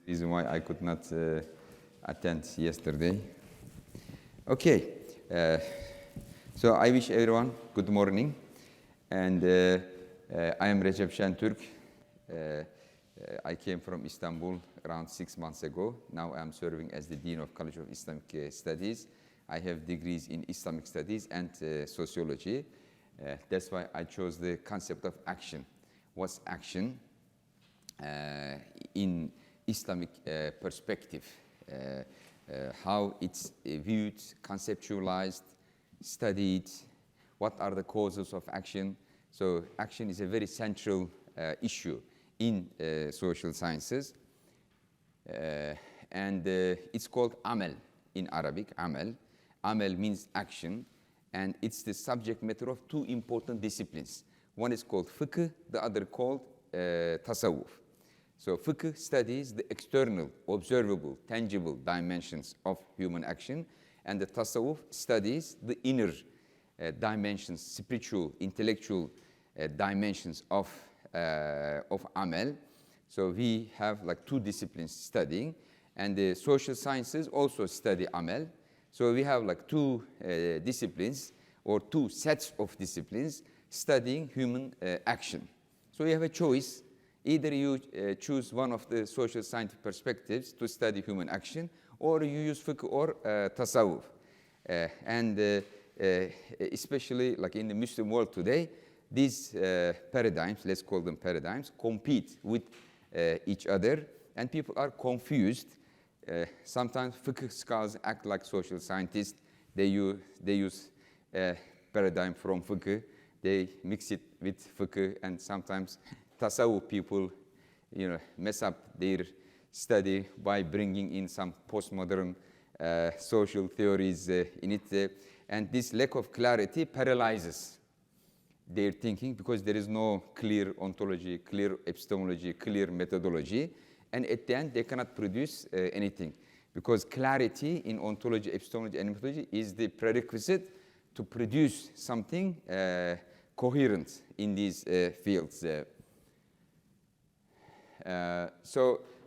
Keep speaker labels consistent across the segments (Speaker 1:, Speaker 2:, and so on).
Speaker 1: Reason why I could not attend yesterday. Okay, so I wish everyone good morning, and I am Recep Şentürk. I came from Istanbul around 6 months ago. Now I am serving as the Dean of College of Islamic Studies. I have degrees in Islamic Studies and Sociology. That's why I chose the concept of action. What's action in Islamic perspective? How it's viewed, conceptualized, studied, what are the causes of action. So action is a very central issue in social sciences. And it's called Amal in Arabic, Amal. Amal means action, and it's the subject matter of two important disciplines. One is called Fiqh, the other called Tasawwuf. So Fiqh studies the external, observable, tangible dimensions of human action, and the Tasawwuf studies the inner dimensions, spiritual, intellectual dimensions of Amal. So we have like two disciplines studying, and the social sciences also study Amal. So we have like two disciplines or two sets of disciplines studying human action. So you have a choice. Either you choose one of the social scientific perspectives to study human action, or you use Fiqh or Tasawwuf. Especially like in the Muslim world today, these paradigms, let's call them paradigms, compete with each other, and people are confused. Sometimes Fiqh scholars act like social scientists. They use paradigm from Fiqh. They mix it with Fiqh, and sometimes Tasawwuf people, mess up their study by bringing in some postmodern social theories in it. And this lack of clarity paralyzes their thinking because there is no clear ontology, clear epistemology, clear methodology. And at the end, they cannot produce anything, because clarity in ontology, epistemology, and methodology is the prerequisite to produce something coherent in these fields.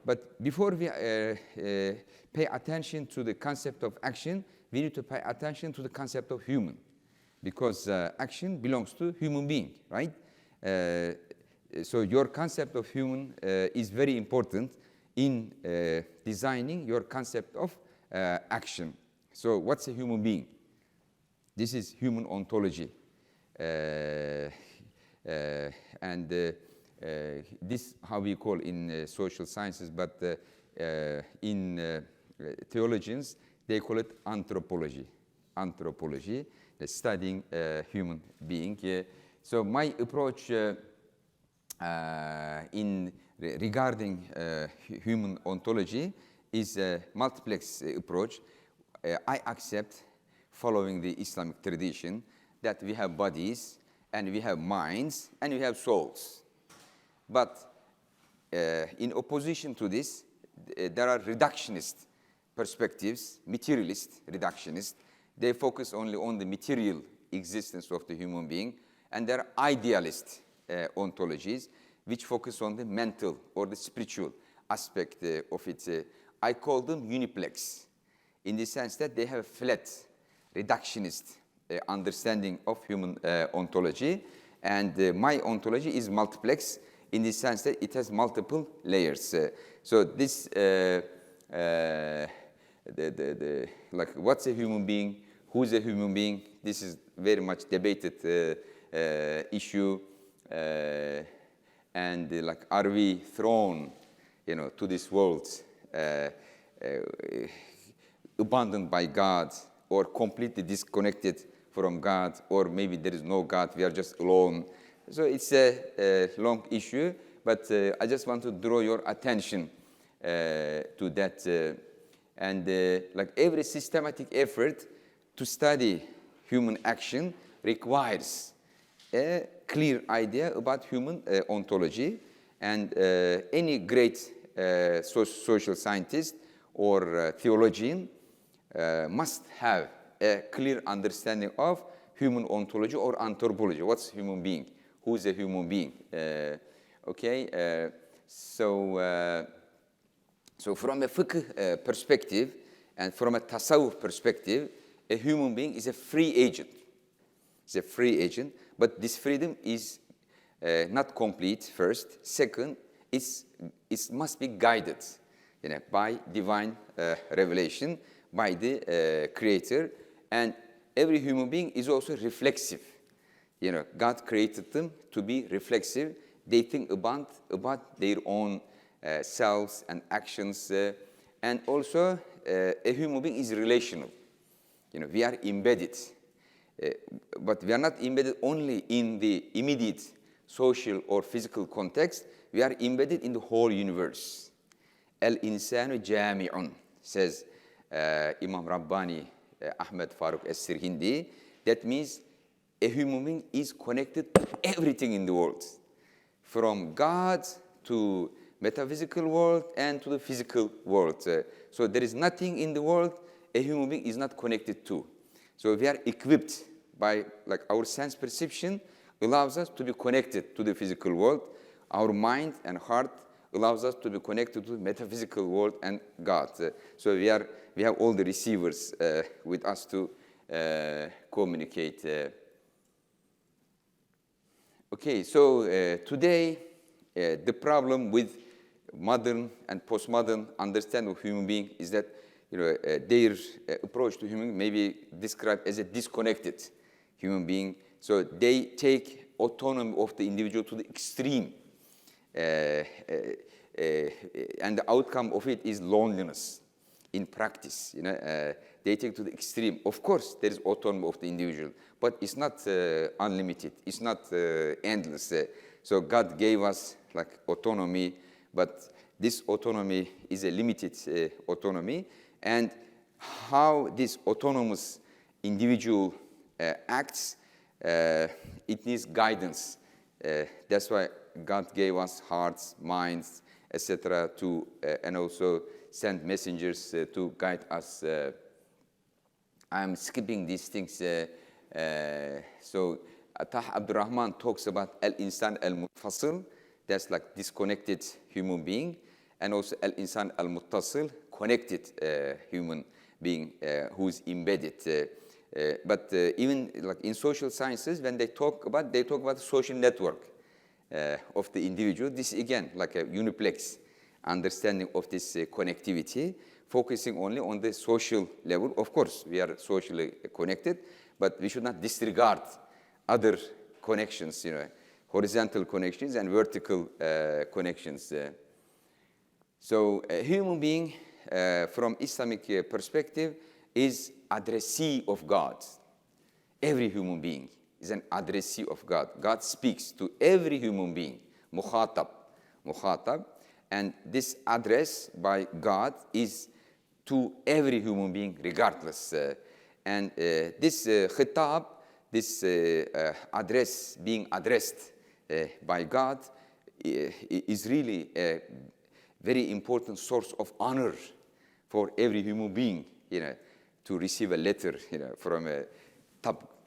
Speaker 1: But before we pay attention to the concept of action, we need to pay attention to the concept of human, because action belongs to human being, right? So your concept of human is very important in designing your concept of action. So what's a human being? This is human ontology. This how we call in social sciences, but in theologians, they call it anthropology. Anthropology, studying human being. So my approach regarding human ontology is a multiplex approach. I accept, following the Islamic tradition, that we have bodies, and we have minds, and we have souls. But in opposition to this, there are reductionist perspectives, materialist reductionist. They focus only on the material existence of the human being. And there are idealist ontologies, which focus on the mental or the spiritual aspect of it. I call them uniplex, in the sense that they have a flat, reductionist understanding of human ontology. And my ontology is multiplex, in the sense that it has multiple layers. So this, like, what's a human being? Who's a human being? This is very much debated issue. And like, are we thrown, to this world abandoned by God, or completely disconnected from God, or maybe there is no God, we are just alone. So it's a long issue, but I just want to draw your attention to that. Like every systematic effort to study human action requires a clear idea about human ontology. And any great social scientist or theologian must have a clear understanding of human ontology or anthropology. What's human being? Who's a human being? So from a fiqh perspective and from a tasawwuf perspective, a human being is a free agent. It's a free agent, but this freedom is not complete, first. Second, it must be guided by divine revelation, by the Creator. And every human being is also reflexive. God created them to be reflexive. They think about their own selves and actions. And also, a human being is relational. We are embedded. But we are not embedded only in the immediate social or physical context. We are embedded in the whole universe. Al-insanu jami'un, says Imam Rabbani, Ahmed Farooq as-Sirhindi. That means a human being is connected to everything in the world, from God to metaphysical world and to the physical world. So there is nothing in the world a human being is not connected to. So we are equipped by, like, our sense perception allows us to be connected to the physical world. Our mind and heart allows us to be connected to the metaphysical world and God. So we have all the receivers with us to communicate. Okay, so today the problem with modern and postmodern understanding of human being is that their approach to human may be described as a disconnected human being. So they take autonomy of the individual to the extreme. And the outcome of it is loneliness in practice. They take to the extreme. Of course, there is autonomy of the individual, but it's not unlimited. It's not endless. So God gave us like autonomy, but this autonomy is a limited autonomy. And how this autonomous individual acts, it needs guidance. That's why God gave us hearts, minds, etc., to and also send messengers to guide us. I'm skipping these things. So Atah Abdurrahman talks about al-insan al-muttasil, that's like disconnected human being, and also al-insan al-muttasil, connected human being who's embedded. But even like in social sciences, when they talk about the social network of the individual. This is again like a uniplex understanding of this connectivity, focusing only on the social level. Of course, we are socially connected, but we should not disregard other connections, horizontal connections and vertical connections. So a human being, from Islamic perspective, is addressee of God. Every human being is an addressee of God. God speaks to every human being, mukhatab, and this address by God is to every human being regardless. And this khitab, this address, being addressed by God, is really a very important source of honor for every human being, to receive a letter, from a top,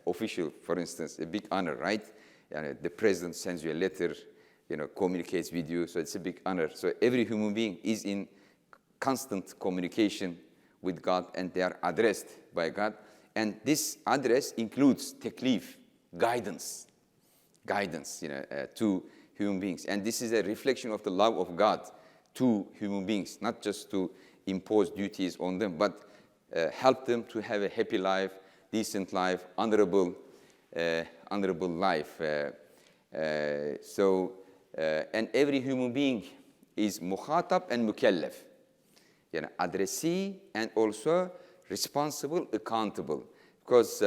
Speaker 1: official, for instance, a big honor, right? The president sends you a letter, communicates with you, so it's a big honor. So every human being is in constant communication with God, and they are addressed by God. And this address includes taklif, guidance, to human beings. And this is a reflection of the love of God to human beings, not just to impose duties on them, but help them to have a happy life, decent life, honorable life. And every human being is mukhatab and mukallaf, addressee and also responsible, accountable. Because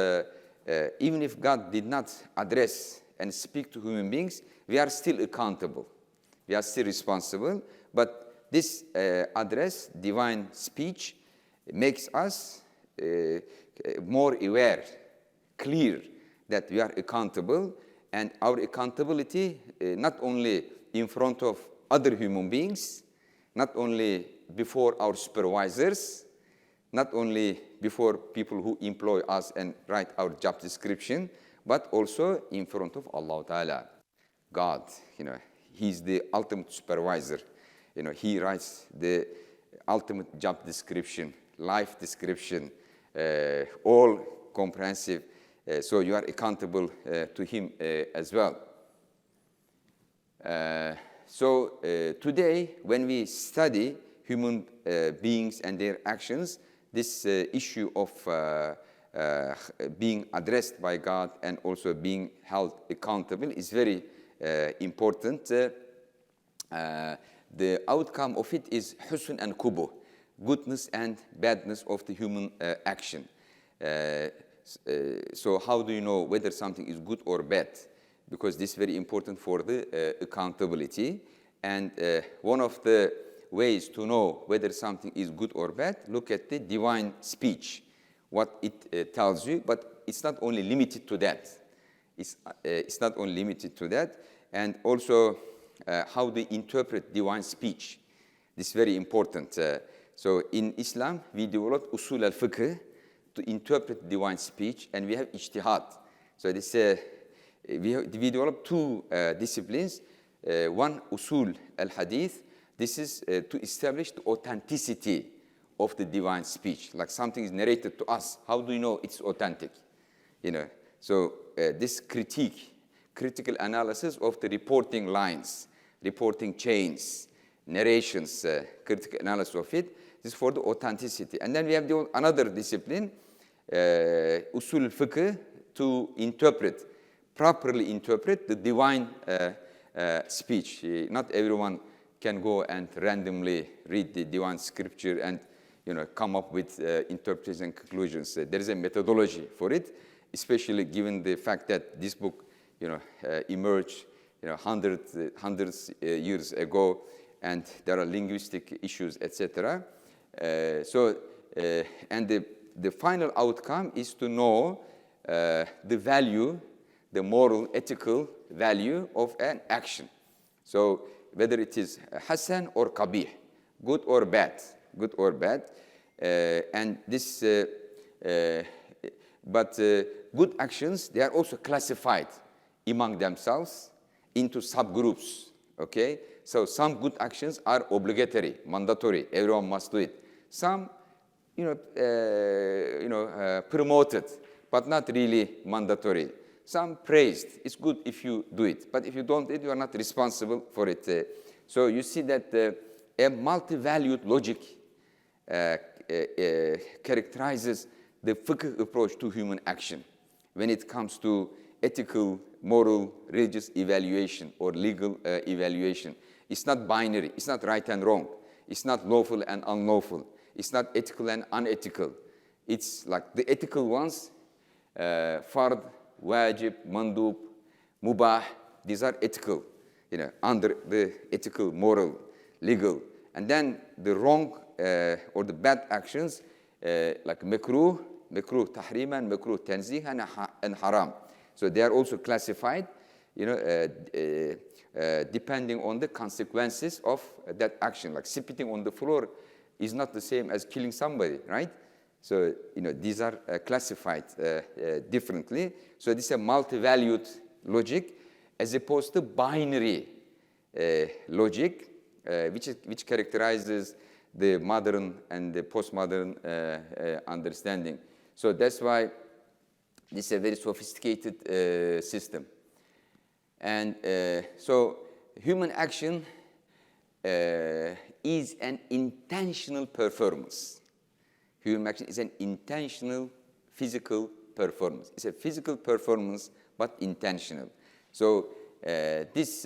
Speaker 1: even if God did not address and speak to human beings, we are still accountable. We are still responsible. But this address, divine speech, makes us more aware, clear that we are accountable, and our accountability not only in front of other human beings, not only before our supervisors, not only before people who employ us and write our job description, but also in front of Allah Ta'ala, God. He's the ultimate supervisor. he writes the ultimate job description, life description, all comprehensive. So you are accountable to him as well. So today, when we study human beings and their actions, this issue of being addressed by God and also being held accountable is very important. The outcome of it is husn and kubuh, goodness and badness of the human action. So how do you know whether something is good or bad? Because this is very important for the accountability. And one of the ways to know whether something is good or bad, look at the divine speech, what it tells you. But it's not only limited to that. It's not only limited to that. And also how they interpret divine speech. This is very important. So in Islam, we developed usul al-fiqh to interpret divine speech, and we have ijtihad. So this, we developed two disciplines. One, usul al-hadith. This is to establish the authenticity of the divine speech. Like something is narrated to us. How do you know it's authentic? So this critical analysis of the reporting lines, reporting chains, narrations, critical analysis of it. This is for the authenticity. And then we have another discipline, usul fiqh, to properly interpret the divine speech. Not everyone can go and randomly read the divine scripture and come up with interpretations and conclusions. There is a methodology for it, especially given the fact that this book emerged hundreds years ago, and there are linguistic issues, etc. And the final outcome is to know the value, the moral, ethical value of an action. So whether it is hasan or qabih, good or bad, and this, but good actions, they are also classified among themselves into subgroups, okay? So some good actions are obligatory, mandatory, everyone must do it. Some, promoted, but not really mandatory. Some praised, it's good if you do it, but if you don't do it, you are not responsible for it. So you see that a multi-valued logic characterizes the fiqh approach to human action when it comes to ethical, moral, religious evaluation or legal evaluation. It's not binary, it's not right and wrong, it's not lawful and unlawful, it's not ethical and unethical. It's like the ethical ones, fard, wajib, mandub, mubah, these are ethical, under the ethical, moral, legal. And then the wrong or the bad actions, like makruh tahriman, makruh tanzih, and haram. So they are also classified, depending on the consequences of that action. Like spitting on the floor is not the same as killing somebody, right? So, these are classified differently. So this is a multi-valued logic as opposed to binary logic, which characterizes the modern and the postmodern understanding. So that's why this is a very sophisticated system. And so human action is an intentional performance. Human action is an intentional physical performance. It's a physical performance, but intentional. So this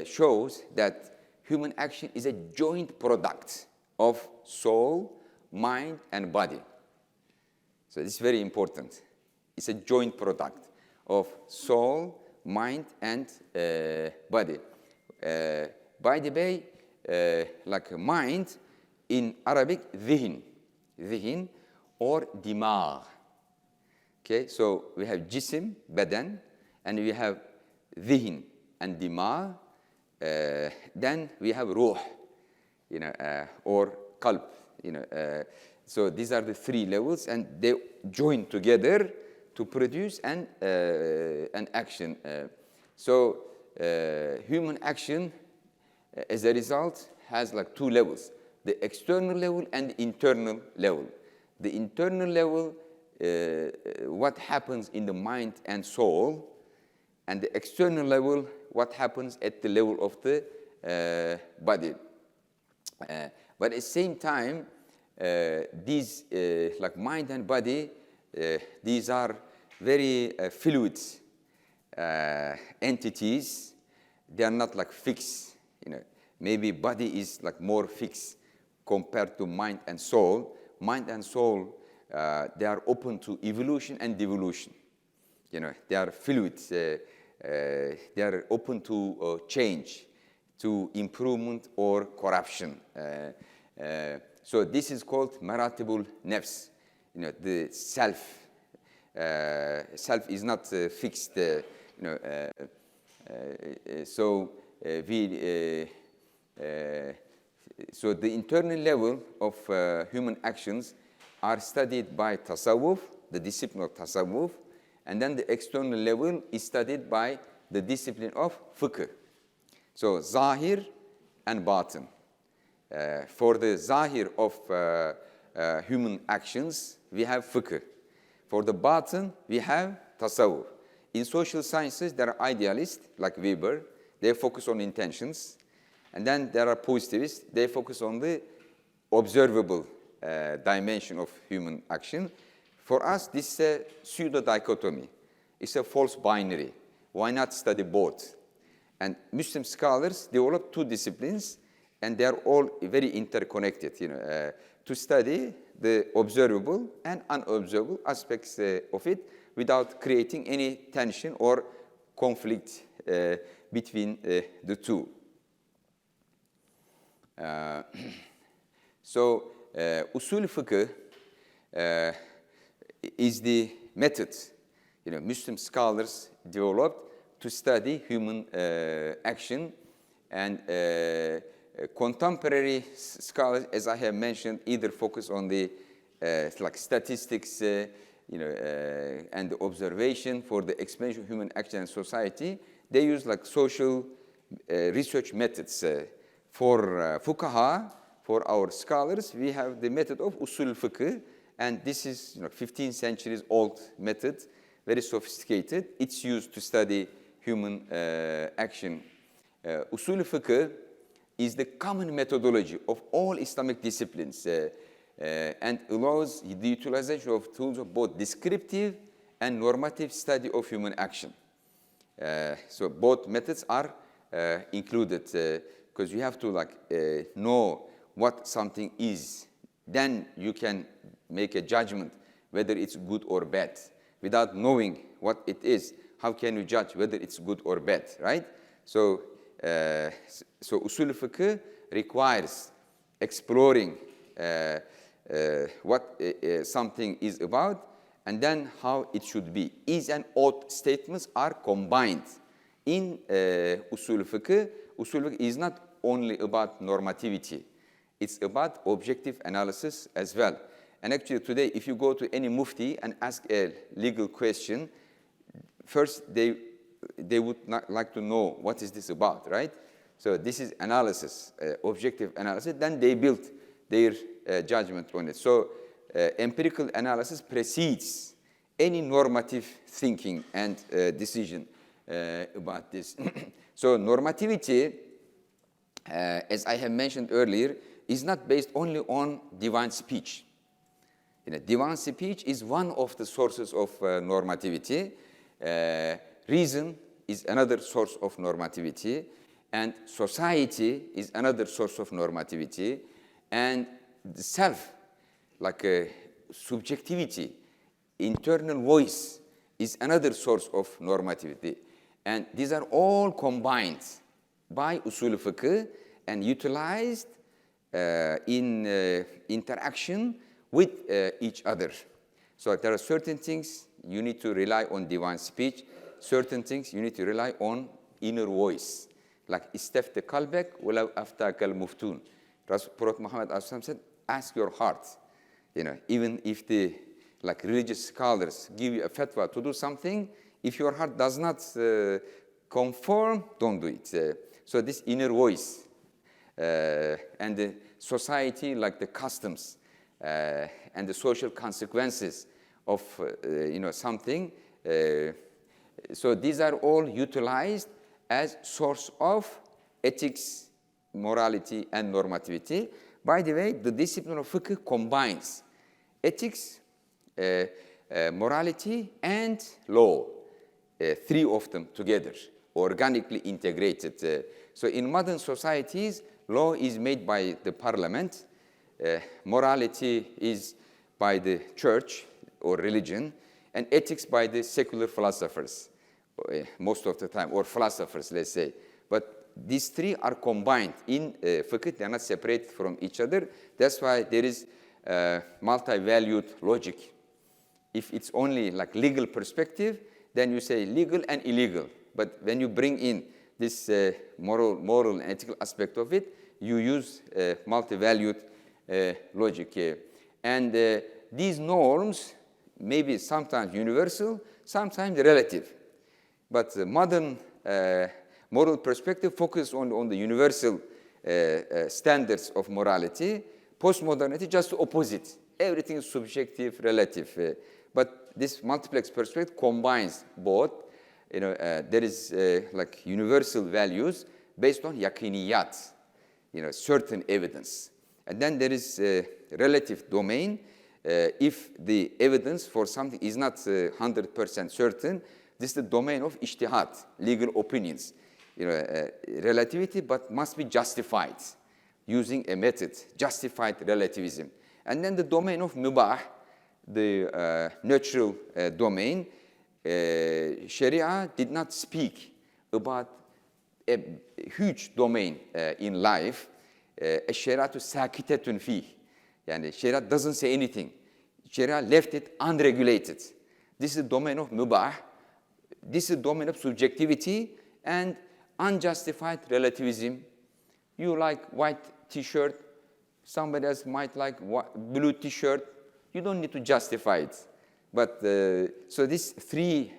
Speaker 1: shows that human action is a joint product of soul, mind, and body. So this is very important. It's a joint product of soul, mind, and body. By the way, like mind, in Arabic, dhihin, or dimag. Okay, so we have jisim, badan, and we have dhihin and dimag. Then we have ruh, or qalb. So these are the three levels, and they join together to produce an action. So human action, as a result, has like two levels, the external level and the internal level. The internal level, what happens in the mind and soul, and the external level, what happens at the level of the body. But at the same time, these, like mind and body, these are very fluid entities. They are not like fixed. Maybe body is like more fixed compared to mind and soul. Mind and soul, they are open to evolution and devolution. They are fluid. They are open to change, to improvement or corruption. So this is called maratibul nafs. The self. Self is not fixed. So the internal level of human actions are studied by tasawwuf, the discipline of tasawwuf, and then the external level is studied by the discipline of fiqh. So zahir and batin. For the zahir of human actions, we have fiqh. For the batin, we have tasawwuf. In social sciences, there are idealists like Weber. They focus on intentions. And then there are positivists. They focus on the observable dimension of human action. For us, this is a pseudo-dichotomy. It's a false binary. Why not study both? And Muslim scholars developed two disciplines, and they are all very interconnected, to study the observable and unobservable aspects of it without creating any tension or conflict between the two. So, usul fiqh is the method Muslim scholars developed to study human action, and contemporary scholars, as I have mentioned, either focus on the like statistics, and the observation for the explanation of human action and society. They use like social research methods. For fuqaha, for our scholars, we have the method of usul fiqh, and this is 15 centuries old method, very sophisticated. It's used to study human action. Usul fiqh is the common methodology of all Islamic disciplines and allows the utilization of tools of both descriptive and normative study of human action. So both methods are included because you have to know what something is. Then you can make a judgment whether it's good or bad. Without knowing what it is, how can you judge whether it's good or bad, right? So usul fiqh requires exploring what something is about and then how it should be. Is and ought statements are combined. In usul fiqh is not only about normativity. It's about objective analysis as well. And actually today, if you go to any mufti and ask a legal question, first they would not like to know what is this about, right? So this is analysis, objective analysis. Then they build their judgment on it. So empirical analysis precedes any normative thinking and decision about this. So normativity, as I have mentioned earlier, is not based only on divine speech. Divine speech is one of the sources of normativity. Reason is another source of normativity, and society is another source of normativity, and the self, like subjectivity, internal voice, is another source of normativity. And these are all combined by usul fiqh and utilized in interaction with each other. So there are certain things you need to rely on divine speech, certain things you need to rely on inner voice. Like istafti qalbak walaw aftaka al-muftun. Prophet Muhammad said, ask your heart. Even if the religious scholars give you a fatwa to do something, if your heart does not conform, don't do it. So this inner voice. and the society, like the customs and the social consequences of something. So these are all utilized as source of ethics, morality, and normativity. By the way, the discipline of fiqh combines ethics, morality, and law, three of them together, organically integrated. So in modern societies, law is made by the parliament, morality is by the church or religion, and ethics by the secular philosophers, most of the time, or philosophers, let's say. But these three are combined in fiqh. They are not separated from each other. That's why there is multi-valued logic. If it's only like legal perspective, then you say legal and illegal. But when you bring in this moral and ethical aspect of it, you use multi-valued logic. And these norms may be sometimes universal, sometimes relative. But the modern moral perspective focuses on the universal standards of morality. Postmodernity, just the opposite. Everything is subjective, relative. But this multiplex perspective combines both. There is like universal values based on yaqiniyat, certain evidence. And then there is a relative domain. If the evidence for something is not 100% certain, this is the domain of ijtihad, legal opinions. Relativity, but must be justified using a method, justified relativism. And then the domain of mubah, the natural domain. Sharia did not speak about a huge domain in life. Sharia sakitetun fih. Yani Sharia doesn't say anything. Sharia left it unregulated. This is the domain of mubah. This is the domain of subjectivity and unjustified relativism. You like white T-shirt, somebody else might like blue T-shirt. You don't need to justify it. But so these three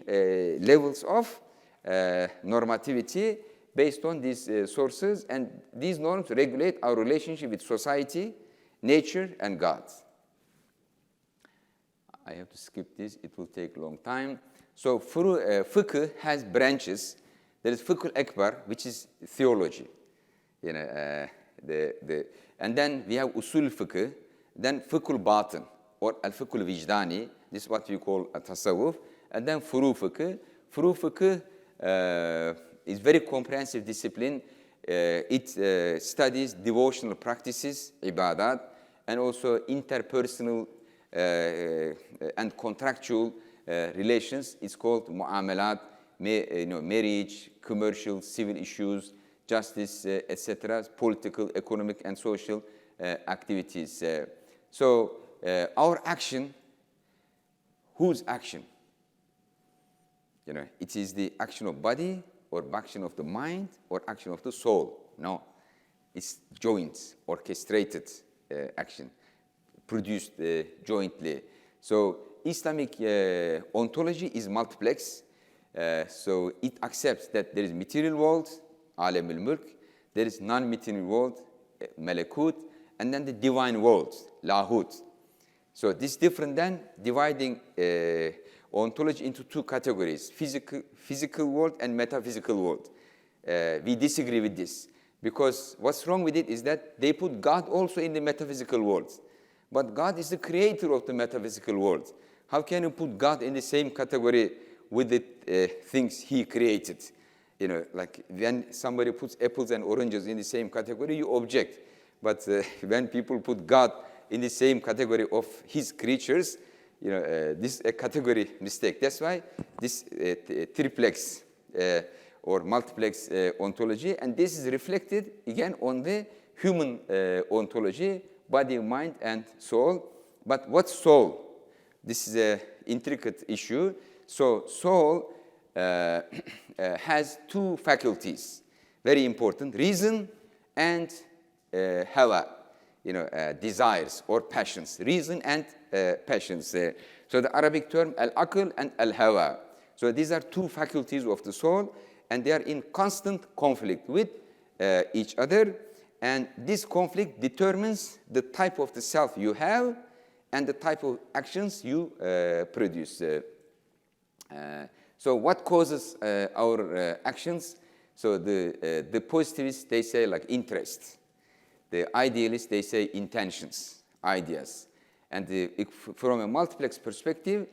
Speaker 1: levels of normativity based on these sources, and these norms regulate our relationship with society, nature, and God. I have to skip this. It will take a long time. So fiqh has branches. There is fiqh al-akbar, which is theology. And then we have usul fiqh, then fiqh al-batin, or al-fiqh al-wijdani. This is what we call a tasawwuf. And then furu fiqh. Furu fiqh is very comprehensive discipline. It studies devotional practices, ibadat, and also interpersonal and contractual relations. It's called mu'amalat, marriage, commercial, civil issues, justice, etc., political, economic, and social activities. So our action, whose action? It is the action of body, or action of the mind, or action of the soul. No, it's joint, orchestrated action, produced jointly. So Islamic ontology is multiplex. So it accepts that there is material world, alam al-mulk, there is non-material world, malakut, and then the divine world, lahut. So this is different than dividing ontology into two categories, physical world and metaphysical world. We disagree with this, because what's wrong with it is that they put God also in the metaphysical world. But God is the creator of the metaphysical world. How can you put God in the same category with the things he created? Like when somebody puts apples and oranges in the same category, you object. But when people put God in the same category of his creatures, this is a category mistake. That's why this triplex or multiplex ontology, and this is reflected again on the human ontology, body, mind, and soul. But what's soul? This is an intricate issue. So soul has two faculties, very important: reason and hawa, desires or passions. Reason and passions. So the Arabic term al-aql and al-hawa. So these are two faculties of the soul, and they are in constant conflict with each other. And this conflict determines the type of the self you have and the type of actions you produce. So what causes our actions? So the positivists, they say like interest. The idealists, they say intentions, ideas. And from a multiplex perspective,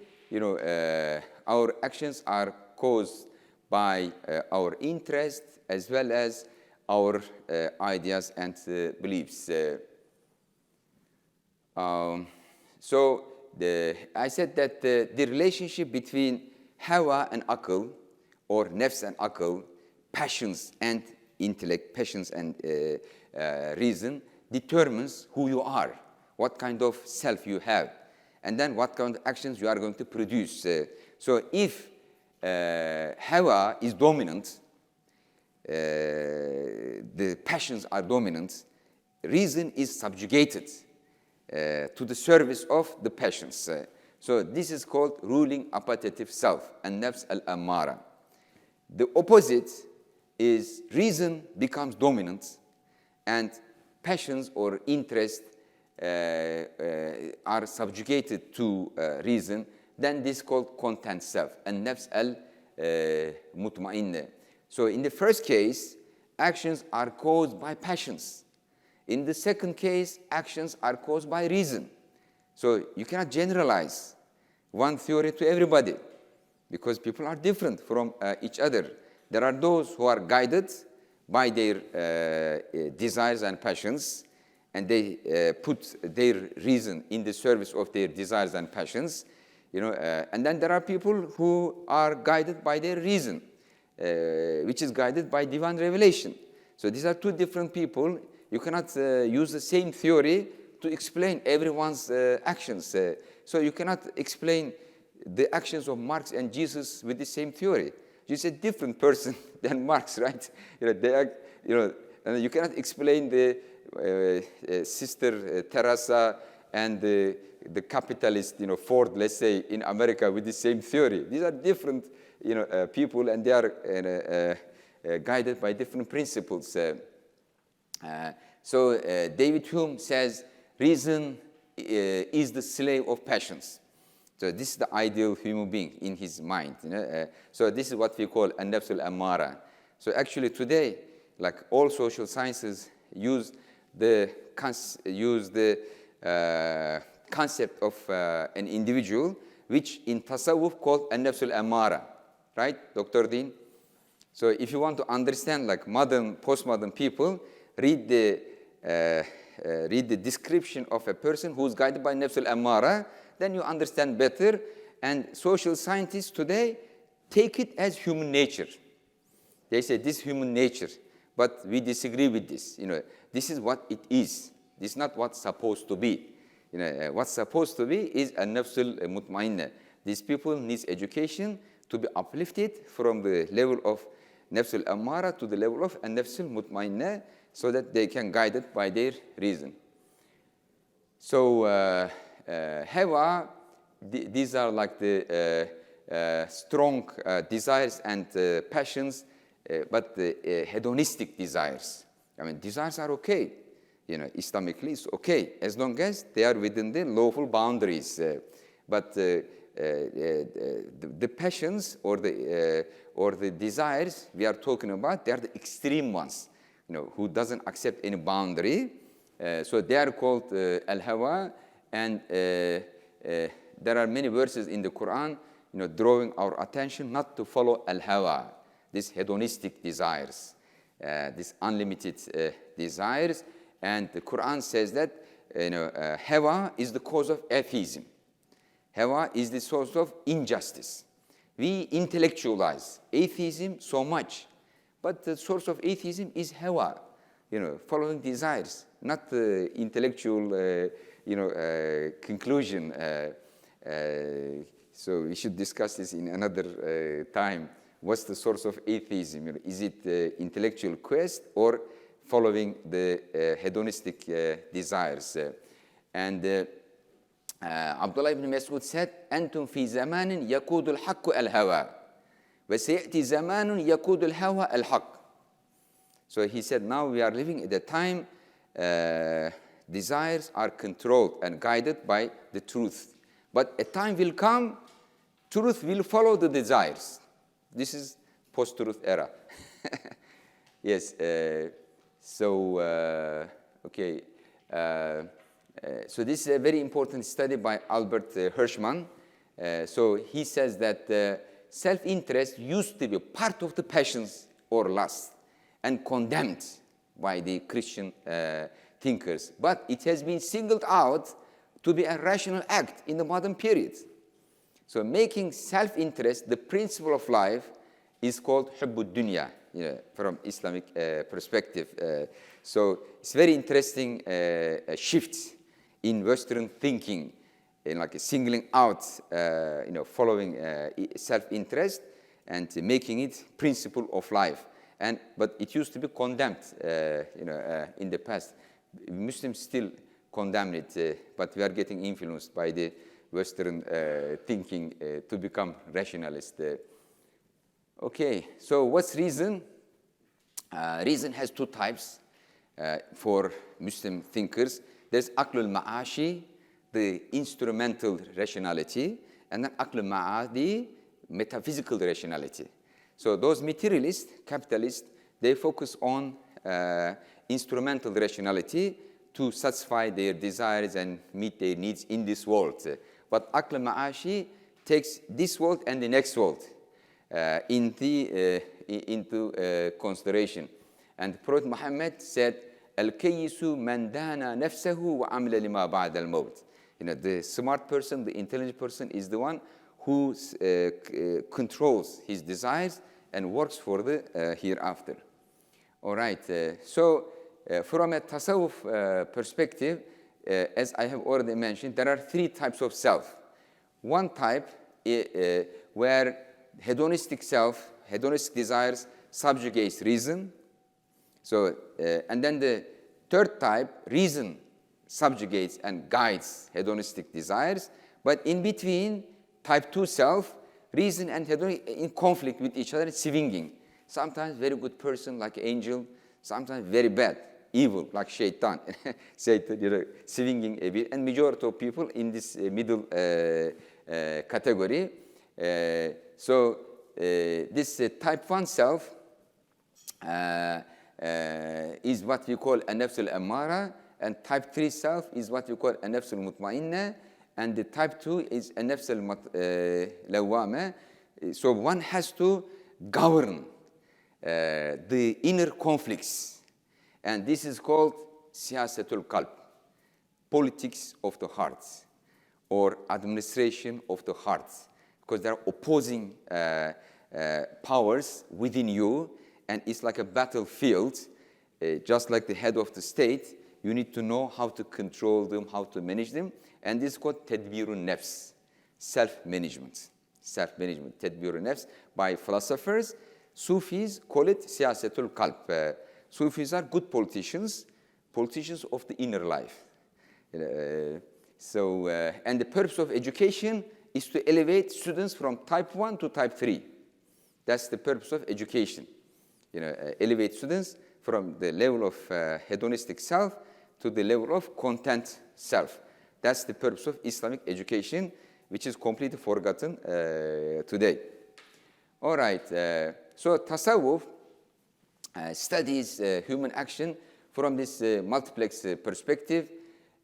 Speaker 1: our actions are caused by our interest as well as our ideas and beliefs. So I said that the relationship between hawa and akal, or nafs and akal, passions and intellect, passions and reason, determines who you are, what kind of self you have, and then what kind of actions you are going to produce. So if hawa is dominant, the passions are dominant, reason is subjugated to the service of the passions. So this is called ruling appetitive self, and nafs al-ammara. The opposite is reason becomes dominant, and passions or interest are subjugated to reason. Then this is called content self, and nafs al-mutma'inna. So in the first case, actions are caused by passions. In the second case, actions are caused by reason. So you cannot generalize one theory to everybody because people are different from each other. There are those who are guided by their desires and passions, and they put their reason in the service of their desires and passions. And then there are people who are guided by their reason, which is guided by divine revelation. So these are two different people. You cannot use the same theory to explain everyone's actions. So you cannot explain the actions of Marx and Jesus with the same theory. Jesus is a different person than Marx, right? And you cannot explain the Sister Teresa and the capitalist, Ford, let's say, in America with the same theory. These are different, people, and they are guided by different principles. So David Hume says, reason is the slave of passions. So this is the ideal human being in his mind. So this is what we call an-nafs al-ammara. So actually today, like all social sciences, use the concept of an individual, which in tasawwuf called an-nafs al-ammara, right, Dr. Dean? So if you want to understand like modern, postmodern people, read the description of a person who's guided by nafs al-ammara, then you understand better. And social scientists today take it as human nature. They say this is human nature, but we disagree with this. This is what it is. This is not what's supposed to be. What's supposed to be is a nafs al-mutma'inna. These people need education to be uplifted from the level of nafs al-ammara to the level of an-nafs al-mutma'inna, so that they can guide it by their reason. So hawa, these are like the strong desires and passions, but the hedonistic desires. I mean, desires are okay. Islamically, it's okay, as long as they are within the lawful boundaries. But the passions or the desires we are talking about, they are the extreme ones. Who doesn't accept any boundary. So they are called al-hawa, and there are many verses in the Quran, drawing our attention not to follow al-hawa, these hedonistic desires, these unlimited desires. And the Quran says that hawa is the cause of atheism. Hawa is the source of injustice. We intellectualize atheism so much. But the source of atheism is hawa, following desires, not the intellectual, conclusion. So we should discuss this in another time. What's the source of atheism? Is it the intellectual quest or following the hedonistic desires? And Abdullah ibn Mas'ud said, "Antum fi zamanin yakudu al-haqqu al-hawa." وَسَيَأْتِي زَمَانٌ يَقُودُ الْهَوَى الْحَقِّ. So he said, now we are living at a time desires are controlled and guided by the truth. But a time will come, truth will follow the desires. This is post-truth era. Yes. Okay. So this is a very important study by Albert Hirschman. So he says that self-interest used to be part of the passions or lust and condemned by the Christian thinkers. But it has been singled out to be a rational act in the modern period. So making self-interest the principle of life is called hubbud dunya, from Islamic perspective. So it's very interesting shift in Western thinking, in like singling out, following self-interest and making it principle of life. But it used to be condemned, in the past. Muslims still condemn it, but we are getting influenced by the Western thinking to become rationalist. Okay, so what's reason? Reason has two types for Muslim thinkers. There's aqlul ma'ashi, the instrumental rationality, and then aqlul ma'adi, metaphysical rationality. So those materialists, capitalists, they focus on instrumental rationality to satisfy their desires and meet their needs in this world. But aql ma'ashi takes this world and the next world into consideration. And Prophet Muhammad said, "Al-kayyisu man dana nafsahu wa amila lima ba'da al-maut." The smart person, the intelligent person is the one who controls his desires and works for the hereafter. All right. From a tasawwuf perspective, as I have already mentioned, there are three types of self. One type where hedonistic self, hedonistic desires subjugates reason. So, and then the third type, reason subjugates and guides hedonistic desires. But in between, type 2 self, reason and hedonistic in conflict with each other, swinging. Sometimes very good person like angel, sometimes very bad, evil like shaitan. Satan, swinging a bit. And majority of people in this middle category. This type 1 self is what we call a nafs al-ammara, and type 3 self is what we call a nafs al-mutma'inna, and the type 2 is a nafs al-lawwama. So one has to govern the inner conflicts, and this is called siyasatul qalb, politics of the heart, or administration of the heart, because there are opposing powers within you, and it's like a battlefield. Just like the head of the state, you need to know how to control them, how to manage them, and this is called tadbirun nafs, self-management. Self-management, tadbirun nafs, by philosophers. Sufis call it siyasatul qalb. Sufis are good politicians, politicians of the inner life. And the purpose of education is to elevate students from type 1 to type 3. That's the purpose of education. Elevate students from the level of hedonistic self to the level of content self. That's the purpose of Islamic education, which is completely forgotten today. All right. So tasawwuf studies human action from this multiplex perspective.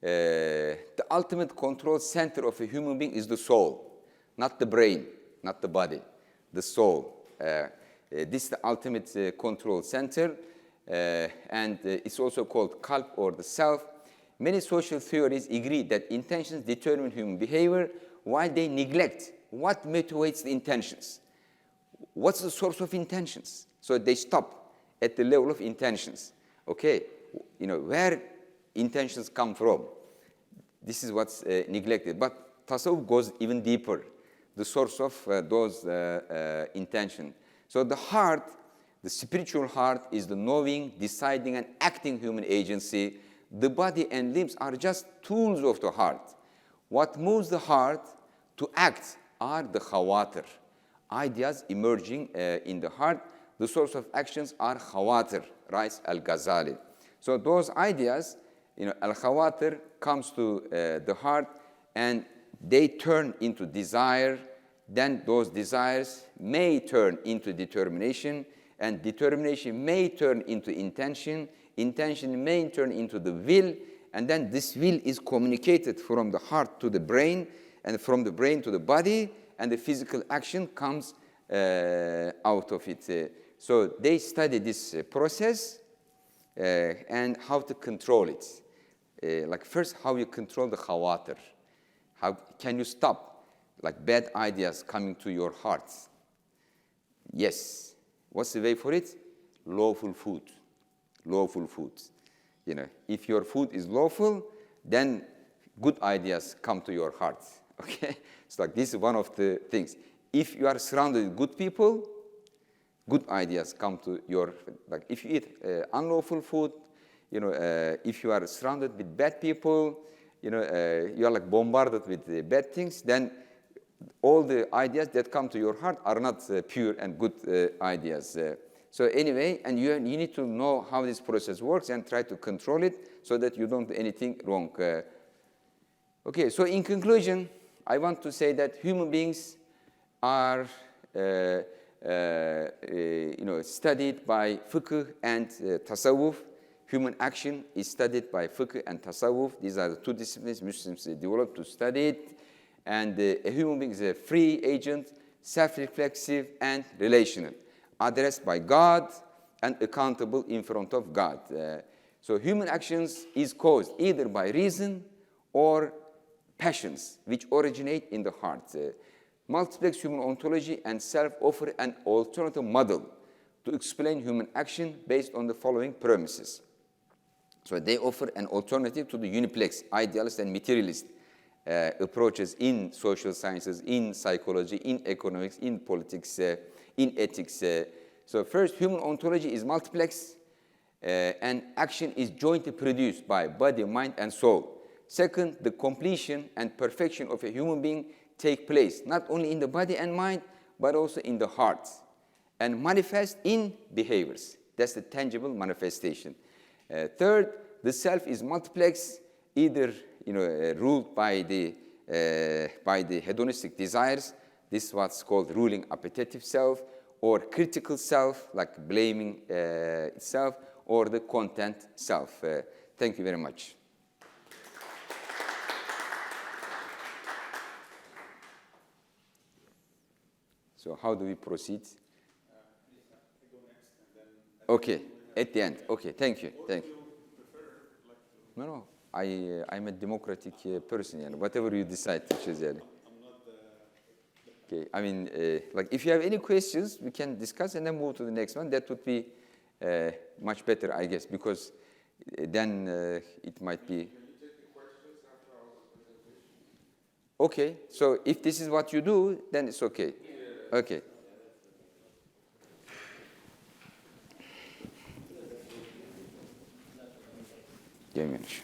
Speaker 1: The ultimate control center of a human being is the soul, not the brain, not the body, the soul. This is the ultimate control center, and it's also called qalb, or the self. Many social theories agree that intentions determine human behavior, while they neglect what motivates the intentions. What's the source of intentions? So they stop at the level of intentions. Okay, where intentions come from. This is what's neglected. But tasawwuf goes even deeper, the source of those intentions. So the heart, the spiritual heart, is the knowing, deciding, and acting human agency. The body and limbs are just tools of the heart. What moves the heart to act are the khawatir, ideas emerging in the heart. The source of actions are khawatir, writes Al-Ghazali. So those ideas, al-khawatir comes to the heart, and they turn into desire. Then those desires may turn into determination, and determination may turn into intention. Intention may turn into the will, and then this will is communicated from the heart to the brain, and from the brain to the body, and the physical action comes out of it. So they study this process and how to control it. Like first, how you control the khawatir. How can you stop like bad ideas coming to your heart? Yes. What's the way for it? Lawful food. Lawful food. If your food is lawful, then good ideas come to your heart. Okay? So like this is one of the things. If you are surrounded with good people, good ideas come to your, like if you eat unlawful food, if you are surrounded with bad people, you are like bombarded with bad things, then all the ideas that come to your heart are not pure and good ideas. So anyway, and you need to know how this process works and try to control it so that you don't do anything wrong. Okay, so in conclusion, I want to say that human beings are studied by fiqh and tasawwuf. Human action is studied by fiqh and tasawwuf. These are the two disciplines Muslims developed to study it. And a human being is a free agent, self-reflexive, and relational, addressed by God and accountable in front of God. So human actions is caused either by reason or passions, which originate in the heart. Multiplex human ontology and self offer an alternative model to explain human action based on the following premises. So they offer an alternative to the uniplex, idealist and materialist approaches in social sciences, in psychology, in economics, in politics, in ethics. So first, human ontology is multiplex, and action is jointly produced by body, mind, and soul. Second, the completion and perfection of a human being take place not only in the body and mind, but also in the heart, and manifest in behaviors. That's the tangible manifestation. Third, the self is multiplex, either ruled by the hedonistic desires. This is what's called ruling appetitive self, or critical self, like blaming itself, or the content self. Thank you very much. So how do we proceed? Okay, at the end. Okay, thank you. Thank you. No, I'm a democratic person, and whatever you decide to choose. Okay, I mean, like if you have any questions, we can discuss and then move to the next one. That would be much better, I guess, because then it might be. Can you take the questions after our presentation? Okay, so if this is what you do, then it's okay. Yeah. Okay. Give me a minute.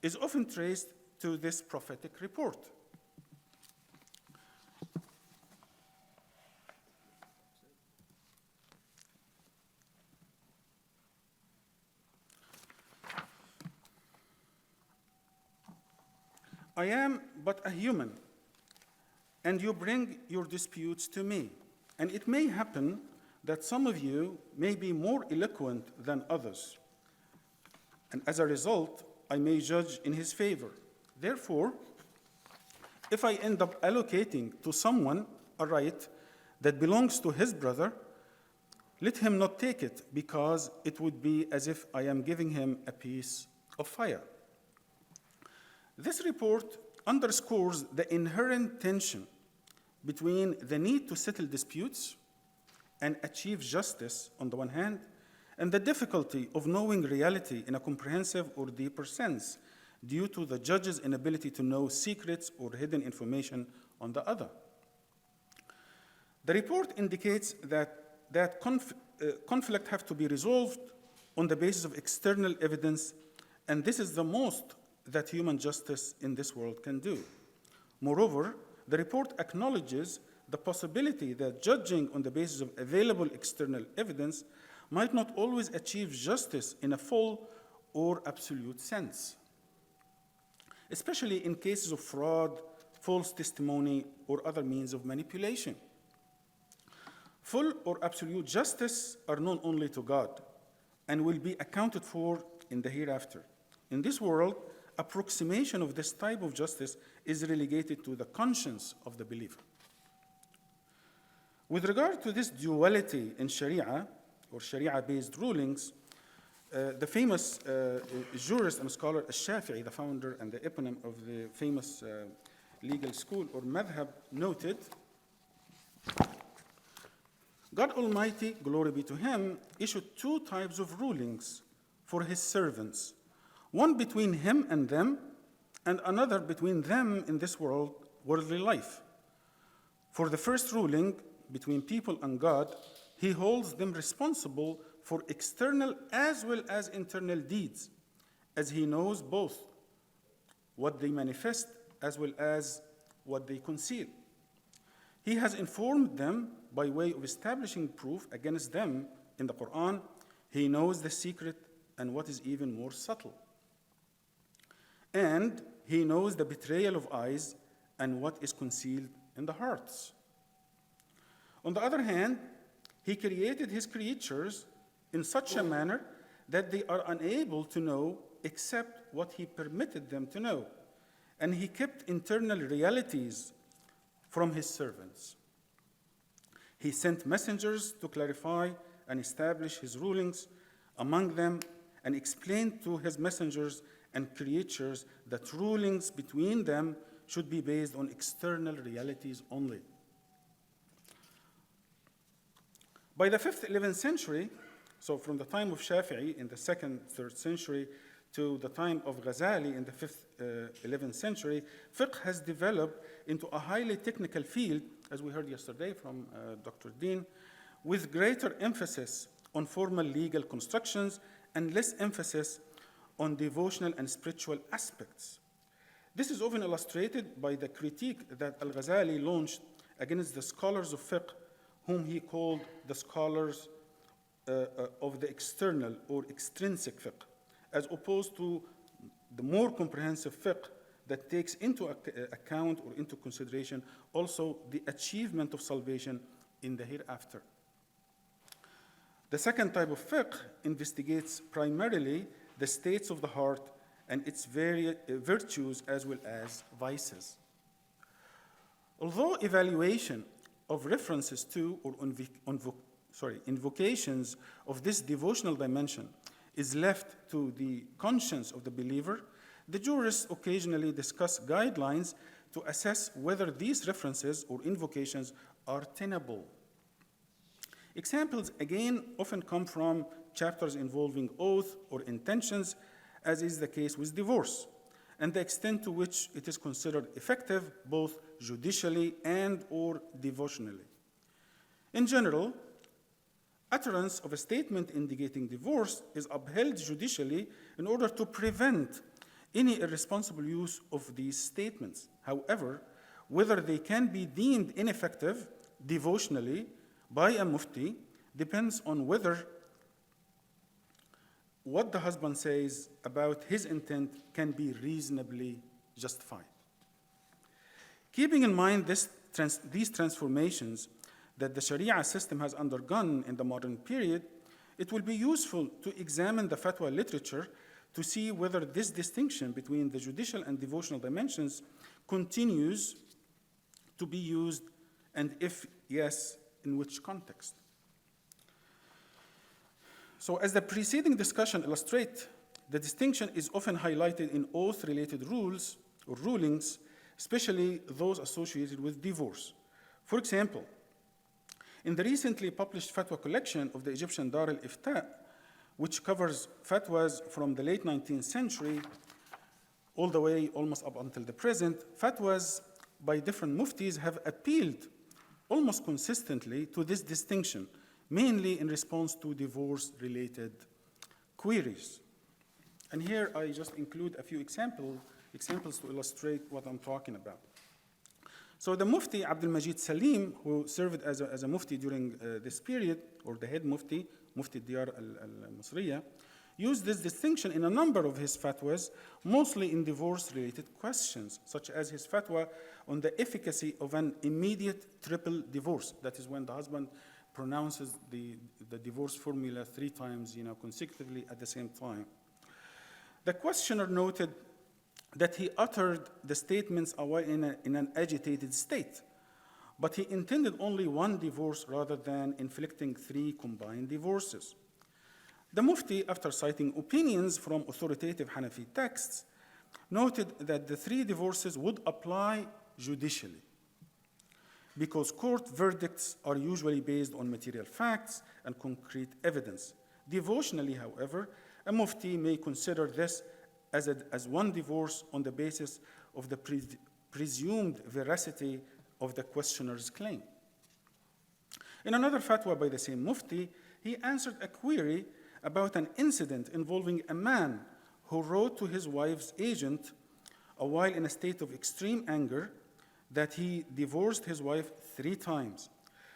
Speaker 2: is often traced to this prophetic report. I am but a human, and you bring your disputes to me. And it may happen that some of you may be more eloquent than others. And as a result, I may judge in his favor. Therefore, if I end up allocating to someone a right that belongs to his brother, let him not take it, because it would be as if I am giving him a piece of fire. This report underscores the inherent tension between the need to settle disputes and achieve justice on the one hand, and the difficulty of knowing reality in a comprehensive or deeper sense due to the judge's inability to know secrets or hidden information on the other. The report indicates that conflict have to be resolved on the basis of external evidence, and this is the most that human justice in this world can do. Moreover, the report acknowledges the possibility that judging on the basis of available external evidence might not always achieve justice in a full or absolute sense, especially in cases of fraud, false testimony, or other means of manipulation. Full or absolute justice are known only to God and will be accounted for in the hereafter. In this world, approximation of this type of justice is relegated to the conscience of the believer. With regard to this duality in Sharia, or Sharia-based rulings, the famous jurist and scholar Al-Shafi'i, the founder and the eponym of the famous legal school or madhab, noted, God Almighty, glory be to him, issued two types of rulings for his servants, one between him and them, and another between them in this worldly life. For the first ruling, between people and God, he holds them responsible for external as well as internal deeds, as he knows both what they manifest as well as what they conceal. He has informed them by way of establishing proof against them in the Quran. He knows the secret and what is even more subtle. And he knows the betrayal of eyes and what is concealed in the hearts. On the other hand, he created his creatures in such a manner that they are unable to know except what he permitted them to know. And he kept internal realities from his servants. He sent messengers to clarify and establish his rulings among them, and explained to his messengers and creatures that rulings between them should be based on external realities only. By the 5th, 11th century, so from the time of Shafi'i in the 2nd, 3rd century to the time of Ghazali in the 5th, 11th century, fiqh has developed into a highly technical field, as we heard yesterday from Dr. Dean, with greater emphasis on formal legal constructions and less emphasis on devotional and spiritual aspects. This is often illustrated by the critique that Al-Ghazali launched against the scholars of fiqh, whom he called the scholars of the external or extrinsic fiqh, as opposed to the more comprehensive fiqh that takes into account or into consideration also the achievement of salvation in the hereafter. The second type of fiqh investigates primarily the states of the heart and its virtues as well as vices. Although evaluation of references to or invocations of this devotional dimension is left to the conscience of the believer, the jurists occasionally discuss guidelines to assess whether these references or invocations are tenable. Examples, again, often come from chapters involving oath or intentions, as is the case with divorce, and the extent to which it is considered effective both judicially and or devotionally. In general, utterance of a statement indicating divorce is upheld judicially in order to prevent any irresponsible use of these statements. However, whether they can be deemed ineffective devotionally by a mufti depends on whether what the husband says about his intent can be reasonably justified. Keeping in mind these transformations that the Sharia system has undergone in the modern period, it will be useful to examine the fatwa literature to see whether this distinction between the judicial and devotional dimensions continues to be used, and if yes, in which context. So as the preceding discussion illustrates, the distinction is often highlighted in oath-related rules or rulings, especially those associated with divorce. For example, in the recently published fatwa collection of the Egyptian Dar al-Ifta, which covers fatwas from the late 19th century all the way almost up until the present, fatwas by different muftis have appealed almost consistently to this distinction, mainly in response to divorce-related queries. And here I just include a few examples to illustrate what I'm talking about. So the Mufti Abdul Majid Salim, who served as a Mufti during this period, or the head Mufti, Mufti Diyar al-Masriya, used this distinction in a number of his fatwas, mostly in divorce-related questions, such as his fatwa on the efficacy of an immediate triple divorce. That is when the husband pronounces the divorce formula 3 times, consecutively at the same time. The questioner noted that he uttered the statements while in an agitated state, but he intended only one divorce rather than inflicting 3 combined divorces. The Mufti, after citing opinions from authoritative Hanafi texts, noted that the 3 divorces would apply judicially, because court verdicts are usually based on material facts and concrete evidence. Devotionally, however, a Mufti may consider this as one divorce on the basis of the presumed veracity of the questioner's claim. In another fatwa by the same Mufti, he answered a query about an incident involving a man who wrote to his wife's agent while in a state of extreme anger that he divorced his wife 3 times,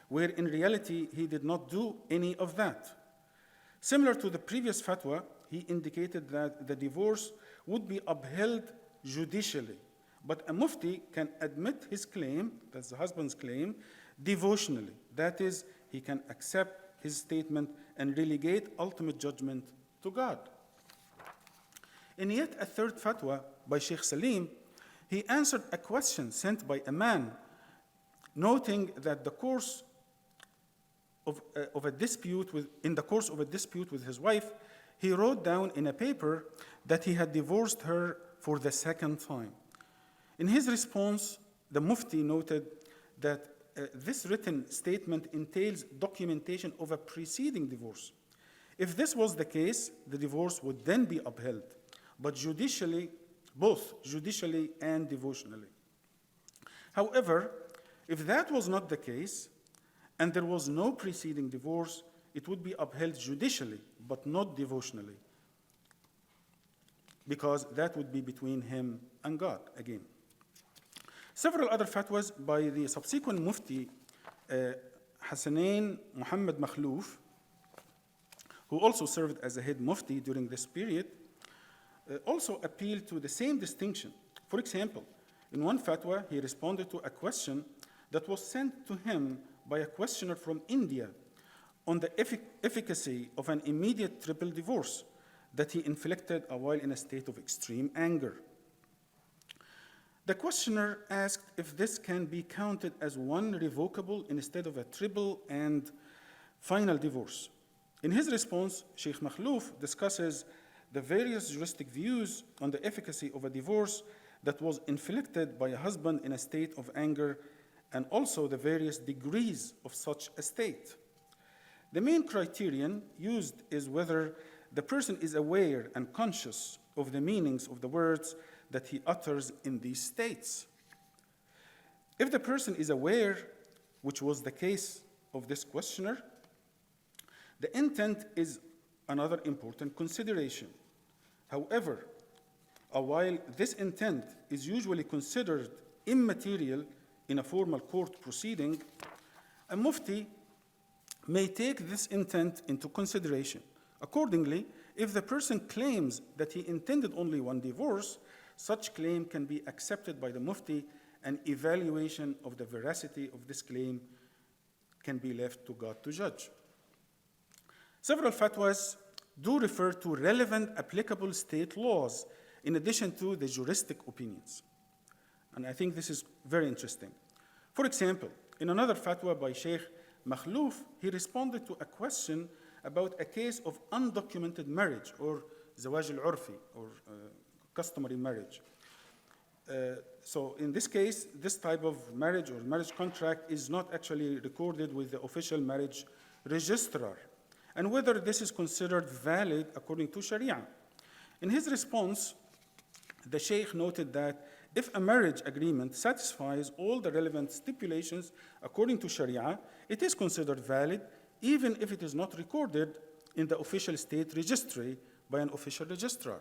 Speaker 2: where in reality he did not do any of that. Similar to the previous fatwa, he indicated that the divorce would be upheld judicially, but a Mufti can admit his claim, that's the husband's claim, devotionally. That is, he can accept his statement and relegate ultimate judgment to God. In yet a third fatwa by Sheikh Salim, he answered a question sent by a man, noting that in the course of a dispute with his wife, he wrote down in a paper that he had divorced her for the 2nd time. In his response, the Mufti noted that this written statement entails documentation of a preceding divorce. If this was the case, the divorce would then be upheld, but judicially, both judicially and devotionally. However, if that was not the case, and there was no preceding divorce, it would be upheld judicially, but not devotionally, because that would be between him and God again. Several other fatwas by the subsequent Mufti, Hassanain Muhammad Makhlouf, who also served as a head Mufti during this period, also appealed to the same distinction. For example, in one fatwa, he responded to a question that was sent to him by a questioner from India on the efficacy of an immediate triple divorce that he inflicted while in a state of extreme anger. The questioner asked if this can be counted as one revocable instead of a triple and final divorce. In his response, Sheikh Makhlouf discusses the various juristic views on the efficacy of a divorce that was inflicted by a husband in a state of anger, and also the various degrees of such a state. The main criterion used is whether the person is aware and conscious of the meanings of the words that he utters in these states. If the person is aware, which was the case of this questioner, the intent is another important consideration. However, While this intent is usually considered immaterial in a formal court proceeding, a mufti may take this intent into consideration. Accordingly, if the person claims that he intended only one divorce, such claim can be accepted by the mufti, and evaluation of the veracity of this claim can be left to God to judge. Several fatwas do refer to relevant applicable state laws in addition to the juristic opinions. And I think this is very interesting. For example, in another fatwa by Sheikh Makhlouf, he responded to a question about a case of undocumented marriage, or zawaj al-urfi, or customary marriage. So in this case, this type of marriage or marriage contract is not actually recorded with the official marriage registrar, and whether this is considered valid according to Sharia. In his response, the Sheikh noted that if a marriage agreement satisfies all the relevant stipulations according to Sharia, it is considered valid even if it is not recorded in the official state registry by an official registrar.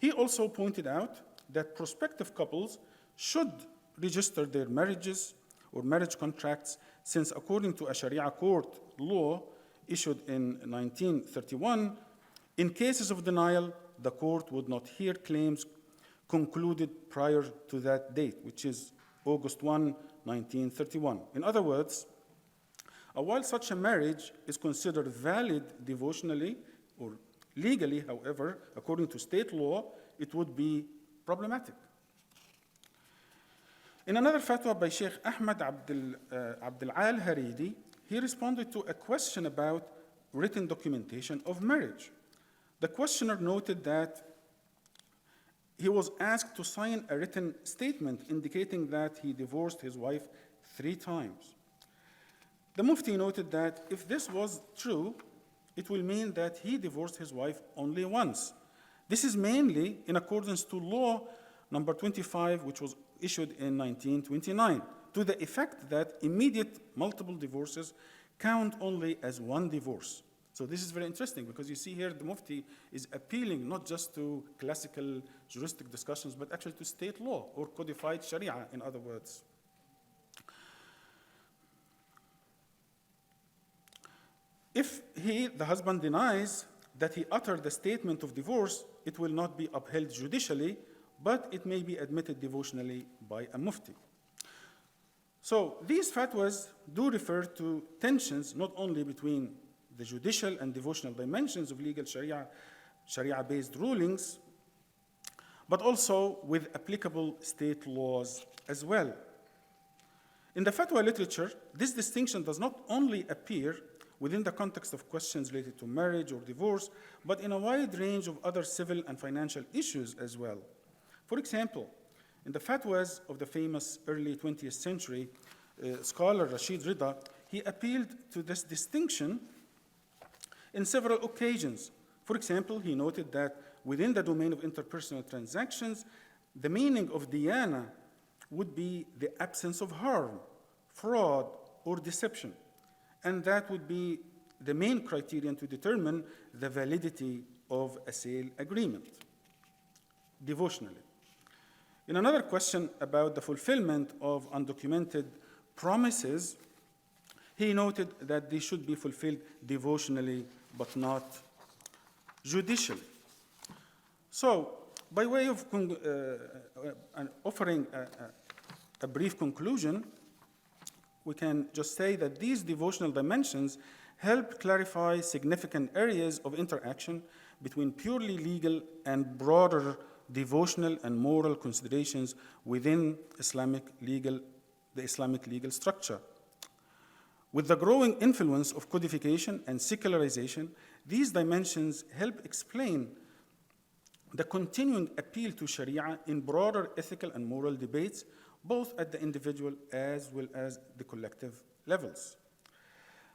Speaker 2: He also pointed out that prospective couples should register their marriages or marriage contracts, since according to a Sharia court law issued in 1931, in cases of denial, the court would not hear claims concluded prior to that date, which is August 1, 1931. In other words, while such a marriage is considered valid devotionally or legally, however, according to state law, it would be problematic. In another fatwa by Sheikh Ahmad Abdul Al-Haridi, he responded to a question about written documentation of marriage. The questioner noted that he was asked to sign a written statement indicating that he divorced his wife 3 times. The Mufti noted that if this was true, it will mean that he divorced his wife only once. This is mainly in accordance to law number 25, which was issued in 1929, to the effect that immediate multiple divorces count only as one divorce. So this is very interesting, because you see here the Mufti is appealing not just to classical juristic discussions, but actually to state law, or codified Sharia, in other words. If the husband, denies that he uttered the statement of divorce, it will not be upheld judicially, but it may be admitted devotionally by a mufti. So these fatwas do refer to tensions not only between the judicial and devotional dimensions of legal Sharia-based rulings, but also with applicable state laws as well. In the fatwa literature, this distinction does not only appear within the context of questions related to marriage or divorce, but in a wide range of other civil and financial issues as well. For example, in the fatwas of the famous early 20th century scholar Rashid Rida, he appealed to this distinction in several occasions. For example, he noted that within the domain of interpersonal transactions, the meaning of diyana would be the absence of harm, fraud, or deception. And that would be the main criterion to determine the validity of a sale agreement, devotionally. In another question about the fulfillment of undocumented promises, he noted that they should be fulfilled devotionally, but not judicially. So, by way of offering a brief conclusion, we can just say that these devotional dimensions help clarify significant areas of interaction between purely legal and broader devotional and moral considerations within the Islamic legal structure. With the growing influence of codification and secularization, these dimensions help explain the continuing appeal to Sharia in broader ethical and moral debates, both at the individual as well as the collective levels.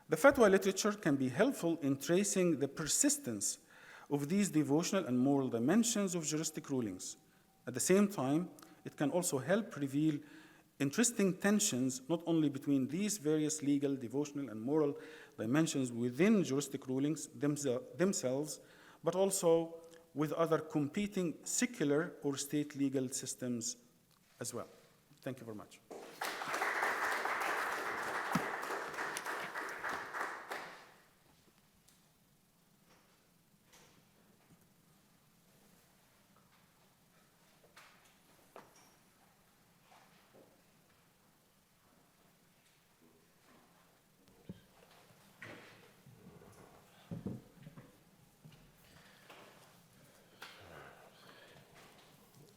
Speaker 2: The fatwa literature can be helpful in tracing the persistence of these devotional and moral dimensions of juristic rulings. At the same time, it can also help reveal interesting tensions not only between these various legal, devotional, and moral dimensions within juristic rulings themselves, but also with other competing secular or state legal systems as well. Thank you very much.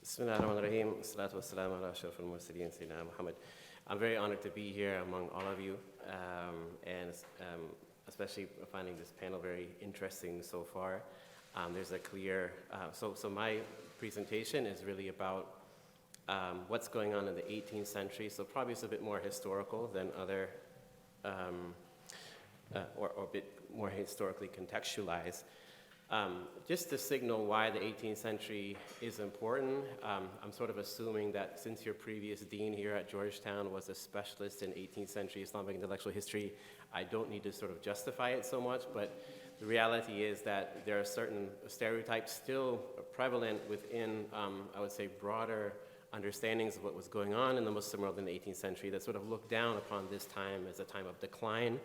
Speaker 3: Bismillahirrahmanirrahim. Salatu wassalamu ala ashrafil mursalin, Sayyidina Muhammad. I'm very honored to be here among all of you, and especially finding this panel very interesting so far. There's a clear, so my presentation is really about what's going on in the 18th century, so probably it's a bit more historical than other, or a bit more historically contextualized. Just to signal why the 18th century is important, I'm sort of assuming that since your previous dean here at Georgetown was a specialist in 18th century Islamic intellectual history, I don't need to sort of justify it so much, but the reality is that there are certain stereotypes still prevalent within, I would say, broader understandings of what was going on in the Muslim world in the 18th century that sort of look down upon this time as a time of decline.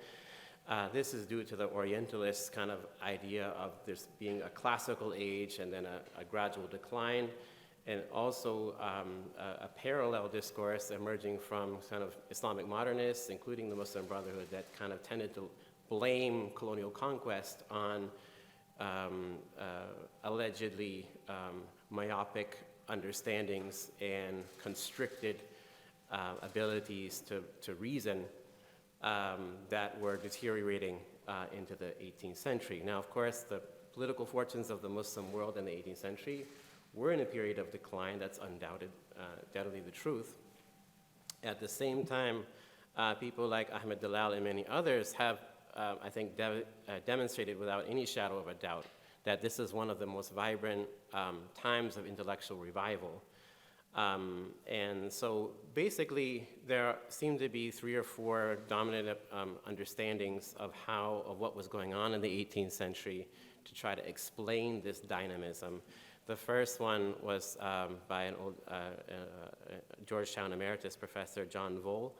Speaker 3: This is due to the Orientalist kind of idea of this being a classical age and then a gradual decline, and also a parallel discourse emerging from kind of Islamic modernists, including the Muslim Brotherhood, that kind of tended to blame colonial conquest on allegedly myopic understandings and constricted abilities to reason that were deteriorating into the 18th century. Now, of course, the political fortunes of the Muslim world in the 18th century were in a period of decline. That's undoubtedly the truth. At the same time, people like Ahmed Dalal and many others have, I think, demonstrated without any shadow of a doubt that this is one of the most vibrant times of intellectual revival. And so basically, there seem to be 3 or 4 dominant understandings of what was going on in the 18th century to try to explain this dynamism. The first one was by an old Georgetown emeritus professor, John Vole,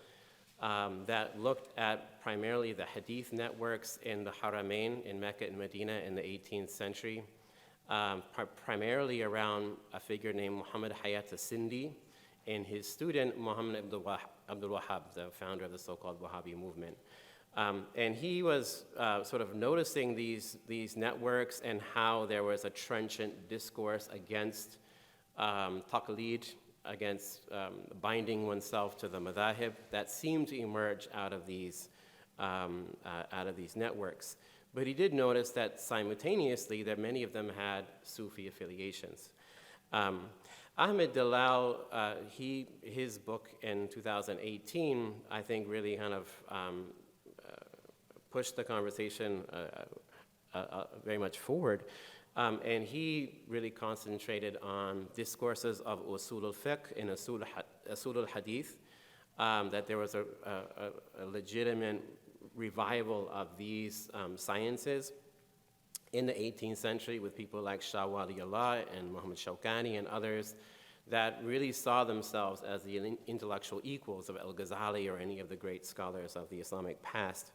Speaker 3: that looked at primarily the hadith networks in the Haramain in Mecca and Medina in the 18th century. Primarily around a figure named Muhammad Hayat al-Sindi and his student Muhammad Abdul Wahhab, the founder of the so-called Wahhabi movement. And he was sort of noticing these networks and how there was a trenchant discourse against taqlid, against binding oneself to the madhahib that seemed to emerge out of these networks. But he did notice that simultaneously that many of them had Sufi affiliations. Ahmed Dalal, his book in 2018, I think really kind of pushed the conversation very much forward. And he really concentrated on discourses of usul al-fiqh and usul al-hadith, that there was a legitimate revival of these sciences in the 18th century with people like Shah Wali Allah and Muhammad Shawkani and others that really saw themselves as the intellectual equals of Al-Ghazali or any of the great scholars of the Islamic past.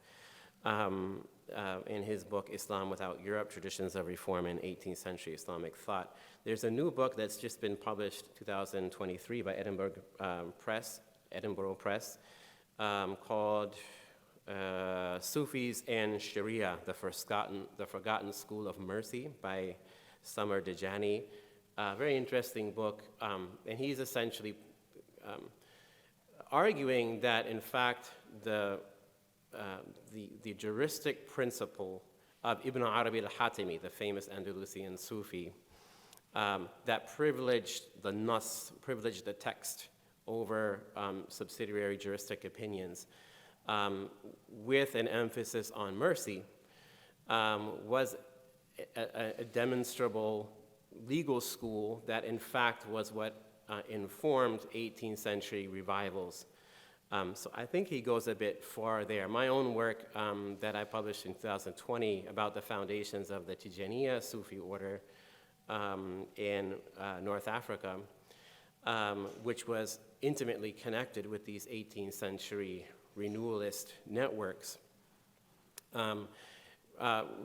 Speaker 3: In his book, Islam Without Europe, Traditions of Reform in 18th Century Islamic Thought. There's a new book that's just been published 2023 by Edinburgh Press, called Sufis and Sharia, the Forgotten School of Mercy by Samar Dejani. Very interesting book, and he's essentially arguing that, in fact, the juristic principle of Ibn Arabi al-Hatimi, the famous Andalusian Sufi, that privileged the nas, privileged the text over subsidiary juristic opinions, with an emphasis on mercy, was a demonstrable legal school that in fact was what informed 18th century revivals. So I think he goes a bit far there. My own work that I published in 2020 about the foundations of the Tijaniya Sufi order in North Africa, which was intimately connected with these 18th century renewalist networks.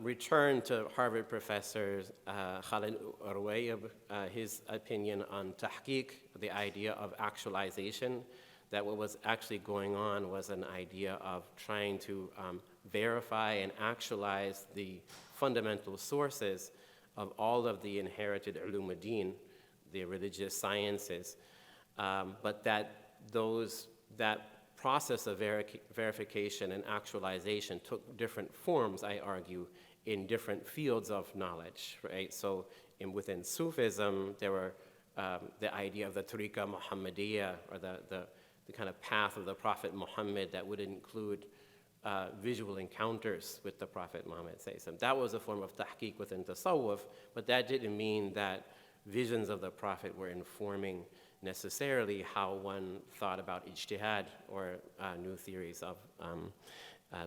Speaker 3: Return to Harvard professor Khalid Urwayb, his opinion on tahqiq, the idea of actualization, that what was actually going on was an idea of trying to verify and actualize the fundamental sources of all of the inherited ulum ad-din, the religious sciences, but that process of verification and actualization took different forms, I argue, in different fields of knowledge, right? So within Sufism, there were the idea of the Tariqa Muhammadiyya, or the kind of path of the Prophet Muhammad that would include visual encounters with the Prophet Muhammad. That was a form of tahqiq within Tasawwuf, but that didn't mean that visions of the Prophet were informing necessarily how one thought about ijtihad or new theories of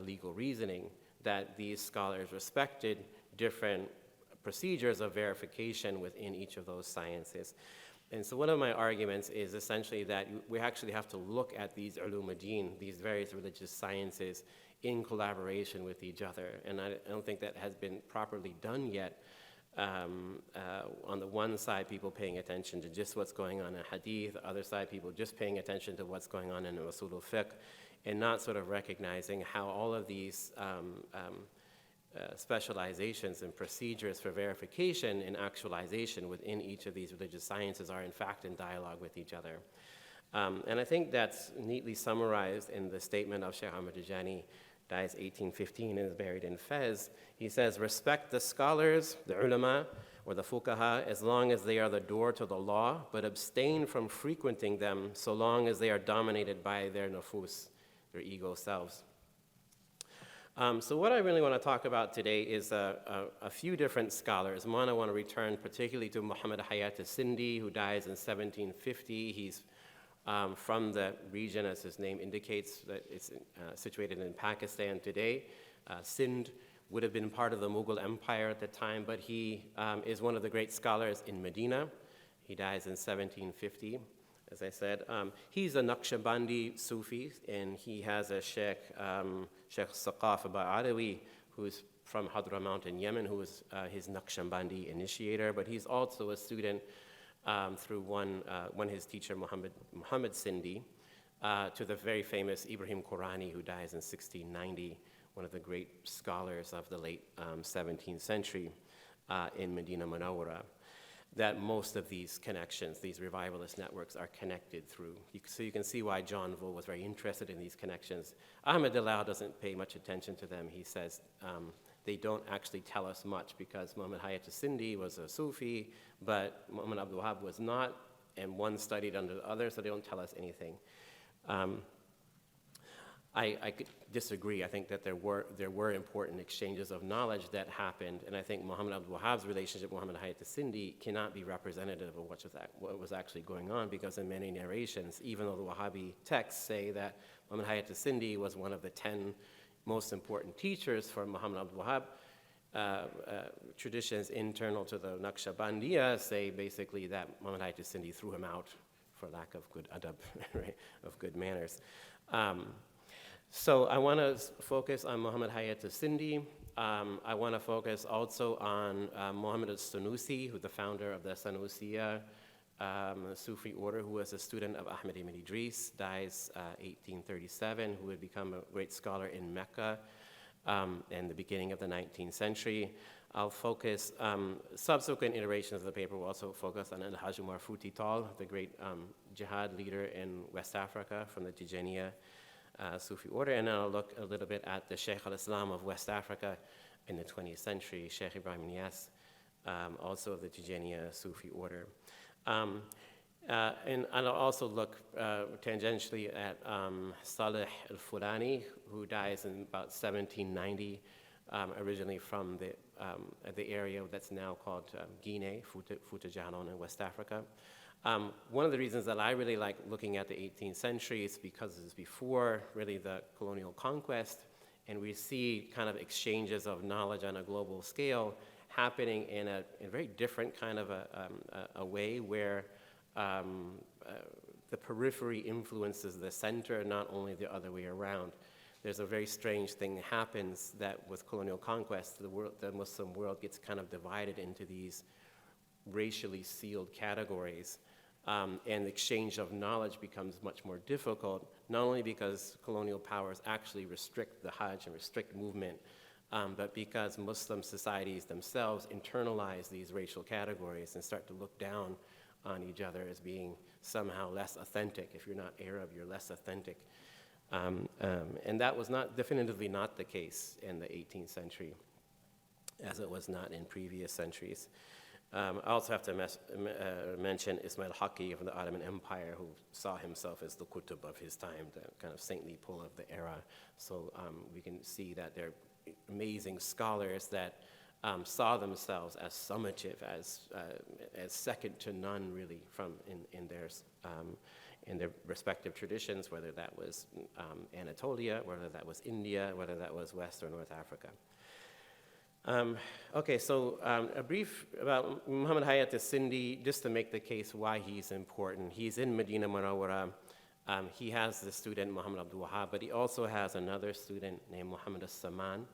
Speaker 3: legal reasoning, that these scholars respected different procedures of verification within each of those sciences. And so one of my arguments is essentially that we actually have to look at these ulum ad-din, these various religious sciences, in collaboration with each other. And I don't think that has been properly done yet. On the one side, people paying attention to just what's going on in hadith, the other side, people just paying attention to what's going on in usul al-fiqh, and not sort of recognizing how all of these specializations and procedures for verification and actualization within each of these religious sciences are in fact in dialogue with each other. And I think that's neatly summarized in the statement of Sheikh Ahmad Tijani, dies 1815 and is buried in Fez. He says, respect the scholars, the ulama, or the fuqaha, as long as they are the door to the law, but abstain from frequenting them so long as they are dominated by their nufus, their ego selves. So what I really want to talk about today is a few different scholars. One, I want to return particularly to Muhammad Hayat al-Sindi, who dies in 1750. He's from the region, as his name indicates, that it's situated in Pakistan today. Sindh would have been part of the Mughal Empire at the time, but he is one of the great scholars in Medina. He dies in 1750, as I said. He's a Naqshbandi Sufi, and he has a Sheikh Saqaf Ba'adawi, who's from Hadramaut in Yemen, who was his Naqshbandi initiator, but he's also a student through his teacher, Muhammad Sindi, to the very famous Ibrahim Qurani, who dies in 1690, one of the great scholars of the late 17th century in Medina Munawwara, that most of these connections, these revivalist networks, are connected through. So you can see why John Vaux was very interested in these connections. Ahmed Dalal doesn't pay much attention to them. He says they don't actually tell us much, because Muhammad Hayat al-Sindi was a Sufi, but Muhammad Abdul Wahab was not, and one studied under the other, so they don't tell us anything. I could disagree. I think that there were important exchanges of knowledge that happened, and I think Muhammad Abdul Wahab's relationship with Muhammad Hayat al-Sindi cannot be representative of what was actually going on, because in many narrations, even though the Wahhabi texts say that Muhammad Hayat al-Sindi was one of the 10 most important teachers for Muhammad Abdul Wahab, traditions internal to the Naqshbandiya say basically that Muhammad Hayat al-Sindi threw him out for lack of good adab, right, of good manners. So I want to focus on Muhammad Hayat al-Sindi. I want to focus also on Muhammad al-Sanusi, who's the founder of the Sanusiya Sufi order, who was a student of Ahmad ibn Idris, dies 1837, who would become a great scholar in Mecca in the beginning of the 19th century. I'll focus, subsequent iterations of the paper will also focus on Al-Hajj Umar Futi Tal, the great jihad leader in West Africa from the Tijaniya Sufi order, and then I'll look a little bit at the Sheikh al-Islam of West Africa in the 20th century, Sheikh Ibrahim Niyas, also of the Tijaniya Sufi order. And I'll also look tangentially at Salih al-Fulani, who dies in about 1790, originally from the area that's now called Guinea, Fouta Djallon in West Africa. One of the reasons that I really like looking at the 18th century is because it's before really the colonial conquest, and we see kind of exchanges of knowledge on a global scale happening in a very different kind of a way where the periphery influences the center, not only the other way around. There's a very strange thing that happens that with colonial conquest, the Muslim world gets kind of divided into these racially sealed categories, and the exchange of knowledge becomes much more difficult, not only because colonial powers actually restrict the Hajj and restrict movement, but because Muslim societies themselves internalize these racial categories and start to look down on each other as being somehow less authentic. If you're not Arab, you're less authentic. And that was definitively not the case in the 18th century, as it was not in previous centuries. I also have to mention Ismail Haqqi of the Ottoman Empire, who saw himself as the Qutb of his time, the kind of saintly pull of the era. So we can see that they're amazing scholars that saw themselves as summative, as second to none, really, in their respective traditions, whether that was Anatolia, whether that was India, whether that was West or North Africa. Okay, so a brief about Muhammad Hayat al-Sindi, just to make the case why he's important. He's in Medina Munawwara. He has the student Muhammad Abdul Wahab, but he also has another student named Muhammad al-Saman.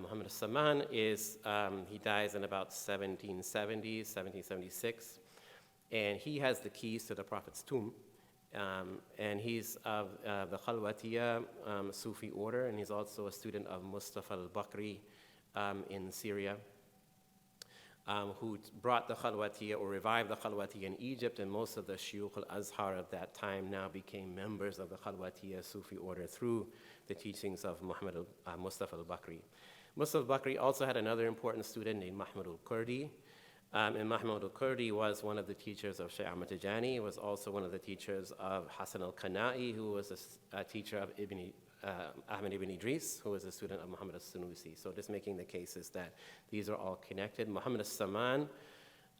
Speaker 3: Muhammad al-Saman he dies in about 1776, and he has the keys to the Prophet's tomb. And he's of the Khalwatiyya Sufi order, and he's also a student of Mustafa al-Bakri in Syria, who brought the Khalwatiyya or revived the Khalwatiyya in Egypt, and most of the Shuyukh al-Azhar of that time now became members of the Khalwatiyya Sufi order through the teachings of Mustafa al-Bakri. Mustafa al-Bakri also had another important student named Mahmud al-Kurdi, and Mahmud al-Kurdi was one of the teachers of Shaykh Ahmad Tijani, was also one of the teachers of Hassan al-Qana'i, who was a teacher of Ahmed ibn Idris, who was a student of Muhammad al-Sunusi. So just making the case is that these are all connected. Muhammad al-Saman,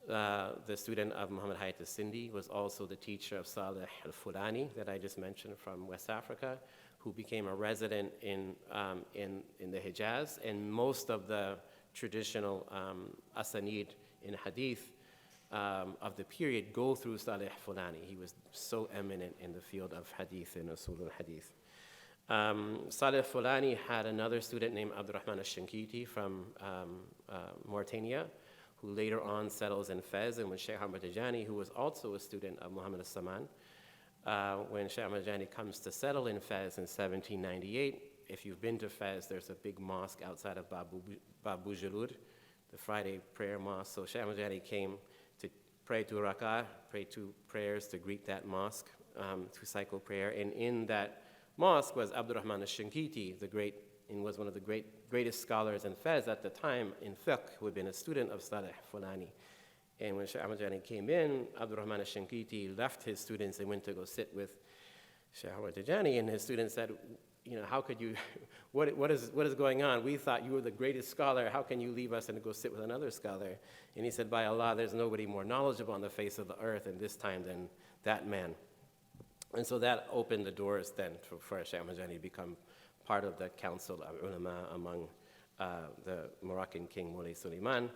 Speaker 3: the student of Muhammad Hayat al-Sindi, was also the teacher of Salih al-Fulani that I just mentioned from West Africa, who became a resident in the Hijaz, and most of the traditional asanid in hadith of the period go through Salih al-Fulani. He was so eminent in the field of hadith and usul al-hadith. Salih al-Fulani had another student named Abdurrahman al-Shankiti from Mauritania, who later on settles in Fez, and with Shaykh Ahmad Tijani, who was also a student of Muhammad al-Saman. When Shaykh Ahmad Tijani comes to settle in Fez in 1798, if you've been to Fez, there's a big mosque outside of Bab Boujalud, the Friday prayer mosque. So Shaykh Ahmad Tijani came to pray to Rak'ah, pray 2 prayers to greet that mosque, to cycle prayer. And in that mosque was Abdurrahman al-Shankiti, and was one of the greatest scholars in Fez at the time in Fiqh, who had been a student of Salih al-Fulani. And when Shaykh Ahmad Tijani came in, Abdurrahman al-Shankiti left his students and went to go sit with Shaykh Ahmad Tijani, and his students said, how could you, what is going on? We thought you were the greatest scholar. How can you leave us and go sit with another scholar? And he said, by Allah, there's nobody more knowledgeable on the face of the earth in this time than that man. And so that opened the doors then for Shaykh Ahmad Tijani to become part of the council of ulama among the Moroccan king Moulay Suleiman.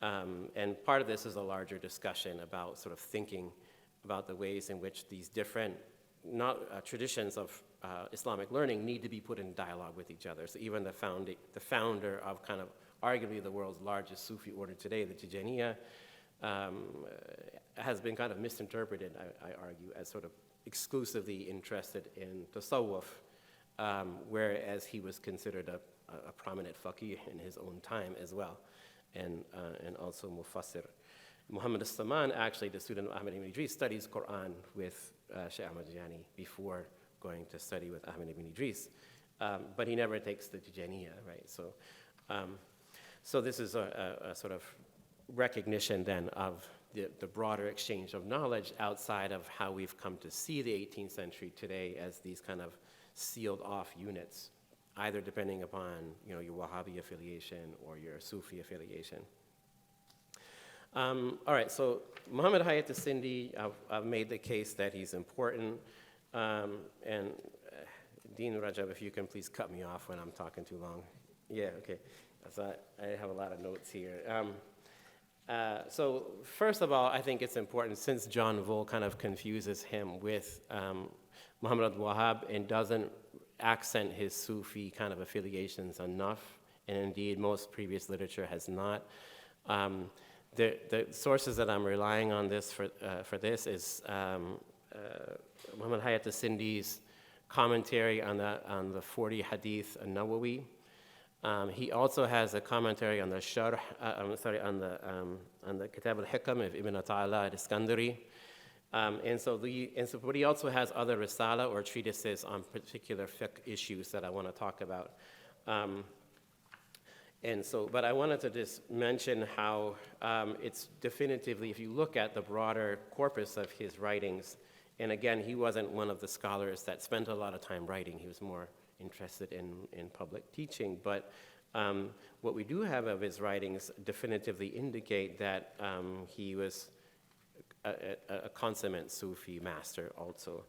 Speaker 3: And part of this is a larger discussion about sort of thinking about the ways in which these different traditions of Islamic learning need to be put in dialogue with each other. So even the founder of kind of arguably the world's largest Sufi order today, the Tijaniyya, has been kind of misinterpreted, I argue, as sort of exclusively interested in tasawwuf, whereas he was considered a prominent faqih in his own time as well, and also mufassir. Muhammad al-Saman, actually the student of Ahmed ibn Idris, studies Quran with Shaykh Ahmad Tijani before going to study with Ahmed ibn Idris, but he never takes the Tijaniyya, right? So this is a sort of recognition then of the broader exchange of knowledge outside of how we've come to see the 18th century today as these kind of sealed off units, either depending upon your Wahhabi affiliation or your Sufi affiliation. All right, so Muhammad Hayat al-Sindi, I've made the case that he's important, and Dean Recep, if you can please cut me off when I'm talking too long. Yeah, okay. So I have a lot of notes here. So first of all, I think it's important, since John Bull kind of confuses him with Muhammad al-Wahhab and doesn't accent his Sufi kind of affiliations enough, and indeed most previous literature has not. The sources that I'm relying on this for this is Muhammad Hayat al-Sindi's commentary on the 40 Hadith an-Nawawi. He also has a commentary on the Sharh, on the Kitab al-Hikam of Ibn Ata'illah al-Iskandari. But he also has other risala or treatises on particular fiqh issues that I want to talk about. But I wanted to just mention how it's definitively, if you look at the broader corpus of his writings, and again, he wasn't one of the scholars that spent a lot of time writing. He was more interested in public teaching. But what we do have of his writings definitively indicate that he was a consummate Sufi master also.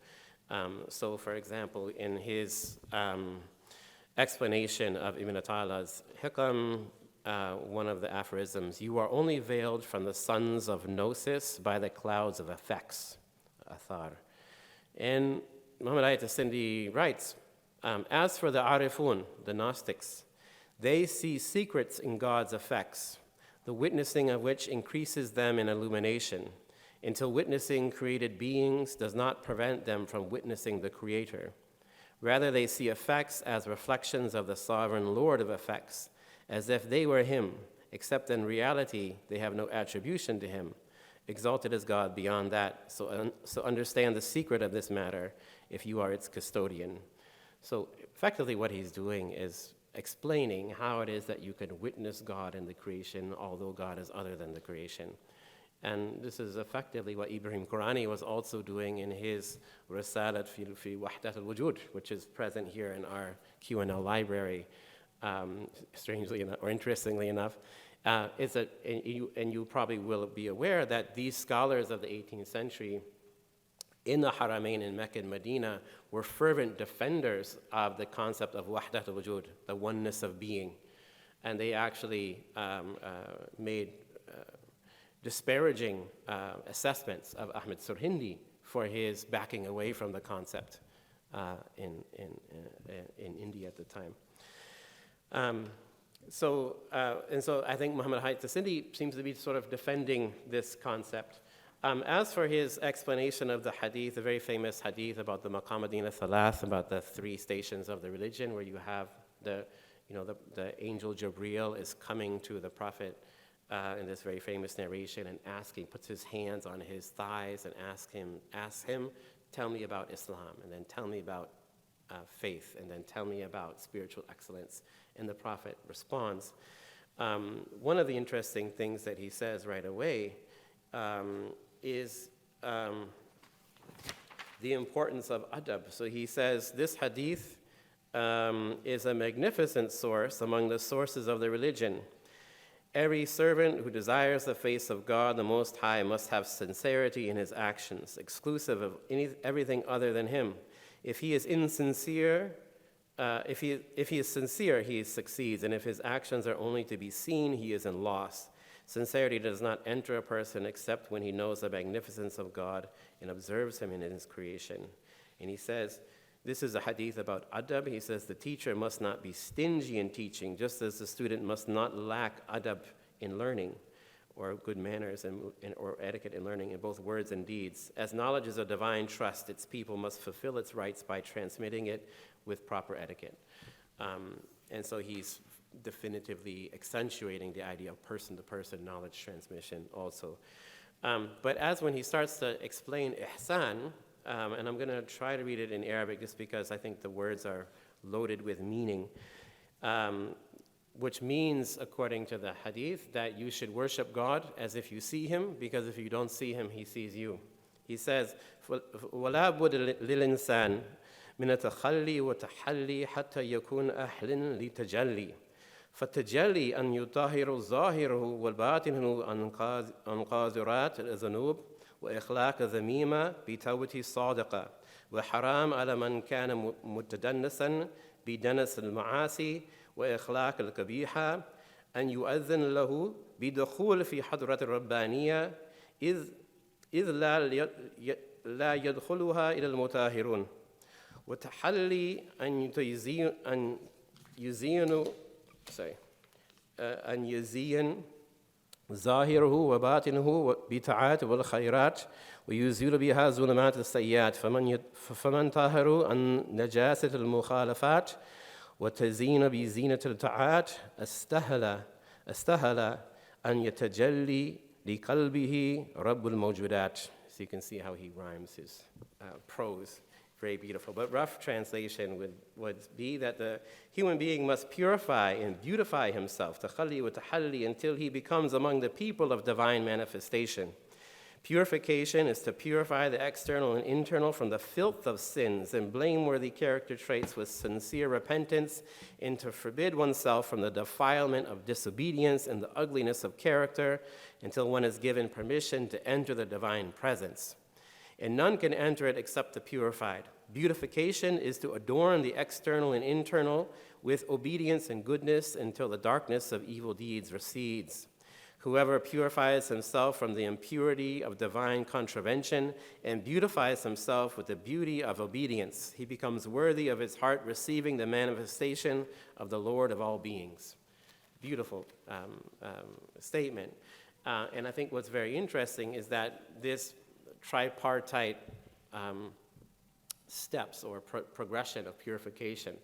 Speaker 3: So for example, in his explanation of Ibn Ata'illah's Hikam, one of the aphorisms, "You are only veiled from the sons of Gnosis by the clouds of effects," Athar. And Muhammad Hayat al-Sindi writes, as for the Arifun, the Gnostics, they see secrets in God's effects, the witnessing of which increases them in illumination, until witnessing created beings does not prevent them from witnessing the Creator. Rather, they see effects as reflections of the sovereign Lord of effects, as if they were Him, except in reality they have no attribution to Him. Exalted is God beyond that, so understand the secret of this matter if you are its custodian. So effectively what he's doing is explaining how it is that you can witness God in the creation, although God is other than the creation. And this is effectively what Ibrahim Qurani was also doing in his Risalat fi Wahdat al-Wujud, which is present here in our Q&L library, strangely enough, or interestingly enough. And you probably will be aware that these scholars of the 18th century in the Haramain in Mecca and Medina were fervent defenders of the concept of Wahdat al-Wujud, the oneness of being. And they actually made disparaging assessments of Ahmed Surhindi for his backing away from the concept in India at the time. So I think Muhammad Hayat al-Sindi seems to be sort of defending this concept. As for his explanation of the hadith, the very famous hadith about the Maqamadina Thalath, about the 3 stations of the religion, where you have the angel Jibreel is coming to the Prophet in this very famous narration and puts his hands on his thighs and asks him, tell me about Islam, and then tell me about faith, and then tell me about spiritual excellence. And the Prophet responds. One of the interesting things that he says right away is the importance of adab. So he says, this hadith is a magnificent source among the sources of the religion. Every servant who desires the face of God the Most High must have sincerity in his actions, exclusive of everything other than him. If he is insincere, if he is sincere, he succeeds, and if his actions are only to be seen, he is in loss. Sincerity does not enter a person except when he knows the magnificence of God and observes him in his creation. And he says, this is a hadith about adab. He says the teacher must not be stingy in teaching, just as the student must not lack adab in learning, or good manners or etiquette in learning in both words and deeds. As knowledge is a divine trust, its people must fulfill its rights by transmitting it with proper etiquette. And so he's definitively accentuating the idea of person-to-person knowledge transmission also. But as when he starts to explain ihsan, and I'm going to try to read it in Arabic just because I think the words are loaded with meaning, which means, according to the hadith, that you should worship God as if you see him, because if you don't see him, he sees you. He says, وَلَا بُدَ لِلْإِنسَانِ مِنَ التَّخَلِّي وَتَحَلِّي حَتَّى يَكُونَ أَهْلٍ لِتَجَلِّي فالتجلي أن يطهر ظاهره والباطن عن قاذورات الذنوب وإخلاق ذميمة بتوبة صادقة وحرام على من كان متدنسا بدنس المعاصي وإخلاق القبيحة أن يؤذن له بدخول في حضرة الربانية إذ لا يدخلها إلى المطهرون وتحلي أن يزين ظاهره وباطنه بالطاعات والخيرات ويزيل بها ظلمات السيئات فمن طهر عن نجاسة المخالفات وتزين بزينة الطاعات استهل أن يتجلي لقلبه رب الموجودات. So you can see how he rhymes his prose. Very beautiful. But rough translation would be that the human being must purify and beautify himself, takhalli wa tahalli, until he becomes among the people of divine manifestation. Purification is to purify the external and internal from the filth of sins and blameworthy character traits with sincere repentance, and to forbid oneself from the defilement of disobedience and the ugliness of character until one is given permission to enter the divine presence. And none can enter it except the purified. Beautification is to adorn the external and internal with obedience and goodness until the darkness of evil deeds recedes. Whoever purifies himself from the impurity of divine contravention and beautifies himself with the beauty of obedience, he becomes worthy of his heart receiving the manifestation of the Lord of all beings. Beautiful statement. And I think what's very interesting is that this tripartite steps or progression of purification,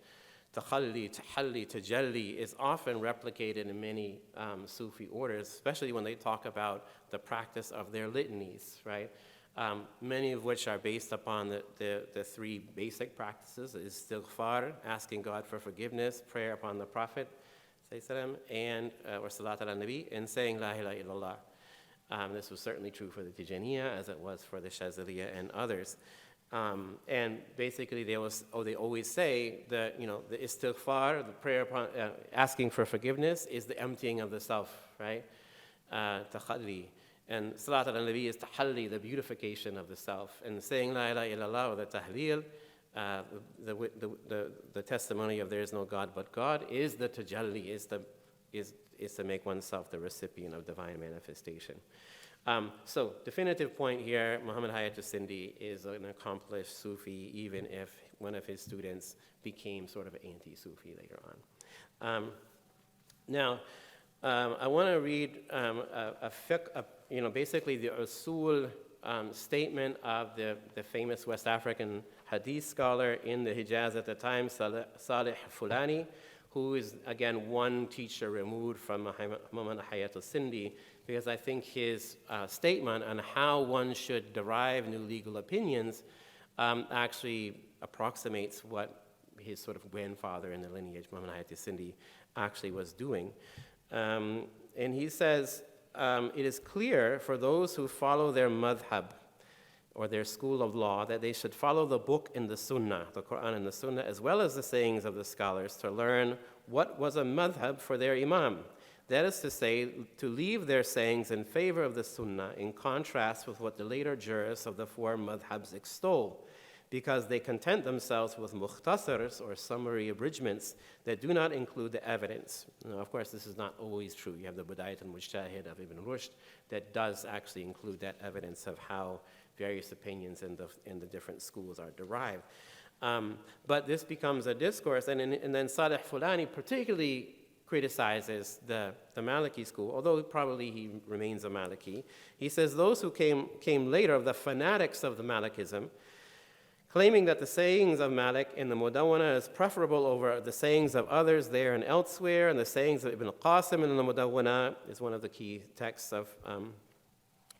Speaker 3: takhalli, tahalli, tajalli, is often replicated in many Sufi orders, especially when they talk about the practice of their litanies, right? Many of which are based upon the three basic practices: istighfar, asking God for forgiveness, prayer upon the Prophet, and or salat ala nabi, and saying la ilaha illallah. This was certainly true for the Tijaniya, as it was for the Shazaliya and others. And basically, they always say that, the istighfar, the prayer upon asking for forgiveness, is the emptying of the self, right? Takhalli. And salat al-nabi is tahalli, the beautification of the self. And saying la ilaha illallah, or the tahleel, the testimony of there is no God but God, is the tajalli, is to make oneself the recipient of divine manifestation. So, definitive point here, Muhammad Hayat al-Sindi is an accomplished Sufi, even if one of his students became sort of anti-Sufi later on. Now, I want to read a fiqh, basically the usul statement of the famous West African hadith scholar in the Hijaz at the time, Salih Fulani, who is, again, one teacher removed from Muhammad Hayat al-Sindi, because I think his statement on how one should derive new legal opinions actually approximates what his sort of grandfather in the lineage, Muhammad Hayat al-Sindi, actually was doing. And he says, it is clear for those who follow their madhab, or their school of law, that they should follow the book and the sunnah, the Quran and the sunnah, as well as the sayings of the scholars, to learn what was a madhab for their imam. That is to say, to leave their sayings in favor of the sunnah in contrast with what the later jurists of the four madhabs extol, because they content themselves with mukhtasars, or summary abridgments, that do not include the evidence. Now, of course, this is not always true. You have the Bidayat al-Mujtahid of Ibn Rushd that does actually include that evidence of how various opinions in the different schools are derived. But this becomes a discourse, and then Salih Fulani particularly criticizes the Maliki school, although probably he remains a Maliki. He says those who came later, of the fanatics of the Malikism, claiming that the sayings of Malik in the Mudawwana is preferable over the sayings of others there and elsewhere, and the sayings of Ibn al-Qasim in the Mudawwana is one of the key texts of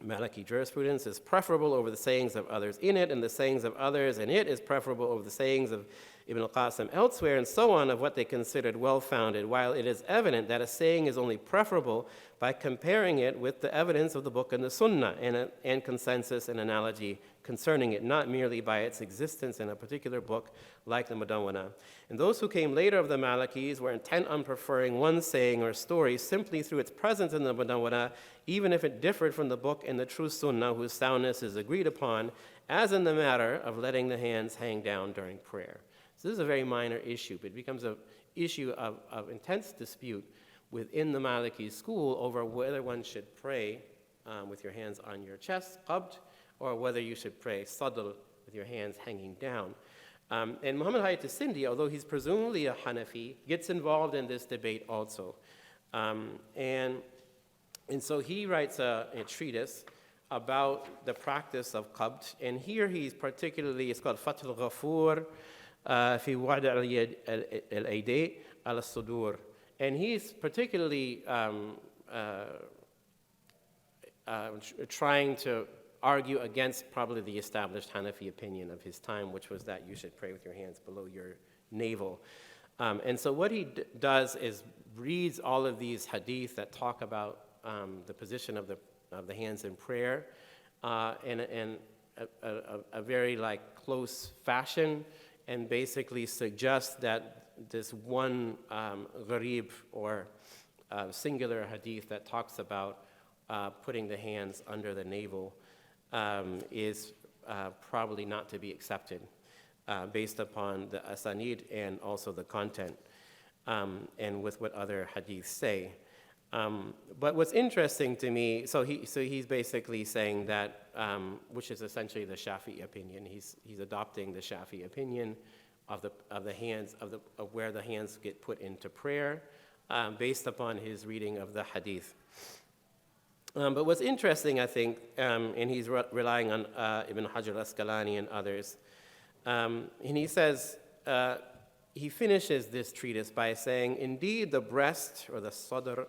Speaker 3: Maliki jurisprudence, is preferable over the sayings of others in it, and the sayings of others in it is preferable over the sayings of Ibn al-Qasim elsewhere, and so on, of what they considered well-founded, while it is evident that a saying is only preferable by comparing it with the evidence of the book and the sunnah, and consensus and analogy concerning it, not merely by its existence in a particular book like the Mudawwana. And those who came later of the Malikis were intent on preferring one saying or story simply through its presence in the Mudawwana, even if it differed from the book and the true sunnah whose soundness is agreed upon, as in the matter of letting the hands hang down during prayer. So this is a very minor issue, but it becomes an issue of intense dispute within the Maliki school over whether one should pray with your hands on your chest, qabd, or whether you should pray sadr with your hands hanging down. And Muhammad Hayat al-Sindi, although he's presumably a Hanafi, gets involved in this debate also. And so he writes a treatise about the practice of qabd. And here he's particularly, it's called Fath al-Ghafoor fi wa'd al-aydi al-sudur. And he's particularly trying to argue against probably the established Hanafi opinion of his time, which was that you should pray with your hands below your navel. And so what he does is reads all of these hadith that talk about the position of the hands in prayer in a very close fashion, and basically suggests that this one gharib or singular hadith that talks about putting the hands under the navel is probably not to be accepted based upon the asanid and also the content and with what other hadiths say. But what's interesting to me, so he's basically saying that, which is essentially the Shafi'i opinion. He's adopting the Shafi'i opinion of the hands of where the hands get put into prayer, based upon his reading of the hadith. But what's interesting, I think, and he's relying on Ibn Hajar al-Asqalani and others, and he says, he finishes this treatise by saying, indeed, the breast or the sadr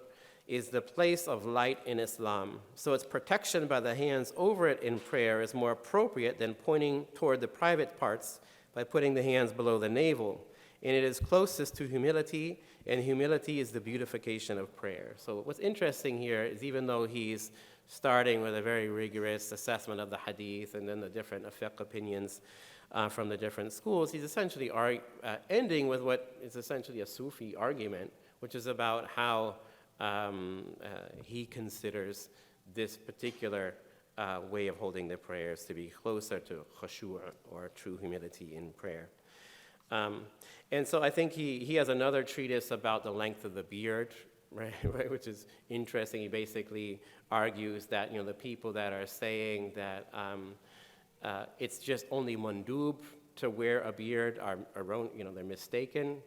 Speaker 3: is the place of light in Islam. So its protection by the hands over it in prayer is more appropriate than pointing toward the private parts by putting the hands below the navel. And it is closest to humility, and humility is the beautification of prayer. So what's interesting here is even though he's starting with a very rigorous assessment of the hadith and then the different fiqh opinions from the different schools, he's essentially ending with what is essentially a Sufi argument, which is about how he considers this particular way of holding the prayers to be closer to khushu' or true humility in prayer. And so I think he has another treatise about the length of the beard, right, which is interesting. He basically argues that the people that are saying that it's just only mandub to wear a beard are they're mistaken.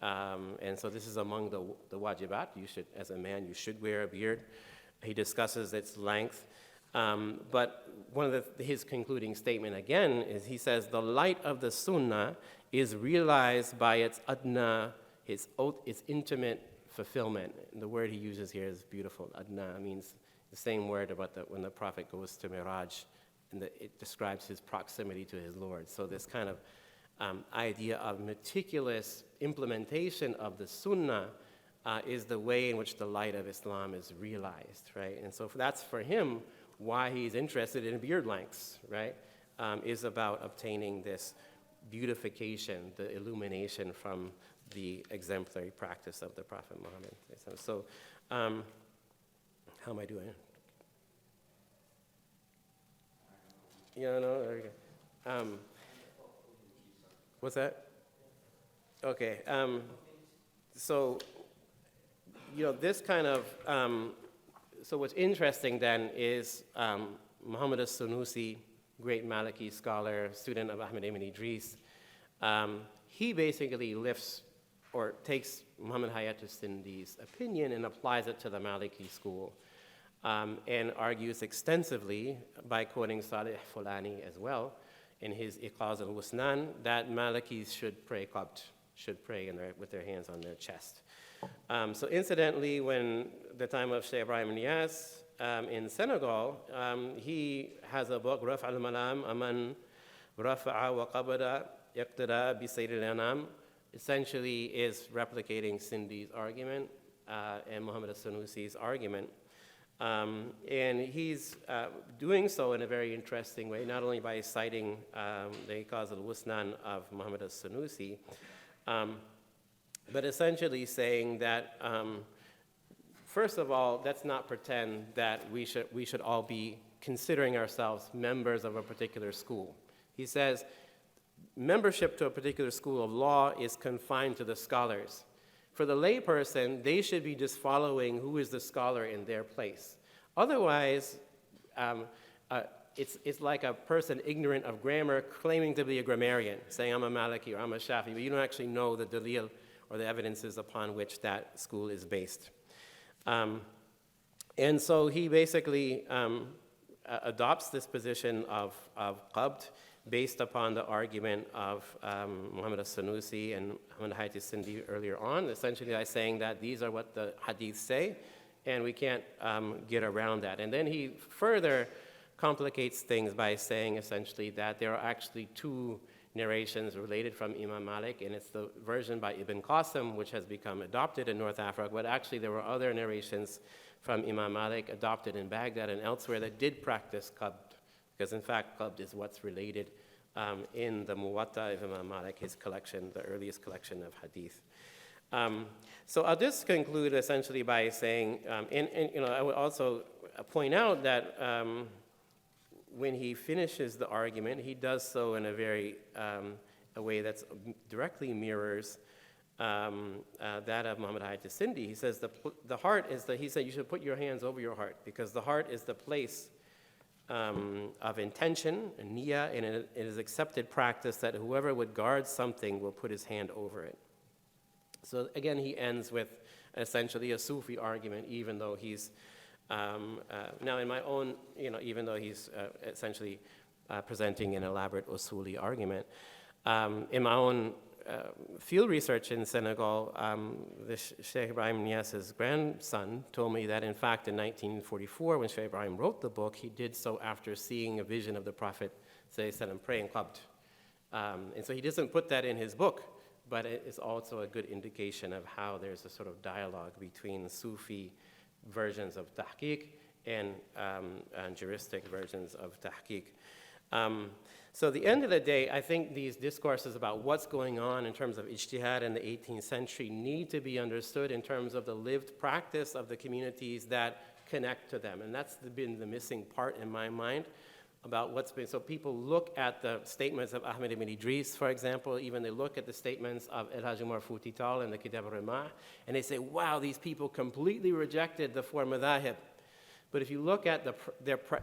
Speaker 3: And so this is among the wajibat. You should, as a man, you should wear a beard. He discusses its length. But one of his concluding statement again is he says the light of the sunnah is realized by its adna, its intimate fulfillment. And the word he uses here is beautiful. Adna means the same word about when the Prophet goes to Miraj, and it describes his proximity to his Lord. So this kind of idea of meticulous implementation of the sunnah is the way in which the light of Islam is realized, right? And so that's for him why he's interested in beard lengths, right? Is about obtaining this beautification, the illumination from the exemplary practice of the Prophet Muhammad. So, how am I doing? Yeah, no, there you go. What's that? Okay. So, this kind of, so what's interesting then is Muhammad al-Sunusi, great Maliki scholar, student of Ahmad ibn Idris, he basically lifts or takes Muhammad Hayat al-Sindi's opinion and applies it to the Maliki school, and argues extensively by quoting Salih Fulani as well in his Iqaz al-Wusnan that Malikis should pray qabd, should pray with their hands on their chest. So incidentally, when the time of Shaykh Ibrahim Niyas in Senegal, he has a book, Raf' al-Malam Aman Rafa'a wa Qabada Yaqtida bi Sayyid al-Anam, essentially is replicating Sindi's argument and Muhammad al-Sunusi's argument. And he's doing so in a very interesting way, not only by citing the Iqaz al-Wusnan of Muhammad al-Sunusi, but essentially saying that, first of all, let's not pretend that we should all be considering ourselves members of a particular school. He says, membership to a particular school of law is confined to the scholars. For the layperson, they should be just following who is the scholar in their place. Otherwise, it's like a person ignorant of grammar claiming to be a grammarian, saying I'm a Maliki or I'm a Shafi, but you don't actually know the dalil or the evidences upon which that school is based. And so he basically adopts this position of qabd based upon the argument of Muhammad al-Sanusi and Hamad al-Sindi earlier on, essentially by saying that these are what the hadiths say, and we can't get around that. And then he further complicates things by saying essentially that there are actually two narrations related from Imam Malik, and it's the version by Ibn Qasim, which has become adopted in North Africa, but actually there were other narrations from Imam Malik adopted in Baghdad and elsewhere that did practice qabd, because in fact qabd is what's related in the Muwatta of Imam Malik, his collection, the earliest collection of hadith. So I'll just conclude essentially by saying, and I would also point out that when he finishes the argument, he does so in a way that directly mirrors that of Muhammad al-Sindi. He says the heart is he said you should put your hands over your heart, because the heart is the place of intention and niyyah, and it is accepted practice that whoever would guard something will put his hand over it. So again, he ends with essentially a Sufi argument, even though he's now in my own, even though he's essentially presenting an elaborate usuli argument. In my own field research in Senegal, the Sheikh Ibrahim Niass's grandson told me that in fact in 1944, when Sheikh Ibrahim wrote the book, he did so after seeing a vision of the Prophet praying qabd. And so he doesn't put that in his book, but it is also a good indication of how there's a sort of dialogue between Sufi versions of tahqiq and juristic versions of tahqiq. So at the end of the day, I think these discourses about what's going on in terms of ijtihad in the 18th century need to be understood in terms of the lived practice of the communities that connect to them. And that's been the missing part in my mind about what's been, so people look at the statements of Ahmed ibn Idris, for example, even they look at the statements of El-Hajj Umar Futital and the Kitab al-Rimah, and they say, wow, these people completely rejected the four madhahib. But if you look at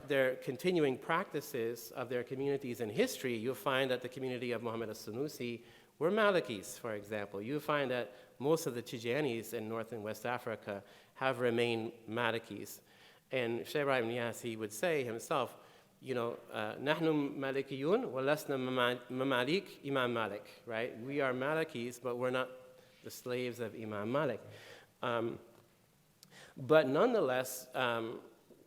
Speaker 3: their continuing practices of their communities in history, you'll find that the community of Muhammad al-Sanusi were Malikis, for example. You'll find that most of the Tijanis in North and West Africa have remained Malikis. And Shaykh Ibrahim Niass, he would say himself, نحن مالكيون ولسنا مماليك Imam Malik, right? We are Malikis, but we're not the slaves of Imam Malik. But nonetheless,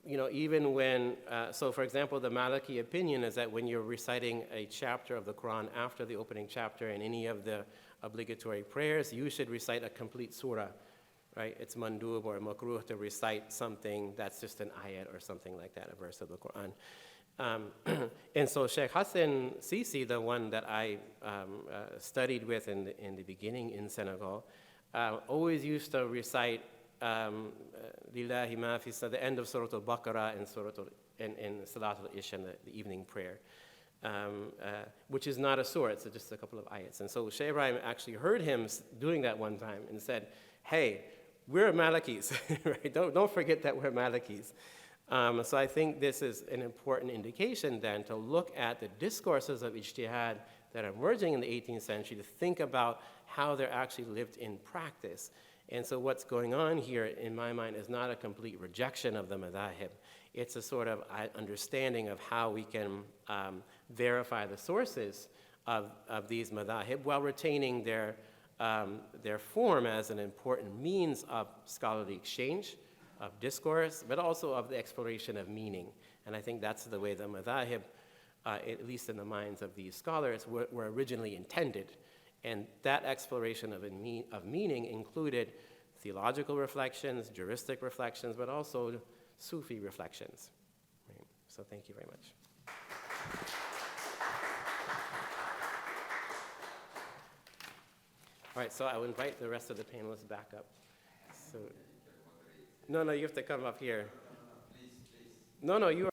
Speaker 3: even when, so for example, the Maliki opinion is that when you're reciting a chapter of the Quran after the opening chapter in any of the obligatory prayers, you should recite a complete surah, right? It's mandub or makruh to recite something that's just an ayat or something like that, a verse of the Quran. And so Sheikh Hassan Sisi, the one that I studied with in the beginning in Senegal, always used to recite Lillahi ma fi, the end of Surah Al-Baqarah and Salat al-Isha, the evening prayer, which is not a surah, it's just a couple of ayats. And so Shaykh Ibrahim actually heard him doing that one time and said, hey, we're Malikis, right? Don't forget that we're Malikis. So I think this is an important indication then to look at the discourses of ijtihad that are emerging in the 18th century, to think about how they're actually lived in practice. And so what's going on here, in my mind, is not a complete rejection of the madhahib. It's a sort of understanding of how we can verify the sources of these madhahib while retaining their form as an important means of scholarly exchange, of discourse, but also of the exploration of meaning. And I think that's the way the madhahib, at least in the minds of these scholars, were originally intended. And that exploration of meaning included theological reflections, juristic reflections, but also Sufi reflections. Right. So thank you very much. All right, so I will invite the rest of the panelists back up. So, no, you have to come up here.
Speaker 1: Please.
Speaker 3: No, you are.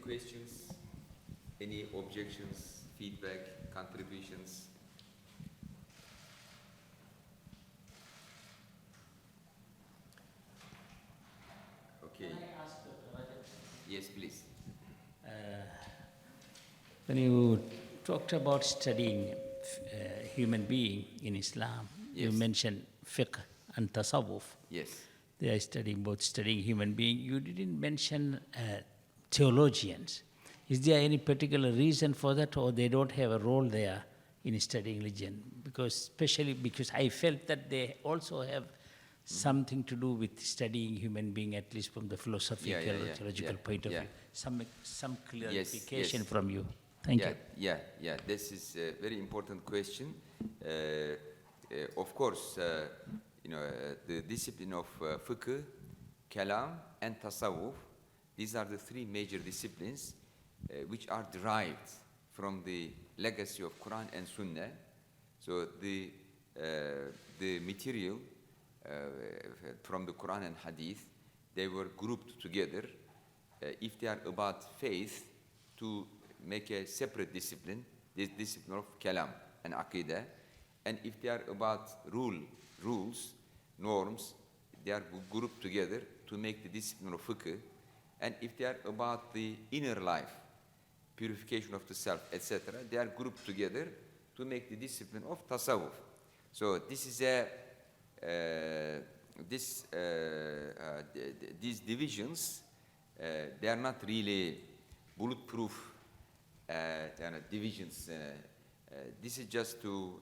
Speaker 1: questions, any objections, feedback, contributions? Okay.
Speaker 4: Can I ask Dr. Recep?
Speaker 1: Yes, please.
Speaker 4: When you talked about studying human being in Islam, you
Speaker 1: Yes.
Speaker 4: mentioned fiqh and tasawwuf.
Speaker 1: Yes.
Speaker 4: They are studying human being. You didn't mention theologians. Is there any particular reason for that, or they don't have a role there in studying religion? Especially because I felt that they also have something to do with studying human being, at least from the philosophical or theological point of view. Some clarification
Speaker 1: yes.
Speaker 4: from you. Thank you.
Speaker 1: Yeah. This is a very important question. Of course, the discipline of fiqh, kalam, and tasawwuf, these are the three major disciplines which are derived from the legacy of Quran and Sunnah. So the material from the Quran and Hadith, they were grouped together. If they are about faith, to make a separate discipline, this discipline of kalam and aqidah. And if they are about rules, norms, they are grouped together to make the discipline of fiqh. And if they are about the inner life, purification of the self, etc., they are grouped together to make the discipline of tasawwuf. So this is these divisions, they are not really bulletproof divisions. This is just to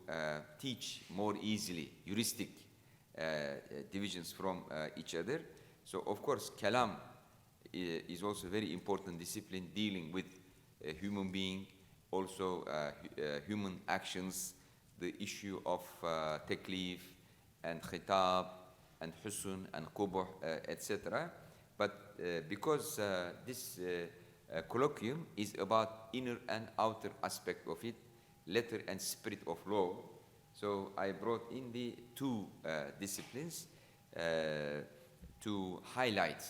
Speaker 1: teach more easily heuristic divisions from each other. So of course, kalam is also a very important discipline dealing with a human being, also human actions, the issue of taklif and khitab and husn and qubuh, etc. But because this colloquium is about inner and outer aspect of it, letter and spirit of law, so I brought in the two disciplines to highlight,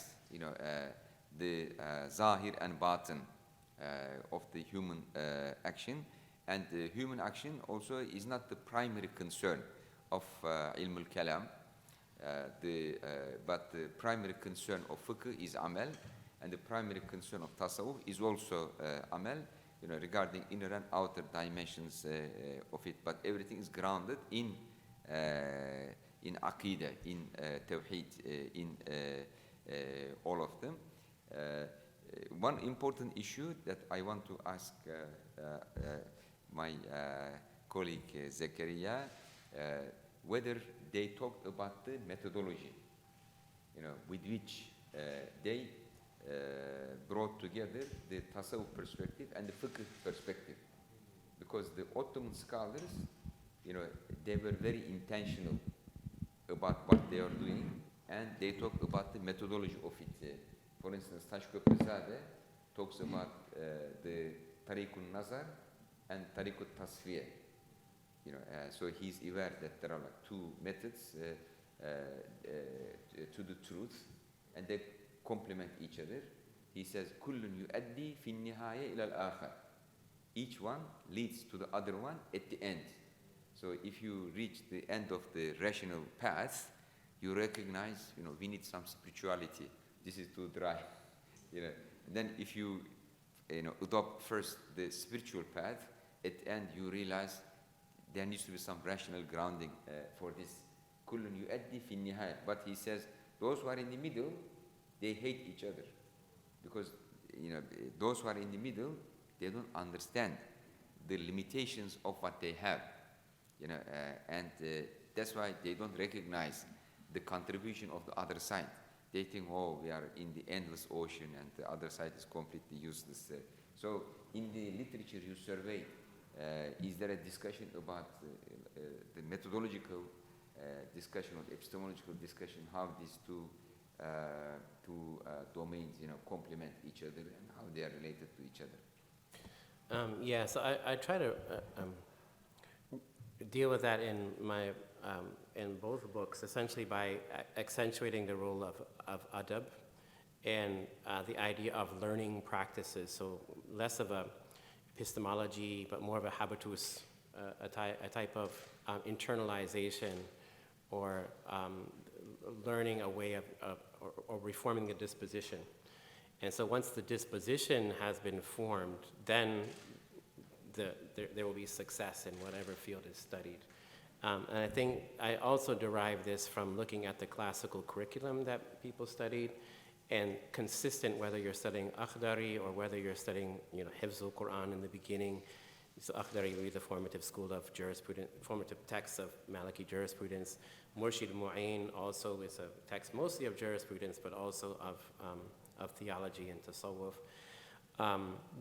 Speaker 1: the zahir and batin of the human action. And the human action also is not the primary concern of ilm al-kalam, but the primary concern of fiqh is amal, and the primary concern of tasawwuf is also amal, regarding inner and outer dimensions of it. But everything is grounded in aqidah, in tawheed, in all of them. One important issue that I want to ask my colleague Zakaria, whether they talked about the methodology, with which they brought together the tasawwuf perspective and the fiqh perspective. Because the Ottoman scholars, they were very intentional about what they are doing, and they talked about the methodology of it. For instance, Taşköprüzade talks about the Tariqul Nazar and Tariqul Tasfiyah. So he's aware that there are like two methods to the truth, and they complement each other. He says, "Kullun yu'addi fi nihaya ila al-akhar." Each one leads to the other one at the end. So if you reach the end of the rational path, you recognize, we need some spirituality. This is too dry. And then if you, adopt first the spiritual path, at the end you realize there needs to be some rational grounding for this. Kullun yu'addi fi nihaya. But he says, those who are in the middle, they hate each other. Because, those who are in the middle, they don't understand the limitations of what they have. And that's why they don't recognize the contribution of the other side. They think, we are in the endless ocean and the other side is completely useless. So in the literature you survey, is there a discussion about the methodological discussion or epistemological discussion, how these two domains, complement each other and how they are related to each other?
Speaker 3: So I try to deal with that in my in both books, essentially by accentuating the role of adab and the idea of learning practices, so less of a epistemology, but more of a habitus, a type of internalization or learning a way of or reforming a disposition. And so once the disposition has been formed, then there will be success in whatever field is studied. And I think I also derive this from looking at the classical curriculum that people studied, and consistent whether you're studying Akhdari or whether you're studying, Hifzul Quran in the beginning. So Akhdari will be the formative school of jurisprudence, formative text of Maliki jurisprudence. Murshid Mu'ain also is a text mostly of jurisprudence, but also of theology and tasawwuf.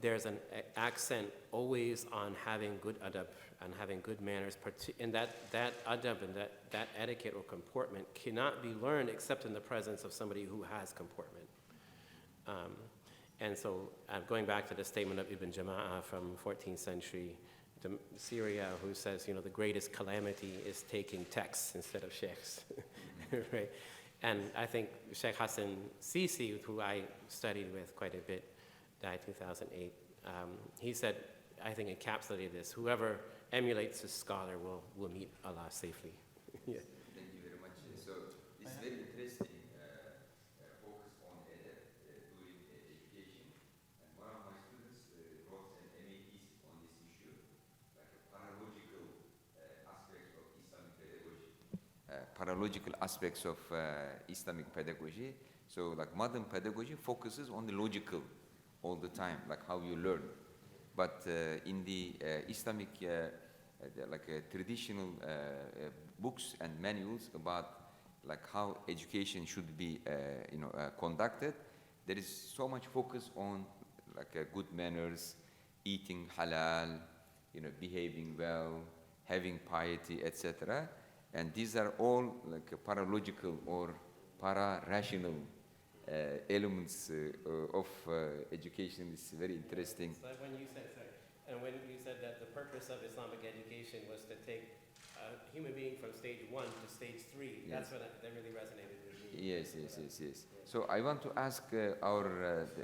Speaker 3: There's an accent always on having good adab and having good manners, and that adab and that etiquette or comportment cannot be learned except in the presence of somebody who has comportment. And so going back to the statement of Ibn Jama'ah from 14th century Syria, who says, the greatest calamity is taking texts instead of sheikhs, right? And I think Sheikh Hassan Sisi, who I studied with quite a bit, died 2008. He said, I think encapsulated this: whoever emulates a scholar will meet Allah safely. Yeah.
Speaker 1: Thank you very much. So this is very interesting focus on adab during education. And one of my students wrote an MA thesis on this issue, like a paralogical aspect of Islamic pedagogy. Paralogical aspects of Islamic pedagogy. So like modern pedagogy focuses on the logical all the time, like how you learn. But in the Islamic, traditional books and manuals about like how education should be, conducted, there is so much focus on like good manners, eating halal, behaving well, having piety, etc. And these are all like paralogical or para-rational elements of education. Is very interesting.
Speaker 3: So when you said that the purpose of Islamic education was to take a human being from stage 1 to stage 3,
Speaker 1: yes.
Speaker 3: That's what that really resonated with me.
Speaker 1: Yes. So I want to ask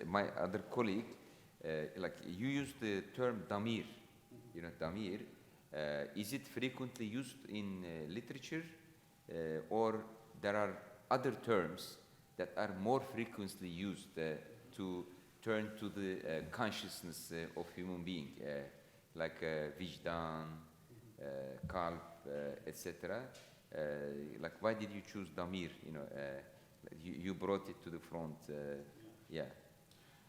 Speaker 1: my other colleague, like you use the term damir, damir. Is it frequently used in literature, or there are other terms that are more frequently used to turn to the consciousness of human being, like Vijdan, Qalb, etc. Like why did you choose damir? You brought it to the front. Yeah.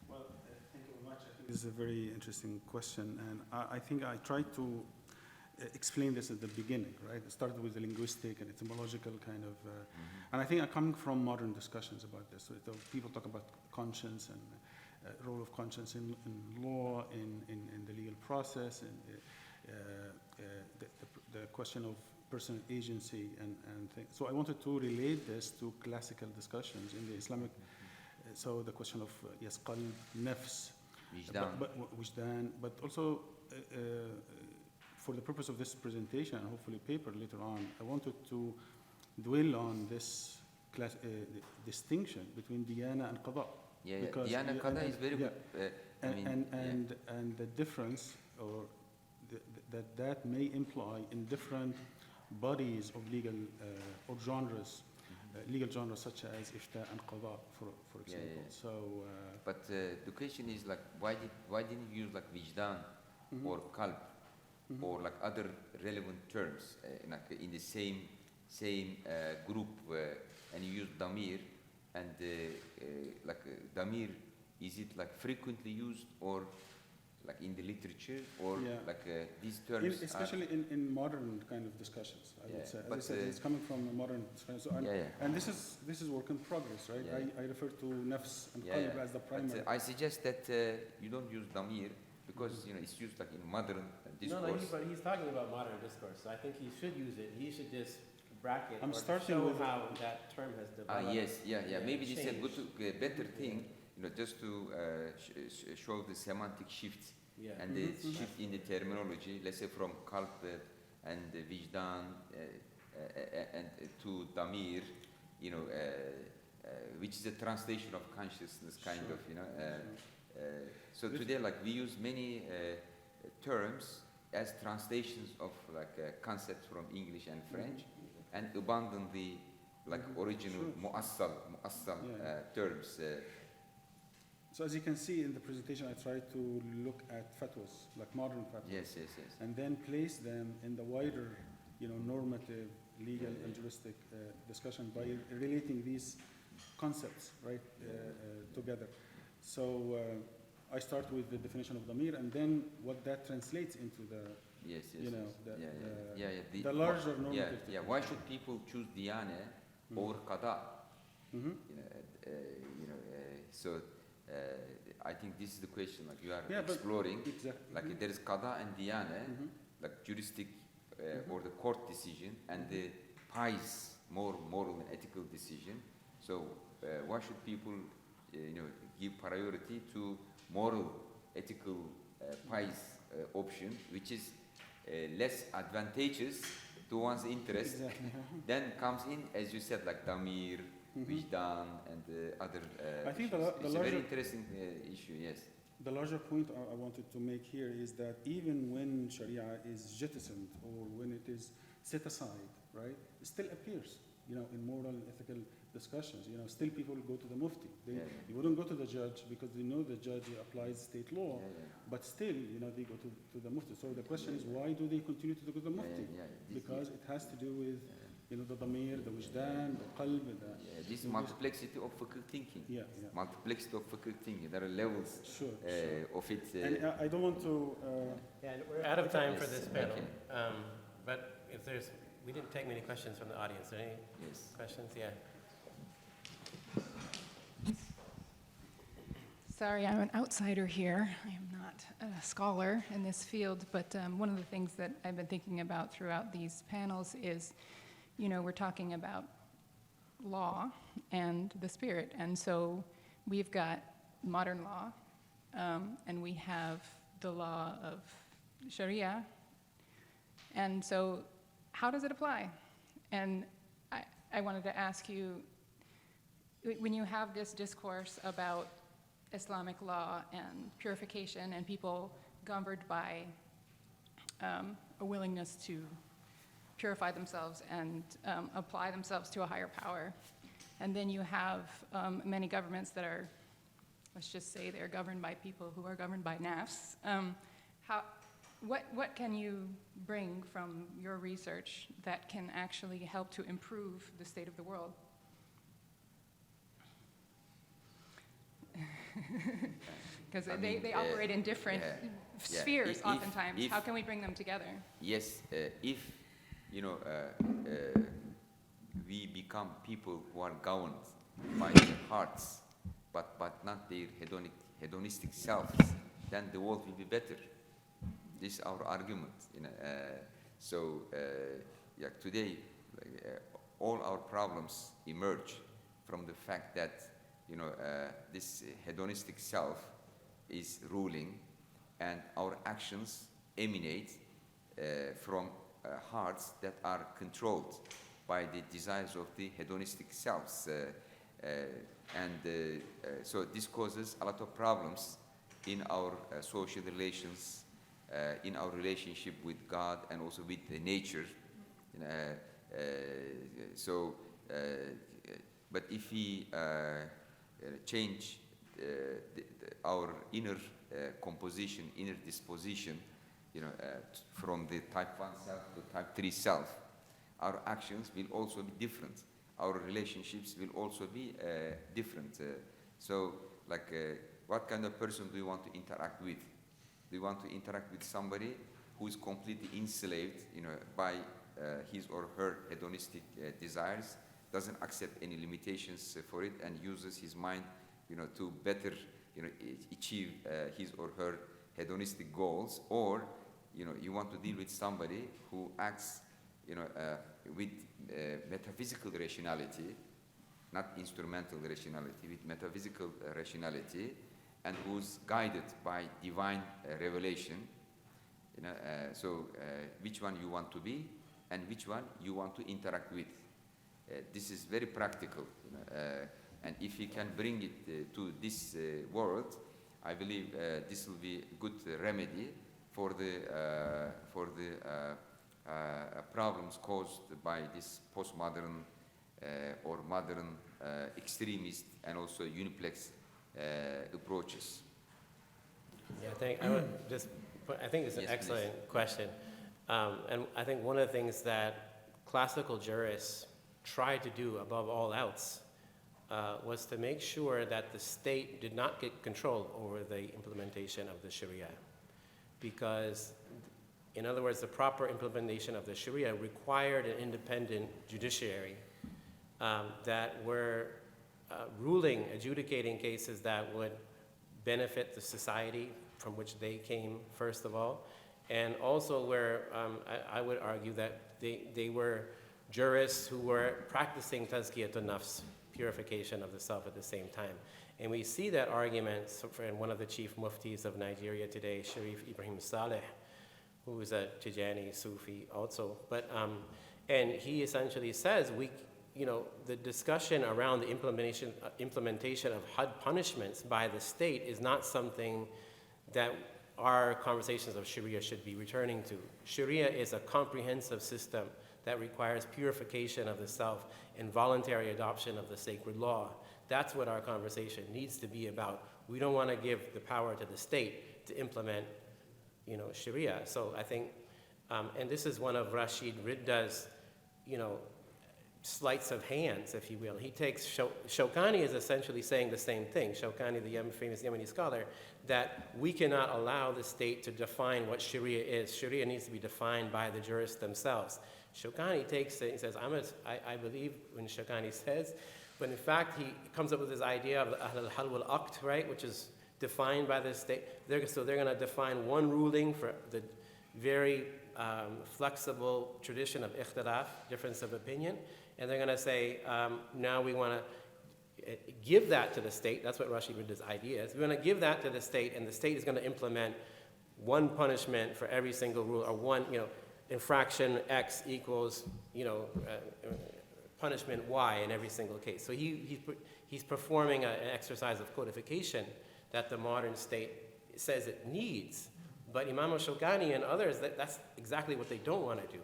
Speaker 2: Well, thank you very much. I think this is a very interesting question, and I think I tried to explain this at the beginning, right? It started with the linguistic and etymological kind of, and I think I'm coming from modern discussions about this. So people talk about conscience and role of conscience in law, in the legal process, and the question of personal agency and things. So I wanted to relate this to classical discussions in the Islamic. So the question of yes, qalb, nafs, wujdan, but also for the purpose of this presentation and hopefully paper later on, I wanted to dwell on this distinction between diyana and qada.
Speaker 1: Yeah. Diyana qada is very good.
Speaker 2: And the difference, or that may imply in different bodies of legal or genres, legal genres such as ifta and qada, for example.
Speaker 1: Yeah.
Speaker 2: So,
Speaker 1: but the question is like, why didn't you use like vijdan or qalb or like other relevant terms like in the same group, and you use damir, and damir, is it like frequently used or like in the literature, or like these terms
Speaker 2: especially in modern kind of discussions, I would say. As I said, it's coming from a modern discussion. So and this is work in progress, right? I refer to nafs and qalb as the primary.
Speaker 1: But I suggest that you don't use damir because it's used like in modern discourse.
Speaker 3: No, but he's talking about modern discourse, so I think he should use it. He should just bracket
Speaker 2: I'm
Speaker 3: or
Speaker 2: starting
Speaker 3: show
Speaker 2: with
Speaker 3: how that term has developed.
Speaker 1: Yes. Maybe this is a good, better thing, just to show the semantic shift and the shift in the terminology. Let's say from qalb and vijdan and to damir, which is a translation of consciousness, kind of, you know. So today, like, we use many terms as translations of like concepts from English and French, and abandon the like original mu'assal terms.
Speaker 2: So as you can see in the presentation, I tried to look at fatwas, like modern fatwas.
Speaker 1: Yes, yes, yes.
Speaker 2: And then place them in the wider, you know, normative, legal, and juristic discussion by relating these concepts, right, together. So I start with the definition of damir, and then what that translates into the,
Speaker 1: Yes, yes,
Speaker 2: you know,
Speaker 1: yes.
Speaker 2: the larger normative.
Speaker 1: Yeah. Why should people choose diyane over qada?
Speaker 2: Mm-hmm.
Speaker 1: So I think this is the question, like you are
Speaker 2: Yeah,
Speaker 1: exploring.
Speaker 2: Exactly.
Speaker 1: Like there is qada and diyane, like juristic or the court decision, and the pious, more moral and ethical decision. So why should people, give priority to moral, ethical, pious option, which is less advantageous to one's interest?
Speaker 2: Exactly.
Speaker 1: Then comes in, as you said, like damir, wijdan, and other
Speaker 2: I think
Speaker 1: issues.
Speaker 2: the
Speaker 1: It's a
Speaker 2: larger-
Speaker 1: very interesting issue, yes.
Speaker 2: The larger point I wanted to make here is that even when Sharia is jettisoned or when it is set aside, right, it still appears, in moral and ethical discussions. Still people go to the mufti. They wouldn't go to the judge because they know the judge applies state law, but still, they go to the mufti. So the question is, why do they continue to go to the mufti? Because it has to do with, the damir, the wijdan, the qalb,
Speaker 1: This is multiplexity of Fiqh thinking. Multiplexity of Fiqh thinking. There are levels
Speaker 2: Sure.
Speaker 1: of it.
Speaker 2: And I don't want to.
Speaker 3: Yeah, and we're out of time for
Speaker 1: Yes,
Speaker 3: this panel.
Speaker 1: okay.
Speaker 3: But if we didn't take many questions from the audience. Are there any questions? Yeah.
Speaker 5: Sorry, I'm an outsider here. I am not a scholar in this field, but one of the things that I've been thinking about throughout these panels is, we're talking about law and the spirit, and so we've got modern law, and we have the law of Sharia, and so how does it apply? And I wanted to ask you, when you have this discourse about Islamic law and purification and people governed by a willingness to purify themselves and apply themselves to a higher power. And then you have many governments that are, let's just say they're governed by people who are governed by nafs. What can you bring from your research that can actually help to improve the state of the world? Because they operate in different spheres oftentimes. How can we bring them together?
Speaker 1: Yes, if we become people who are governed by their hearts, but not their hedonistic selves, then the world will be better. This is our argument. Today, all our problems emerge from the fact that this hedonistic self is ruling, and our actions emanate from hearts that are controlled by the desires of the hedonistic selves. So this causes a lot of problems in our social relations, in our relationship with God and also with the nature. But if we change our inner composition, inner disposition, from the type 1 self to type 3 self, our actions will also be different. Our relationships will also be different. What kind of person do we want to interact with? Do we want to interact with somebody who is completely enslaved, by his or her hedonistic desires, doesn't accept any limitations for it, and uses his mind, to better, achieve his or her hedonistic goals? Or, you want to deal with somebody who acts, with metaphysical rationality, not instrumental rationality, with metaphysical rationality, and who's guided by divine revelation. Which one you want to be, and which one you want to interact with? This is very practical, And if we can bring it to this world, I believe this will be a good remedy for the problems caused by this postmodern or modern extremist and also uniplex approaches.
Speaker 3: Yeah, I think it's an
Speaker 1: Yes,
Speaker 3: excellent question. And I think one of the things that classical jurists tried to do above all else was to make sure that the state did not get control over the implementation of the Sharia. Because, in other words, the proper implementation of the Sharia required an independent judiciary that were adjudicating cases that would benefit the society from which they came, first of all, and also where I would argue that they were jurists who were practicing tazkiyatun nafs, purification of the self at the same time. And we see that argument from one of the chief muftis of Nigeria today, Sharif Ibrahim Saleh, who is a Tijani Sufi also. But, and he essentially says, the discussion around the implementation of had punishments by the state is not something that our conversations of Sharia should be returning to. Sharia is a comprehensive system that requires purification of the self and voluntary adoption of the sacred law. That's what our conversation needs to be about. We don't want to give the power to the state to implement, Sharia. So I think, and this is one of Rashid Ridda's, sleights of hands, if you will. He takes, Shawkani is essentially saying the same thing. Shawkani, the famous Yemeni scholar, that we cannot allow the state to define what Sharia is. Sharia needs to be defined by the jurists themselves. Shawkani takes it and says, I believe when Shawkani says, but in fact he comes up with this idea of al-hal wal-aqd, right, which is defined by the state. So they're going to define one ruling for the very flexible tradition of ikhtilaf, difference of opinion, and they're going to say, now we want to give that to the state. That's what Rashid Ridda's idea is. We're going to give that to the state, and the state is going to implement one punishment for every single rule, or one, infraction X equals, punishment Y in every single case. So he's performing an exercise of codification that the modern state says it needs. But Imam al-Shawkani and others, that's exactly what they don't want to do.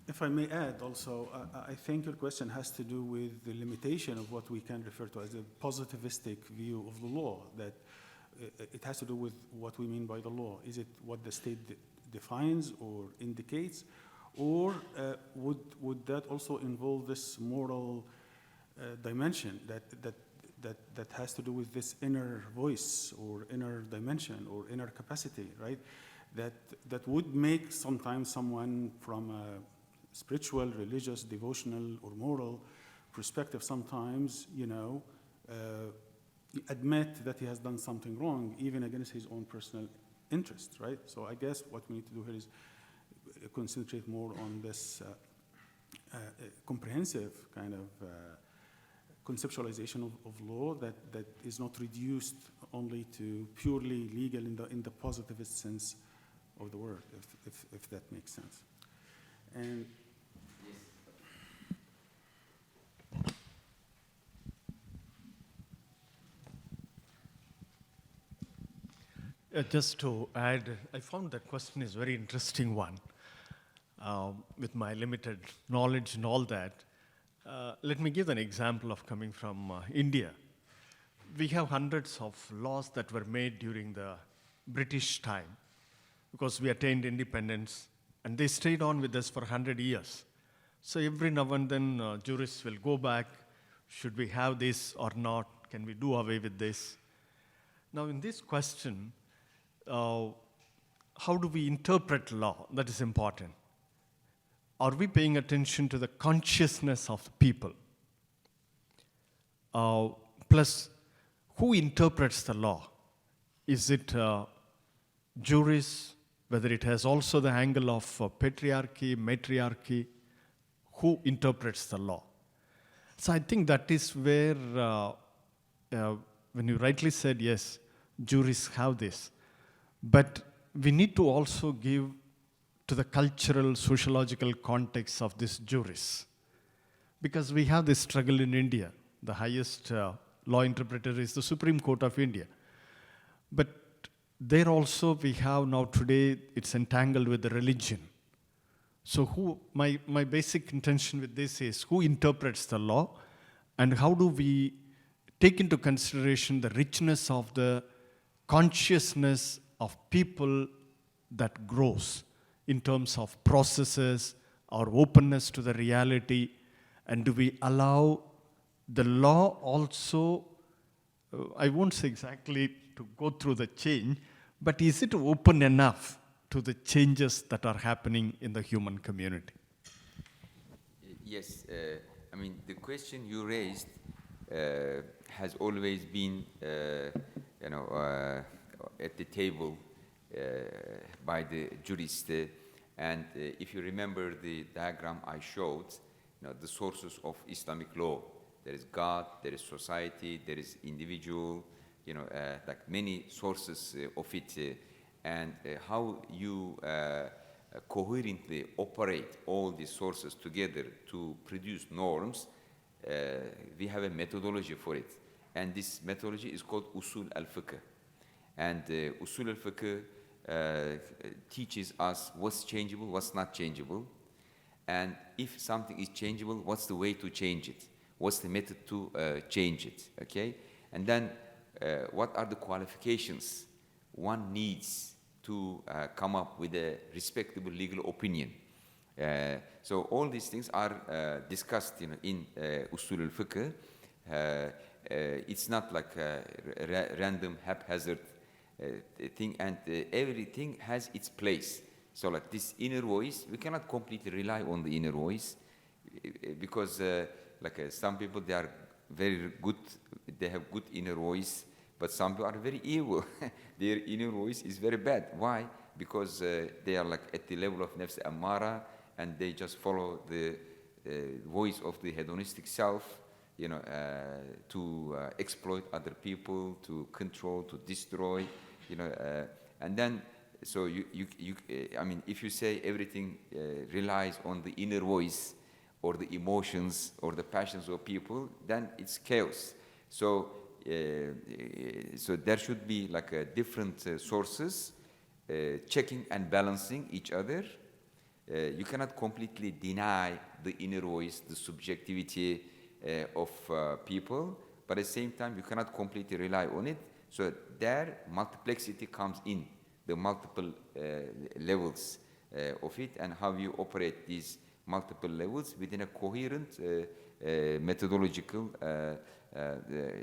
Speaker 2: If I may add also, I think your question has to do with the limitation of what we can refer to as a positivistic view of the law, that it has to do with what we mean by the law. Is it what the state defines or indicates, or would that also involve this moral dimension that has to do with this inner voice or inner dimension or inner capacity, right? That would make sometimes someone from a spiritual, religious, devotional, or moral perspective sometimes, admit that he has done something wrong, even against his own personal interest, right? So I guess what we need to do here is concentrate more on this comprehensive kind of conceptualization of law that is not reduced only to purely legal in the positivist sense of the word, if that makes sense. And
Speaker 6: just to add, I found that question is a very interesting one. With my limited knowledge and all that, let me give an example of coming from India. We have hundreds of laws that were made during the British time because we attained independence, and they stayed on with us for 100 years. So every now and then, jurists will go back, should we have this or not? Can we do away with this? Now, in this question, how do we interpret law? That is important. Are we paying attention to the consciousness of the people? Plus, who interprets the law? Is it jurists, whether it has also the angle of patriarchy, matriarchy? Who interprets the law? So I think that is where, when you rightly said, yes, jurists have this. But we need to also give to the cultural, sociological context of this jurists. Because we have this struggle in India. The highest law interpreter is the Supreme Court of India. But there also we have now today, it's entangled with the religion. So my basic intention with this is who interprets the law and how do we take into consideration the richness of the consciousness of people that grows in terms of processes, our openness to the reality, and do we allow the law also, I won't say exactly to go through the change, but is it open enough to the changes that are happening in the human community?
Speaker 1: Yes, I mean, the question you raised has always been, at the table by the jurist. And if you remember the diagram I showed, the sources of Islamic law, there is God, there is society, there is individual, like many sources of it, and how you coherently operate all these sources together to produce norms. We have a methodology for it, and this methodology is called Usul al-Fiqh. And Usul al-Fiqh teaches us what's changeable, what's not changeable, and if something is changeable, what's the way to change it? What's the method to change it, okay? And then what are the qualifications one needs to come up with a respectable legal opinion? So all these things are discussed in Usul al-Fiqh. It's not like a random, haphazard thing, and everything has its place. So like this inner voice, we cannot completely rely on the inner voice because some people, they are very good, they have good inner voice, but some people are very evil. Their inner voice is very bad. Why? Because they are like at the level of nafs ammara, and they just follow the voice of the hedonistic self, to exploit other people, to control, to destroy, and then, so I mean, if you say everything relies on the inner voice or the emotions or the passions of people, then it's chaos. So there should be like different sources checking and balancing each other. You cannot completely deny the inner voice, the subjectivity of people, but at the same time, you cannot completely rely on it. So there, multiplexity comes in, the multiple levels of it, and how you operate these multiple levels within a coherent methodological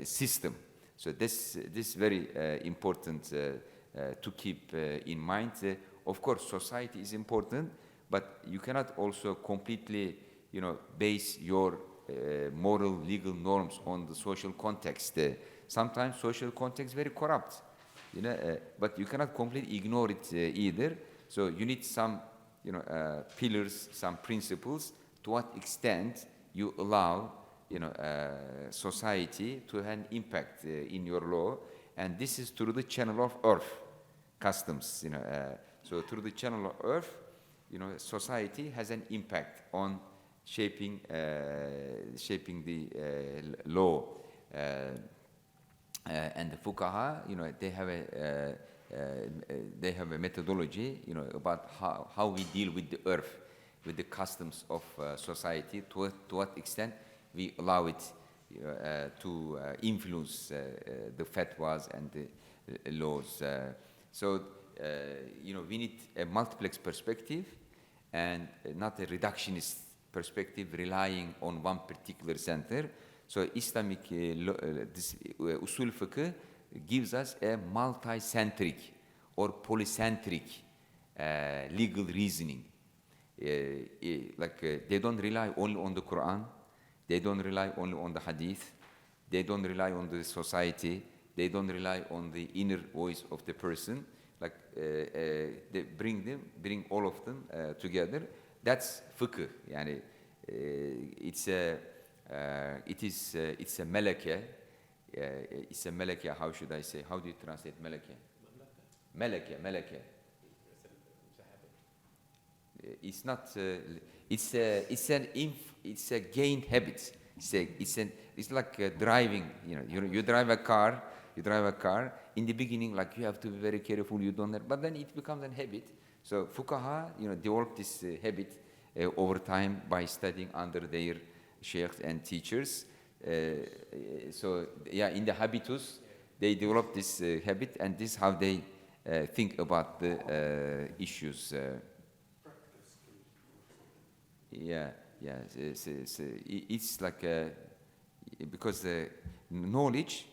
Speaker 1: system. So this is very important to keep in mind. Of course, society is important, but you cannot also completely, base your moral, legal norms on the social context. Sometimes social context is very corrupt, but you cannot completely ignore it either. So you need some, pillars, some principles. To what extent you allow, society to have an impact in your law, and this is through the channel of earth, customs. So through the channel of earth, society has an impact on shaping the law, and the fuqaha, they have a methodology, about how we deal with the earth, with the customs of society. To what extent we allow it to influence the fatwas and the laws. So we need a multiplex perspective and not a reductionist perspective relying on one particular center. So Islamic this Usul Fiqh gives us a multi-centric or polycentric legal reasoning. They don't rely only on the Quran, they don't rely only on the Hadith, they don't rely on the society, they don't rely on the inner voice of the person. They bring all of them together. That's fiqh. It's a malakah. It's a malakah. How should I say? How do you translate malakah? Malakah. It's not. It's a gained habit. It's like driving. You drive a car. In the beginning, like you have to be very careful. You don't. But then it becomes a habit. So fuqaha, develop this habit over time by studying under their sheikhs and teachers. So yeah, in the habitus, they develop this habit, and this is how they think about the issues. It's like because the knowledge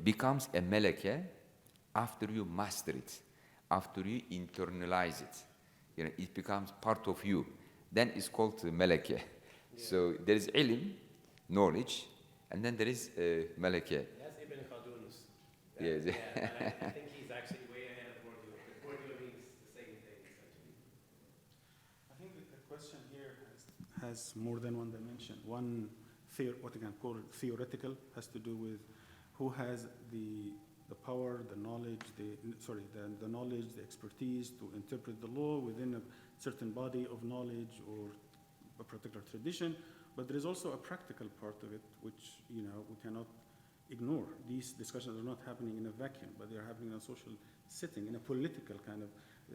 Speaker 1: becomes a malaka after you master it, after you internalize it. It becomes part of you. Then it's called malaka. Yeah. So there is ilm, knowledge, and then there is malaka.
Speaker 3: That's Ibn Khaldun's.
Speaker 1: Yes.
Speaker 3: Yeah, I think he's actually way ahead of Bourdieu. Bourdieu means the same thing, essentially.
Speaker 2: I think that the question here has more than one dimension. One, what I can call it theoretical, has to do with who has the power, the knowledge, the knowledge, the expertise to interpret the law within a certain body of knowledge or a particular tradition. But there is also a practical part of it, which we cannot ignore. These discussions are not happening in a vacuum, but they are happening in a social setting, in a political kind of.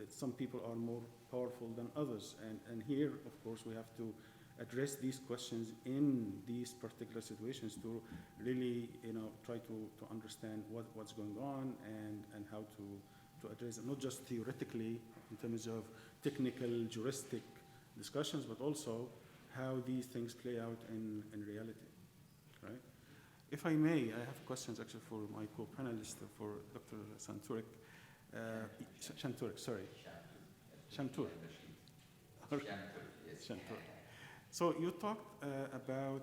Speaker 2: Some people are more powerful than others, and here, of course, we have to address these questions in these particular situations to really, try to understand what's going on and how to address it, not just theoretically in terms of technical, juristic discussions, but also how these things play out in reality, right? If I may, I have questions actually for my co-panelist, for Dr. Şentürk. Şentürk, sorry. Şentürk. Şentürk. So you talked about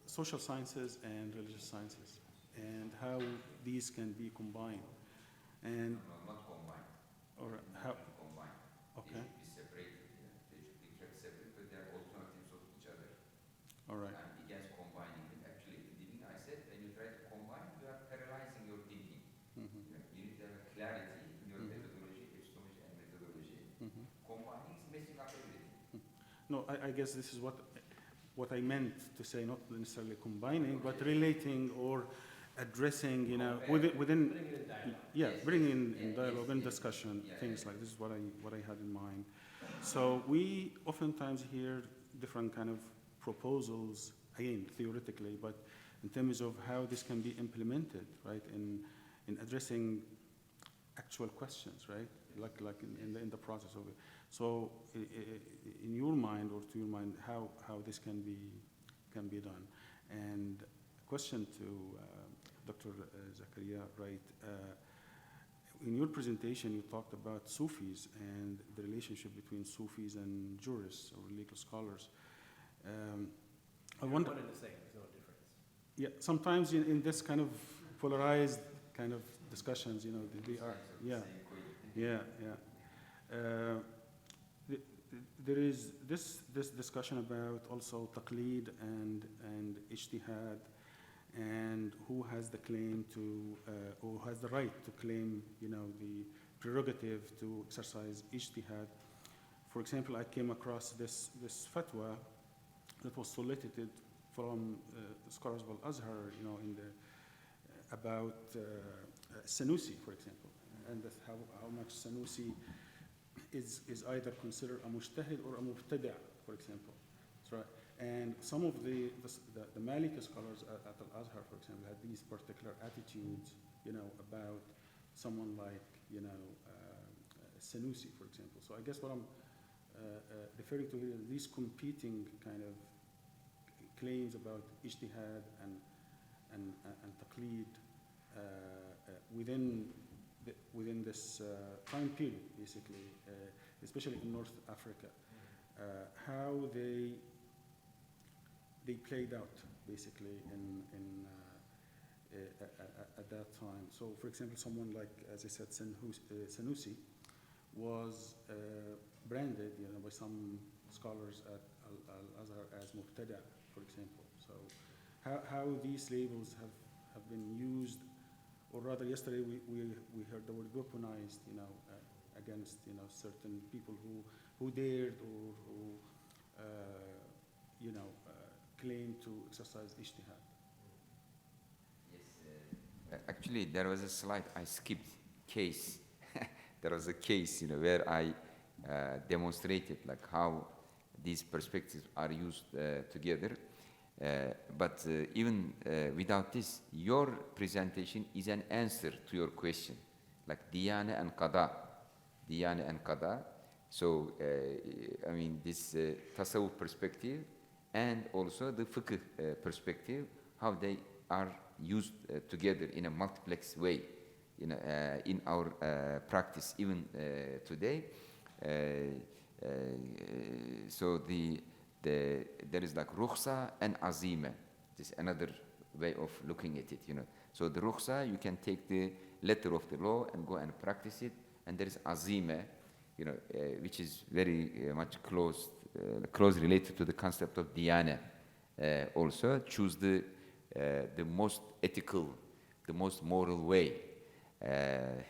Speaker 2: social sciences and religious sciences and how these can be combined. And
Speaker 1: No, not combined.
Speaker 2: or how?
Speaker 1: Combined.
Speaker 2: Okay.
Speaker 1: They should be separated. They should be kept separate, but they are alternatives of each other.
Speaker 2: All right.
Speaker 1: I'm against combining them. Actually, at the beginning I said when you try to combine, you are paralyzing your thinking.
Speaker 2: Mm-hmm.
Speaker 1: You need to have clarity in your
Speaker 2: Mhm.
Speaker 1: methodology, epistemology, and methodology.
Speaker 2: Mm-hmm.
Speaker 1: Combining is messing up everything.
Speaker 2: No, I guess this is what I meant to say, not necessarily combining, but relating or addressing, within
Speaker 3: Bring it in dialogue.
Speaker 2: yeah,
Speaker 1: Yes,
Speaker 2: bringing
Speaker 1: yes,
Speaker 2: in
Speaker 1: yes,
Speaker 2: dialogue and
Speaker 1: yes,
Speaker 2: discussion,
Speaker 1: yeah,
Speaker 2: things
Speaker 1: yeah.
Speaker 2: like this is what I had in mind. So we oftentimes hear different kind of proposals, again, theoretically, but in terms of how this can be implemented, right, in addressing actual questions, right, like in the process of it. So in your mind, or to your mind, how this can be done. And a question to Dr. Zakaria, right? In your presentation, you talked about Sufis and the relationship between Sufis and jurists or legal scholars. I wonder.
Speaker 3: One and the same, there's no difference.
Speaker 2: Yeah, sometimes in this kind of polarized kind of discussions, they are. Yeah. There is this discussion about also taqleed and ijtihad, and who has the claim to, or has the right to claim, the prerogative to exercise ijtihad. For example, I came across this fatwa that was solicited from scholars of Al-Azhar, about Sanusi, for example, and how much Sanusi is either considered a mujtahid or a mubtada', for example. That's right. And some of the Maliki scholars at Al-Azhar, for example, had these particular attitudes, about someone like, Sanusi, for example. So I guess what I'm referring to here is these competing kind of claims about ijtihad and taqleed within this time period, basically, especially in North Africa, how they played out, basically, at that time. So, for example, someone like, as I said, Sanusi was branded, by some scholars at Al-Azhar as mubtada', for example. So, how these labels have been used, or rather, yesterday we heard the word weaponized, against certain people who dared or who claim to exercise ijtihad.
Speaker 1: Actually, there was a slide I skipped. Case. There was a case, where I demonstrated like how these perspectives are used together. But even without this, your presentation is an answer to your question, like diyana and qada. Diyana and qada. So, I mean, this tasawwuf perspective and also the fiqh perspective, how they are used together in a multiplex way in our practice even today. So there is like rukhsa and azima. This is another way of looking at it, So the rukhsa, you can take the letter of the law and go and practice it, and there is azima, which is very much close related to the concept of diyana. Also, choose the most ethical, the most moral way,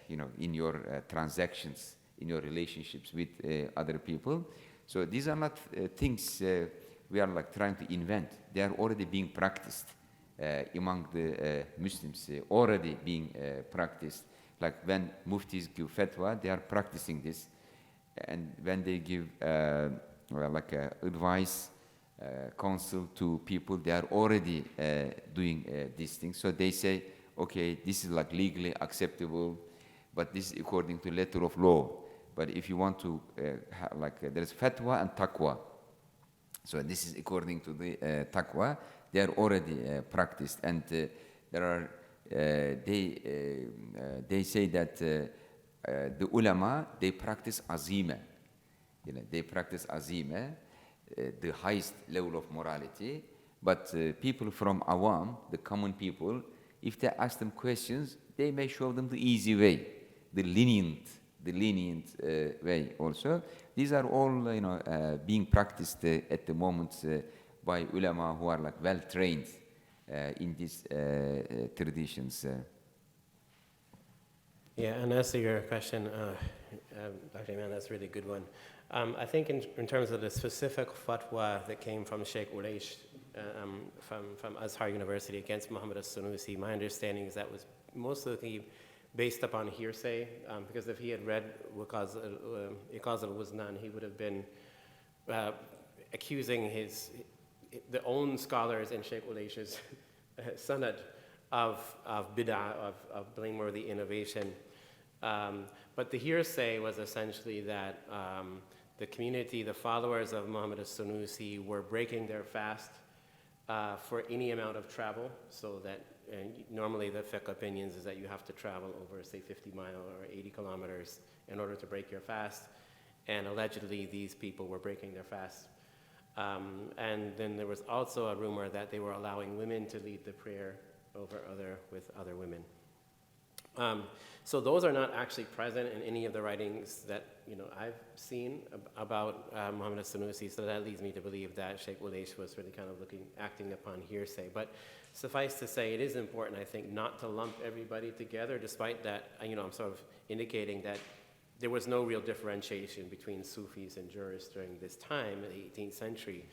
Speaker 1: in your transactions, in your relationships with other people. So these are not things we are like trying to invent. They are already being practiced among the Muslims, already being practiced. Like when muftis give fatwa, they are practicing this. And when they give advice, counsel to people, they are already doing these things. So they say, okay, this is like legally acceptable, but this is according to letter of law. But if you want to, there's fatwa and taqwa. So this is according to the taqwa. They are already practiced, and there are. They say that the ulama, they practice azima. They practice azima, the highest level of morality. But people from awam, the common people, if they ask them questions, they may show them the easy way, the lenient way also. These are all, being practiced at the moment by ulama who are like well trained in these traditions.
Speaker 3: Yeah, and as to your question, Dr. Iman, that's a really good one. I think in terms of the specific fatwa that came from Sheikh Ulaish from Azhar University against Muhammad as-Sunusi, my understanding is that was mostly based upon hearsay, because if he had read Iqaz al-Wuznan, he would have been accusing the own scholars in Sheikh Ulaish's sanad of bid'ah, of blameworthy innovation. But the hearsay was essentially that the community, the followers of Muhammad as-Sunusi, were breaking their fast for any amount of travel, so that normally the fiqh opinions is that you have to travel over, say, 50 miles or 80 kilometers in order to break your fast. And allegedly, these people were breaking their fast. And then there was also a rumor that they were allowing women to lead the prayer with other women. So those are not actually present in any of the writings that I've seen about Muhammad as-Sunusi. So that leads me to believe that Sheikh Ulaish was really kind of acting upon hearsay. But suffice to say, it is important, I think, not to lump everybody together, despite that, I'm sort of indicating that there was no real differentiation between Sufis and jurists during this time in the 18th century.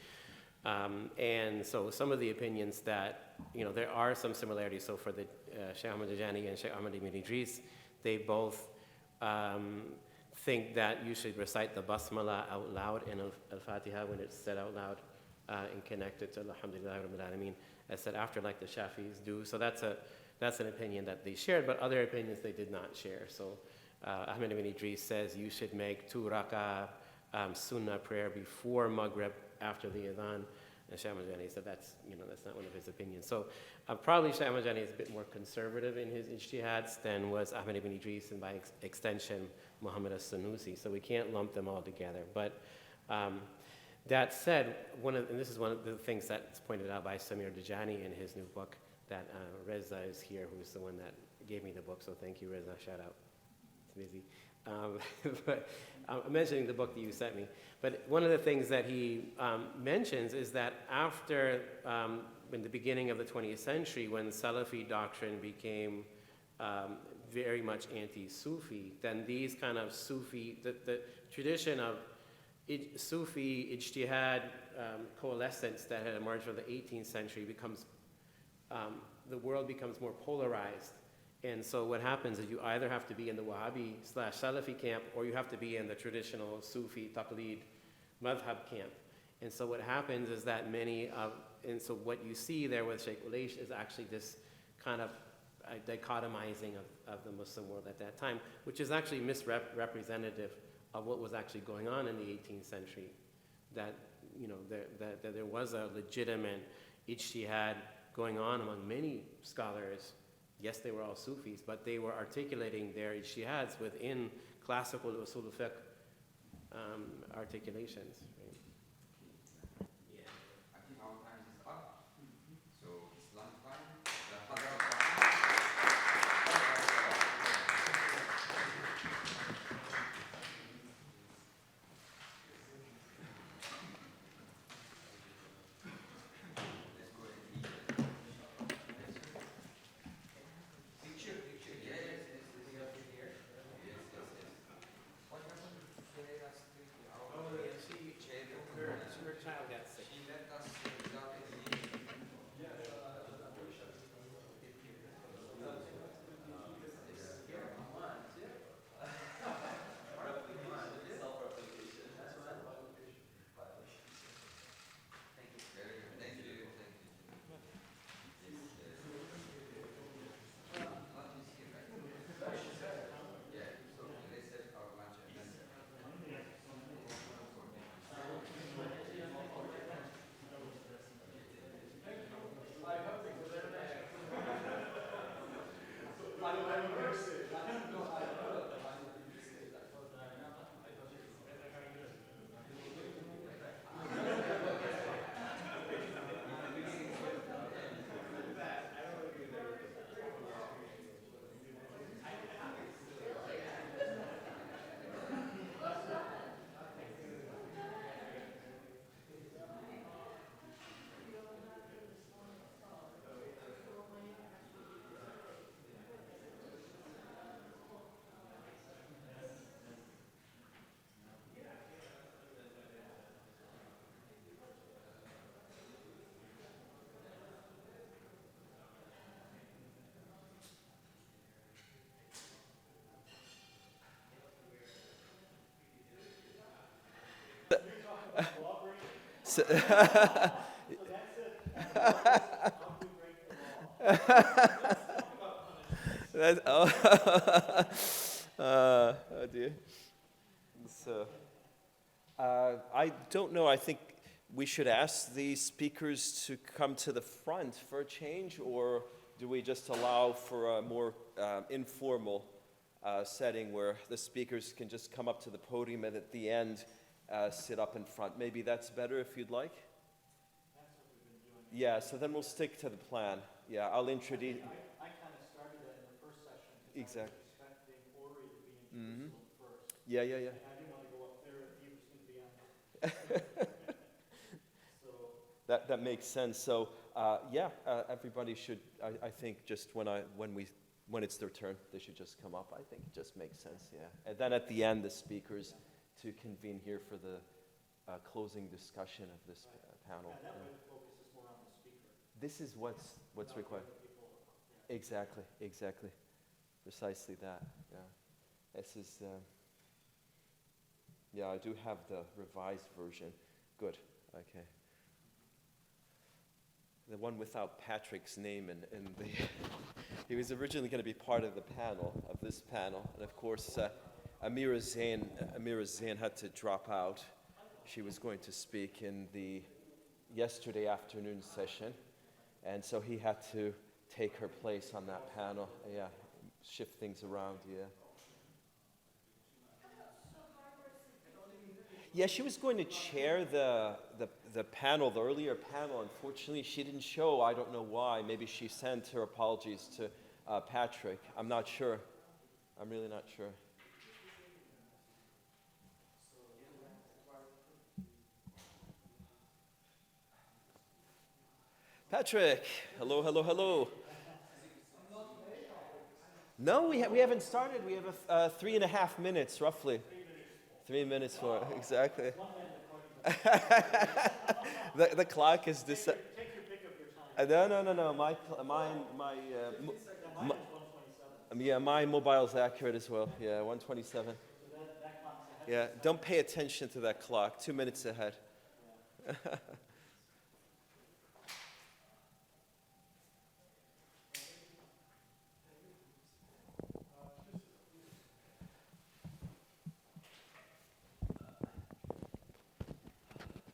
Speaker 3: And so some of the opinions that, there are some similarities. So for the Sheikh Ahmad Tijani and Sheikh Ahmad ibn Idris, they both think that you should recite the basmala out loud in al-Fatiha when it's said out loud and connected to Alhamdulillah Rabbil Alameen, as said after, like the Shafis do. So that's an opinion that they shared, but other opinions they did not share. So Ahmad ibn Idris says you should make 2 rak'ah sunnah prayer before Maghrib after the adhan. And Shaykh Ahmad Tijani said that's not one of his opinions. So probably Shaykh Ahmad Tijani is a bit more conservative in his ijtihads than was Ahmad ibn Idris, and by extension Muhammad as-Sunusi. So we can't lump them all together. But that said, and this is one of the things that's pointed out by Samir Dajani in his new book, that Reza is here, who's the one that gave me the book. So thank you, Reza. Shout out. It's busy. But I'm mentioning the book that you sent me. But one of the things that he mentions is that after, in the beginning of the 20th century, when Salafi doctrine became very much anti-Sufi, then these kind of Sufi, the tradition of Sufi ijtihad coalescence that had emerged from the 18th century becomes, the world becomes more polarized. And so what happens is you either have to be in the Wahhabi/Salafi camp, or you have to be in the traditional Sufi taqlid madhab camp. And so what happens is that and so what you see there with Sheikh Ulaysh is actually this kind of dichotomizing of the Muslim world at that time, which is actually misrepresentative of what was actually going on in the 18th century. That, that there was a legitimate ijtihad going on among many scholars. Yes, they were all Sufis, but they were articulating their ijtihads within classical usul fiqh articulations. Right?
Speaker 1: Yeah. I think our time is up. So it's lunch time.
Speaker 3: Her child got sick.
Speaker 7: Oh dear. So, I don't know. I think we should ask the speakers to come to the front for a change, or do we just allow for a more informal setting where the speakers can just come up to the podium and at the end sit up in front? Maybe that's better if you'd like.
Speaker 6: That's what we've been doing.
Speaker 7: Yeah, so then we'll stick to the plan. Yeah, I'll introduce.
Speaker 6: I kind of started that in the first session.
Speaker 7: Exactly.
Speaker 6: I was expecting Ori to be in Jerusalem first.
Speaker 7: Yeah.
Speaker 6: I didn't want to go up there if he was going to be on. So
Speaker 7: That makes sense. So everybody should. I think just when it's their turn, they should just come up. I think it just makes sense. Yeah, and then at the end, the speakers to convene here for the closing discussion of this panel.
Speaker 6: that way the focus is more on the speaker.
Speaker 7: This is what's required. Exactly. Precisely that. Yeah. This is. I do have the revised version. Good. Okay. The one without Patrick's name and the. He was originally going to be part of the panel, of this panel, and of course, Amira Zain had to drop out. She was going to speak in the yesterday afternoon session, and so he had to take her place on that panel. Yeah, shift things around. Yeah. Yeah, she was going to chair the panel, the earlier panel. Unfortunately, she didn't show. I don't know why. Maybe she sent her apologies to Patrick. I'm not sure. I'm really not sure. Patrick, hello. No, we haven't started. We have 3.5 minutes, roughly. 3 minutes for exactly. the clock is this. Take your pick of your time. No. My mobile's accurate as well. Yeah, 1:27. Yeah, don't pay attention to that clock. 2 minutes ahead.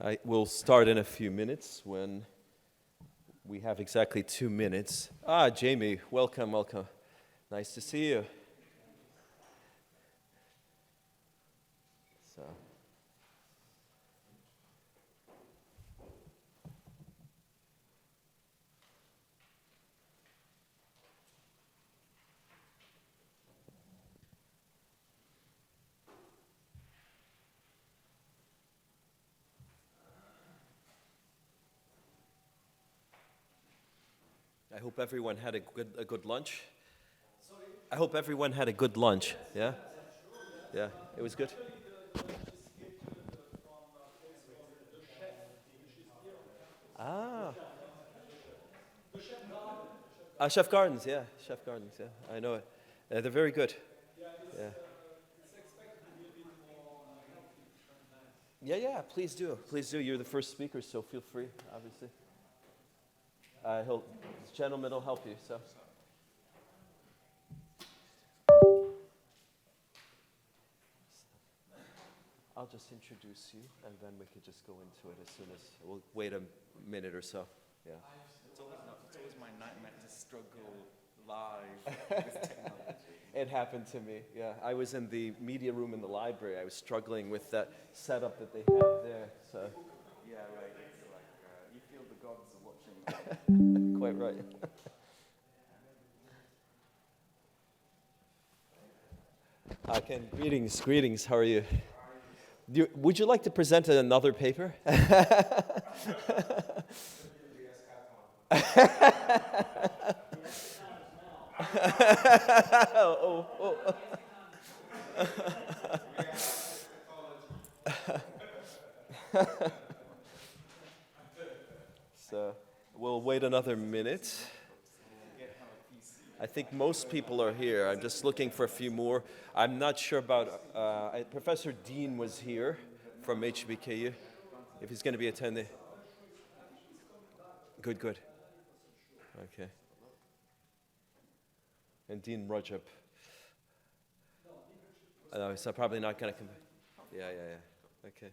Speaker 7: I will start in a few minutes when we have exactly 2 minutes. Jamie, welcome. Nice to see you. So. I hope everyone had a good lunch. Sorry? I hope everyone had a good lunch. Yeah? Yeah, it was good. Chef Gardens, yeah. Chef Gardens, yeah. I know it. They're very good. Yeah. Yeah, please do. Please do. You're the first speaker, so feel free, obviously. This gentleman will help you, so. I'll just introduce you, and then we could just go into it as soon as, we'll wait a minute or so, yeah.
Speaker 8: It's always my nightmare to struggle live with technology.
Speaker 7: It happened to me, yeah. I was in the media room in the library. I was struggling with that setup that they had there, so.
Speaker 8: Yeah, right. It's like, you feel the gods are watching.
Speaker 7: Quite right. Greetings, how are you? Would you like to present another paper? So we'll wait another minute. I think most people are here. I'm just looking for a few more. I'm not sure about, Professor Dean was here from HBKU, if he's going to be attending. Good. Okay. And Dean Recep. No, he's probably not going to come. Yeah. Okay.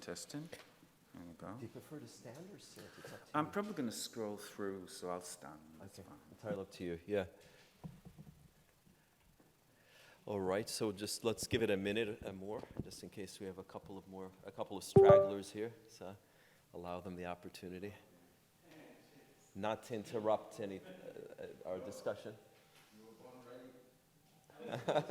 Speaker 8: Testing. There we go.
Speaker 7: Do you prefer to stand or sit? It's up to
Speaker 8: I'm
Speaker 7: you.
Speaker 8: probably going to scroll through, so I'll stand. That's
Speaker 7: Okay,
Speaker 8: fine.
Speaker 7: entirely up to you, yeah. All right, so just let's give it a minute more, just in case we have a couple of stragglers here, so allow them the opportunity. Not to interrupt our discussion. You were born ready.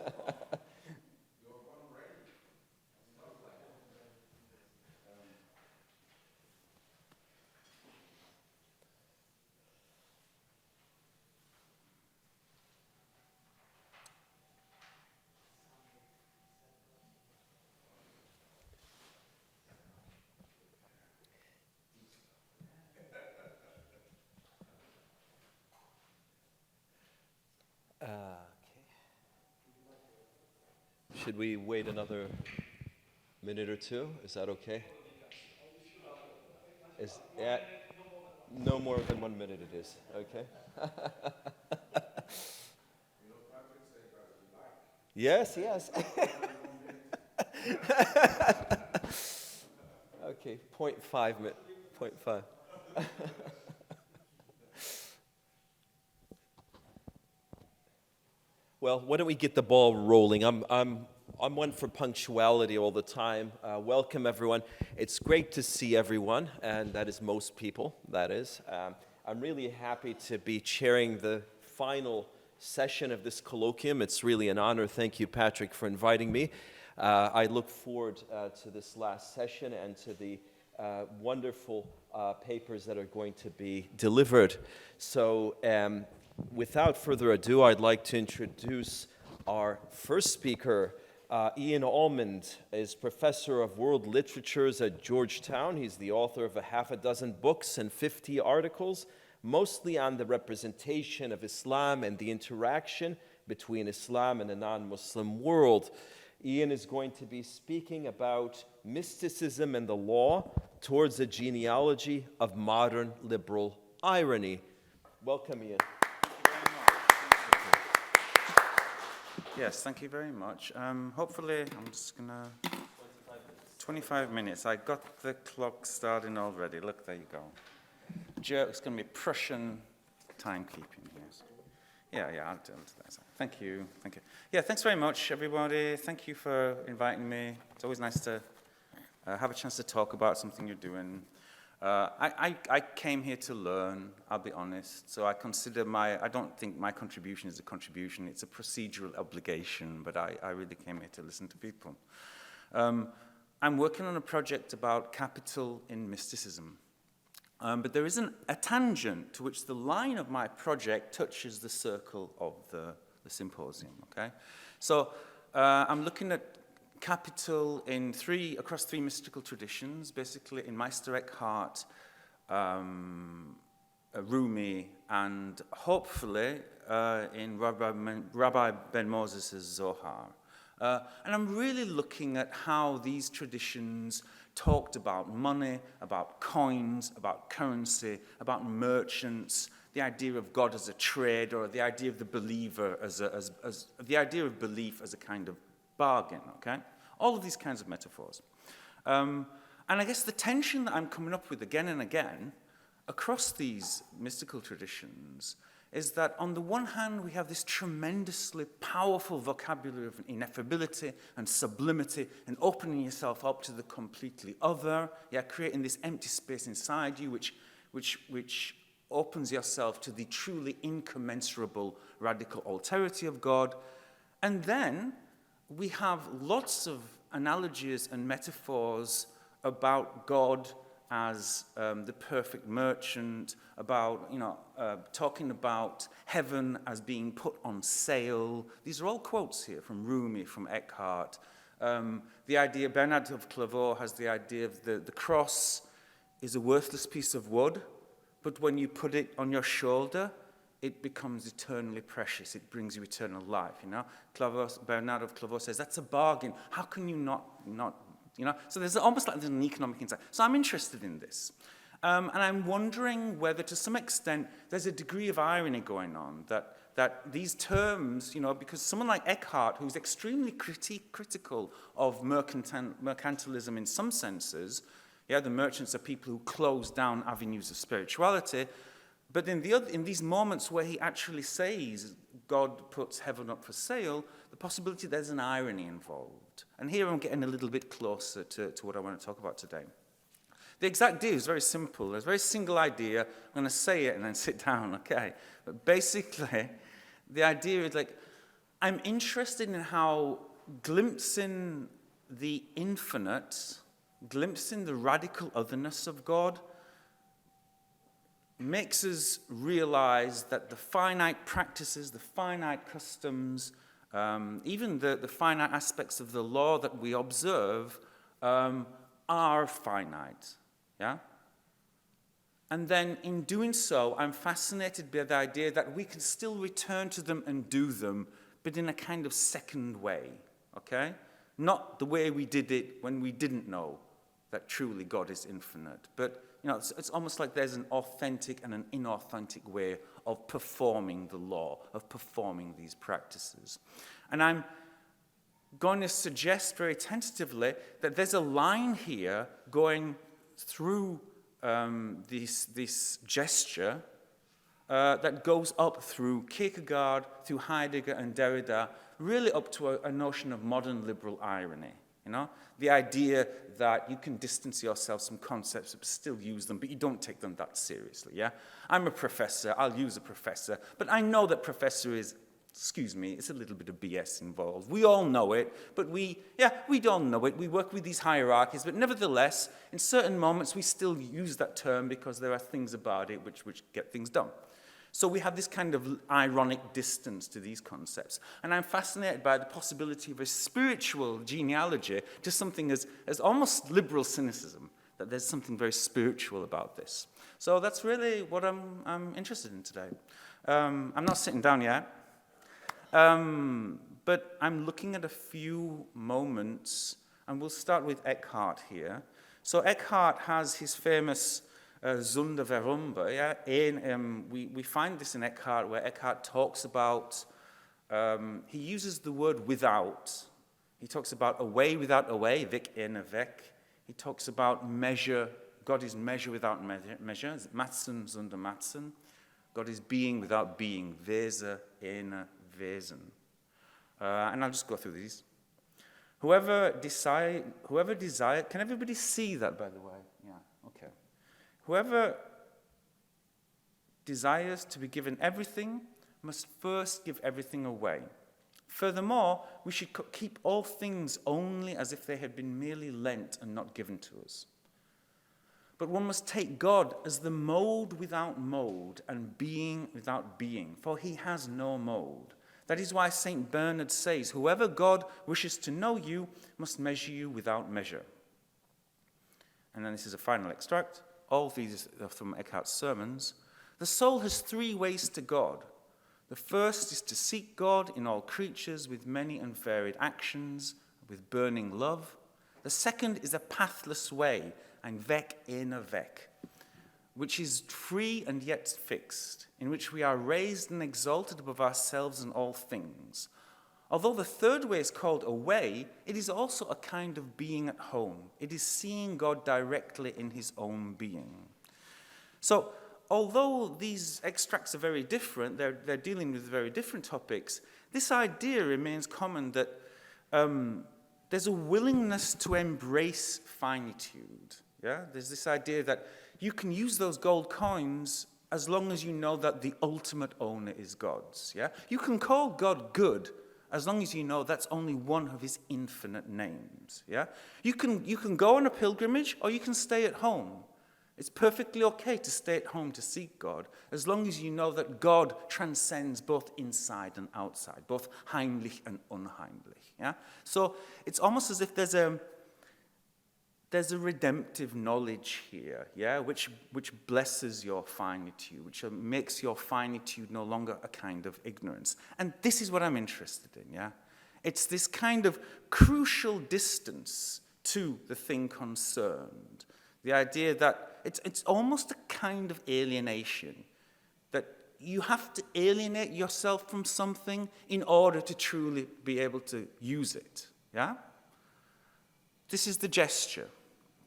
Speaker 7: Should we wait another minute or two? Is that okay? No more than 1 minute it is, okay? Yes. Okay, 0.5 minute, 0.5. Well, why don't we get the ball rolling? I'm one for punctuality all the time. Welcome, everyone. It's great to see everyone, and that is most people, that is. I'm really happy to be chairing the final session of this colloquium. It's really an honor. Thank you, Patrick, for inviting me. I look forward to this last session and to the wonderful papers that are going to be delivered. So without further ado, I'd like to introduce our first speaker. Ian Almond is Professor of World Literatures at Georgetown. He's the author of a half a dozen books and 50 articles, mostly on the representation of Islam and the interaction between Islam and a non-Muslim world. Ian is going to be speaking about mysticism and the law towards a genealogy of modern liberal irony. Welcome, Ian.
Speaker 8: Yes, thank you very much. Hopefully, I'm just gonna... 25 minutes. I got the clock starting already. Look, there you go. It's gonna be Prussian timekeeping. Yes. Yeah, I'll do that. Thank you. Yeah, thanks very much, everybody. Thank you for inviting me. It's always nice to have a chance to talk about something you're doing. I came here to learn, I'll be honest. So I don't think my contribution is a contribution, it's a procedural obligation, but I really came here to listen to people. I'm working on a project about capital in mysticism. But there isn't a tangent to which the line of my project touches the circle of the symposium, okay? So I'm looking at capital in across three mystical traditions, basically in Meister Eckhart, Rumi, and hopefully in Rabbi Ben Moses' Zohar. And I'm really looking at how these traditions talked about money, about coins, about currency, about merchants, the idea of God as a trader, or the idea of the believer as the idea of belief as a kind of bargain, okay? All of these kinds of metaphors. And I guess the tension that I'm coming up with again and again across these mystical traditions is that on the one hand, we have this tremendously powerful vocabulary of ineffability and sublimity and opening yourself up to the completely other, creating this empty space inside you which opens yourself to the truly incommensurable radical alterity of God. And then we have lots of analogies and metaphors about God as the perfect merchant, about, talking about heaven as being put on sale. These are all quotes here from Rumi, from Eckhart. The idea, Bernard of Clairvaux has the idea of the cross is a worthless piece of wood, but when you put it on your shoulder, it becomes eternally precious. It brings you eternal life, Bernard of Clairvaux says, that's a bargain. How can you not, So there's almost like there's an economic insight. So I'm interested in this. And I'm wondering whether, to some extent, there's a degree of irony going on, that these terms, because someone like Eckhart, who's extremely critical of mercantilism in some senses, the merchants are people who close down avenues of spirituality, but in these moments where he actually says God puts heaven up for sale, the possibility there's an irony involved. And here I'm getting a little bit closer to what I want to talk about today. The exact idea is very simple. There's a very single idea. I'm going to say it and then sit down, okay? But basically, the idea is I'm interested in how glimpsing the infinite, glimpsing the radical otherness of God, makes us realize that the finite practices, the finite customs, even the finite aspects of the law that we observe are finite, And then in doing so, I'm fascinated by the idea that we can still return to them and do them, but in a kind of second way, okay? Not the way we did it when we didn't know that truly God is infinite, but it's almost like there's an authentic and an inauthentic way of performing the law, of performing these practices. And I'm going to suggest very tentatively that there's a line here going through this gesture that goes up through Kierkegaard, through Heidegger and Derrida, really up to a notion of modern liberal irony. The idea that you can distance yourself from concepts but still use them, but you don't take them that seriously, I'm a professor, I'll use a professor, but I know that professor is Excuse me, it's a little bit of BS involved. We all know it, but we don't know it. We work with these hierarchies, but nevertheless, in certain moments, we still use that term because there are things about it which get things done. So we have this kind of ironic distance to these concepts. And I'm fascinated by the possibility of a spiritual genealogy to something as almost liberal cynicism, that there's something very spiritual about this. So that's really what I'm interested in today. I'm not sitting down yet. But I'm looking at a few moments, and we'll start with Eckhart here. So Eckhart has his famous Zunder Verumbe. Yeah? We find this in Eckhart, where Eckhart talks about, he uses the word without. He talks about a way without a way, weg ene weg. He talks about measure, God is measure without measure, Matzen Zunder Matzen. God is being without being, Wesen ene Wesen. And I'll just go through these. Whoever desire, can everybody see that, by the way? Yeah, okay. Whoever desires to be given everything must first give everything away. Furthermore, we should keep all things only as if they had been merely lent and not given to us. But one must take God as the mode without mode and being without being, for he has no mode. That is why St. Bernard says, whoever God wishes to know you must measure you without measure. And then this is a final extract. All these are from Eckhart's sermons. The soul has three ways to God. The first is to seek God in all creatures with many and varied actions, with burning love. The second is a pathless way, ein Weg ene Weg, which is free and yet fixed, in which we are raised and exalted above ourselves and all things. Although the third way is called a way, it is also a kind of being at home. It is seeing God directly in his own being. So, although these extracts are very different, they're dealing with very different topics, this idea remains common that there's a willingness to embrace finitude. Yeah? There's this idea that you can use those gold coins as long as you know that the ultimate owner is God's. Yeah? You can call God good as long as you know that's only one of his infinite names. Yeah? You can go on a pilgrimage or you can stay at home. It's perfectly okay to stay at home to seek God as long as you know that God transcends both inside and outside, both heimlich and unheimlich. Yeah? So it's almost as if there's a redemptive knowledge here, yeah, which blesses your finitude, which makes your finitude no longer a kind of ignorance. And this is what I'm interested in, yeah? It's this kind of crucial distance to the thing concerned. The idea that it's almost a kind of alienation, that you have to alienate yourself from something in order to truly be able to use it, yeah? This is the gesture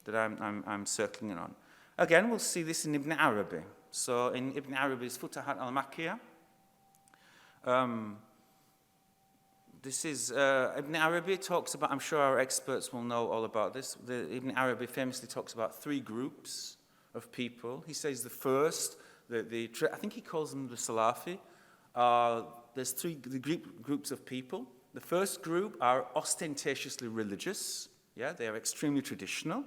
Speaker 8: that I'm circling on. Again, we'll see this in Ibn Arabi. So in Ibn Arabi's Futuhat al-Makkiyah, this is, Ibn Arabi talks about, I'm sure our experts will know all about this. Ibn Arabi famously talks about three groups of people. He says the first, I think he calls them the Salafi. There's three groups of people. The first group are ostentatiously religious. Yeah, they are extremely traditional.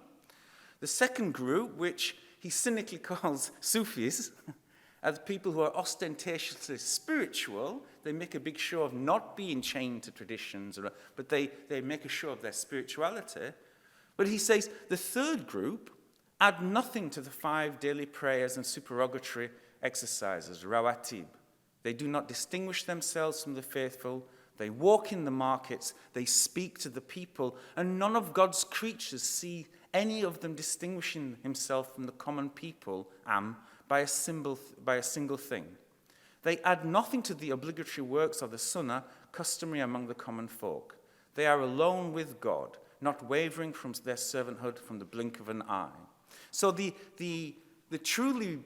Speaker 8: The second group, which he cynically calls Sufis, are the people who are ostentatiously spiritual. They make a big show of not being chained to traditions, but they make a show of their spirituality. But he says the third group add nothing to the 5 daily prayers and supererogatory exercises, rawatib. They do not distinguish themselves from the faithful. They walk in the markets, they speak to the people, and none of God's creatures see any of them distinguishing himself from the common people, by a single thing. They add nothing to the obligatory works of the Sunnah, customary among the common folk. They are alone with God, not wavering from their servanthood from the blink of an eye. So the truly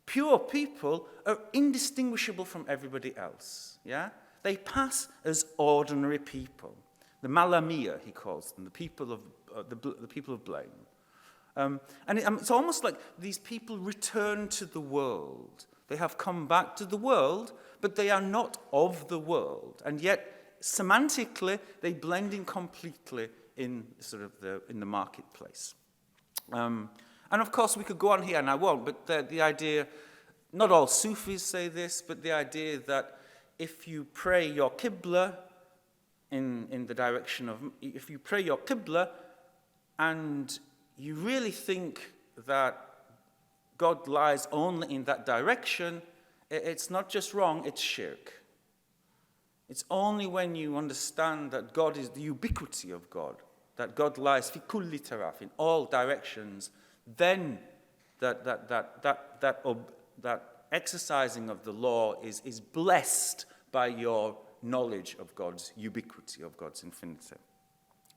Speaker 8: pure people are indistinguishable from everybody else, yeah? They pass as ordinary people. The Malamiyah, he calls them, the people of blame. And it's almost like these people return to the world. They have come back to the world, but they are not of the world. And yet, semantically, they blend in completely in sort of in the marketplace. And of course, we could go on here, and I won't, but the idea, not all Sufis say this, but the idea that if you pray your Qibla in the direction of, if you pray your Qibla and you really think that God lies only in that direction, it's not just wrong, it's shirk. It's only when you understand that God is the ubiquity of God, that God lies fi kulli taraf, in all directions, then that exercising of the law is blessed by your knowledge of God's ubiquity, of God's infinity.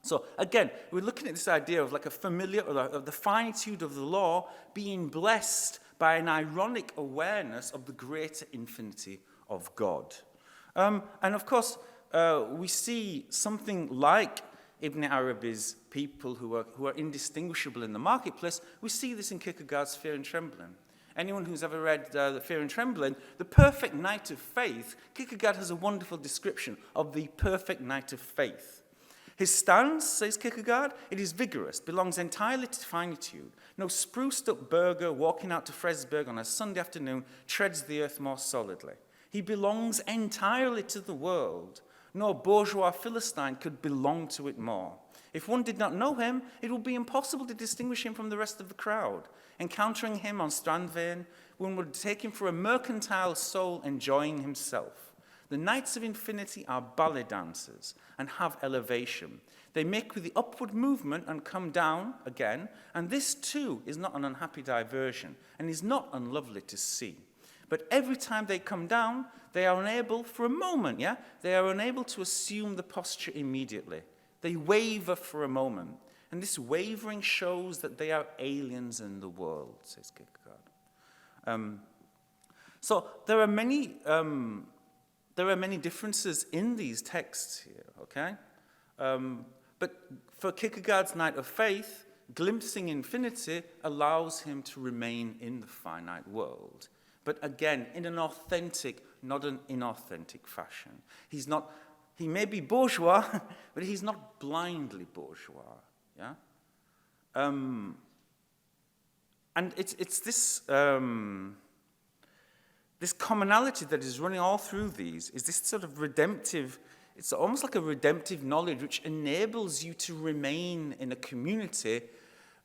Speaker 8: So again, we're looking at this idea of like a familiar, or of the finitude of the law being blessed by an ironic awareness of the greater infinity of God. And of course, we see something like Ibn Arabi's people who are indistinguishable in the marketplace. We see this in Kierkegaard's Fear and Trembling. Anyone who's ever read the Fear and Trembling, the perfect night of faith, Kierkegaard has a wonderful description of the perfect night of faith. His stance, says Kierkegaard, it is vigorous, belongs entirely to finitude. No spruced-up burgher walking out to Fresburg on a Sunday afternoon treads the earth more solidly. He belongs entirely to the world. No bourgeois Philistine could belong to it more. If one did not know him, it would be impossible to distinguish him from the rest of the crowd. Encountering him on Strandveien, one would take him for a mercantile soul enjoying himself. The knights of infinity are ballet dancers and have elevation. They make with the upward movement and come down again, and this too is not an unhappy diversion and is not unlovely to see. But every time they come down, they are unable, for a moment, they are unable to assume the posture immediately. They waver for a moment, and this wavering shows that they are aliens in the world, says Kierkegaard. So there are many differences in these texts here, okay? But for Kierkegaard's Night of Faith, glimpsing infinity allows him to remain in the finite world. But again, in an authentic, not an inauthentic fashion. He may be bourgeois, but he's not blindly bourgeois, yeah? And it's this commonality that is running all through these, is this sort of redemptive, it's almost like a redemptive knowledge which enables you to remain in a community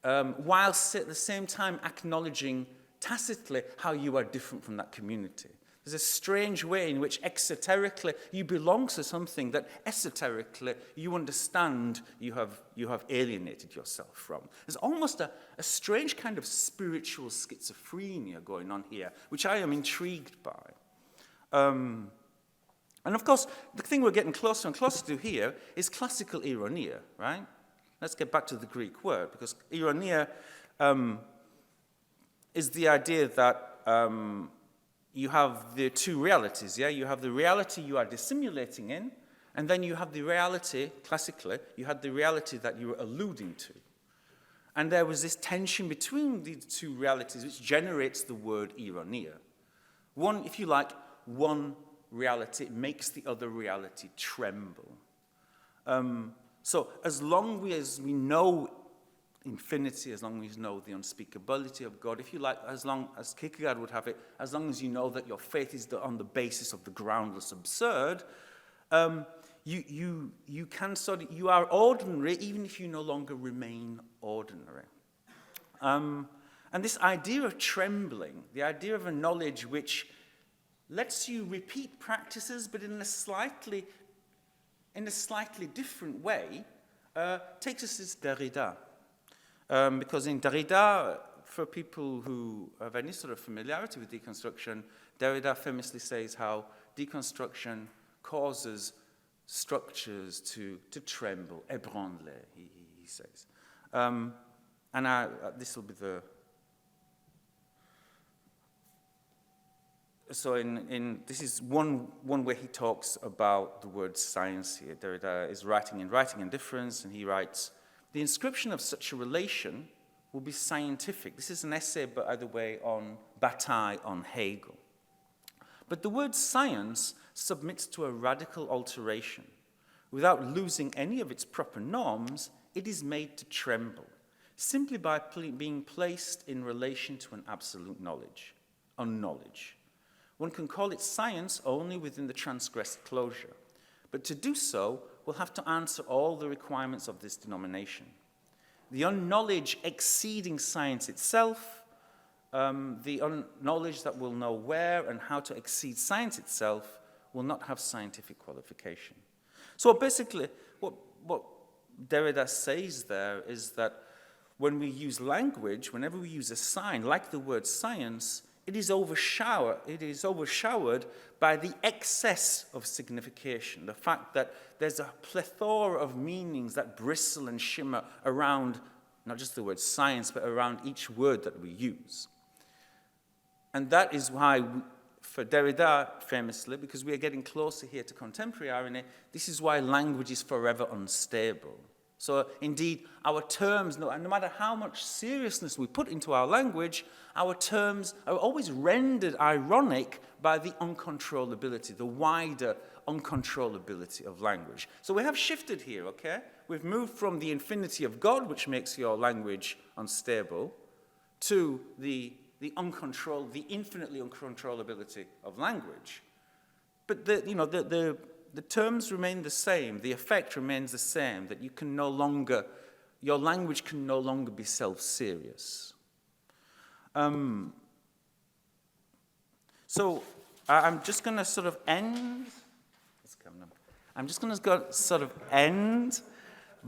Speaker 8: whilst at the same time acknowledging tacitly how you are different from that community. There's a strange way in which exoterically you belong to something that esoterically you understand you have alienated yourself from. There's almost a strange kind of spiritual schizophrenia going on here, which I am intrigued by. And of course, the thing we're getting closer and closer to here is classical ironia, right? Let's get back to the Greek word, because ironia is the idea that you have the two realities, yeah? You have the reality you are dissimulating in, and then you have the reality, classically, you had the reality that you were alluding to. And there was this tension between these two realities which generates the word ironia. One, if you like, one reality makes the other reality tremble. So as long as we know infinity, as long as you know the unspeakability of God, if you like, as long as Kierkegaard would have it, as long as you know that your faith is on the basis of the groundless absurd, you can you are ordinary even if you no longer remain ordinary. And this idea of trembling, the idea of a knowledge which lets you repeat practices but in a slightly different way, takes us to Derrida. Because in Derrida, for people who have any sort of familiarity with deconstruction, Derrida famously says how deconstruction causes structures to tremble, ébranler, he says. And this will be the... So this is one way he talks about the word science here. Derrida is writing and Difference, and he writes, the inscription of such a relation will be scientific. This is an essay, by the way, on Bataille on Hegel. but the word science submits to a radical alteration. Without losing any of its proper norms, it is made to tremble, simply by being placed in relation to an absolute knowledge, unknowledge. One can call it science only within the transgressed closure, but to do so will have to answer all the requirements of this denomination. The unknowledge exceeding science itself, the knowledge that will know where and how to exceed science itself, will not have scientific qualification. So basically, what Derrida says there is that when we use language, whenever we use a sign, like the word science, it is overshadowed by the excess of signification, the fact that there's a plethora of meanings that bristle and shimmer around, not just the word science, but around each word that we use. And that is why, for Derrida, famously, because we are getting closer here to contemporary irony, this is why language is forever unstable. So indeed, our terms, no matter how much seriousness we put into our language, our terms are always rendered ironic by the uncontrollability, the wider uncontrollability of language. So we have shifted here, okay? We've moved from the infinity of God, which makes your language unstable, to the infinitely uncontrollability of language. But the terms remain the same, the effect remains the same, that your language can no longer be self-serious. So I'm just going to sort of end,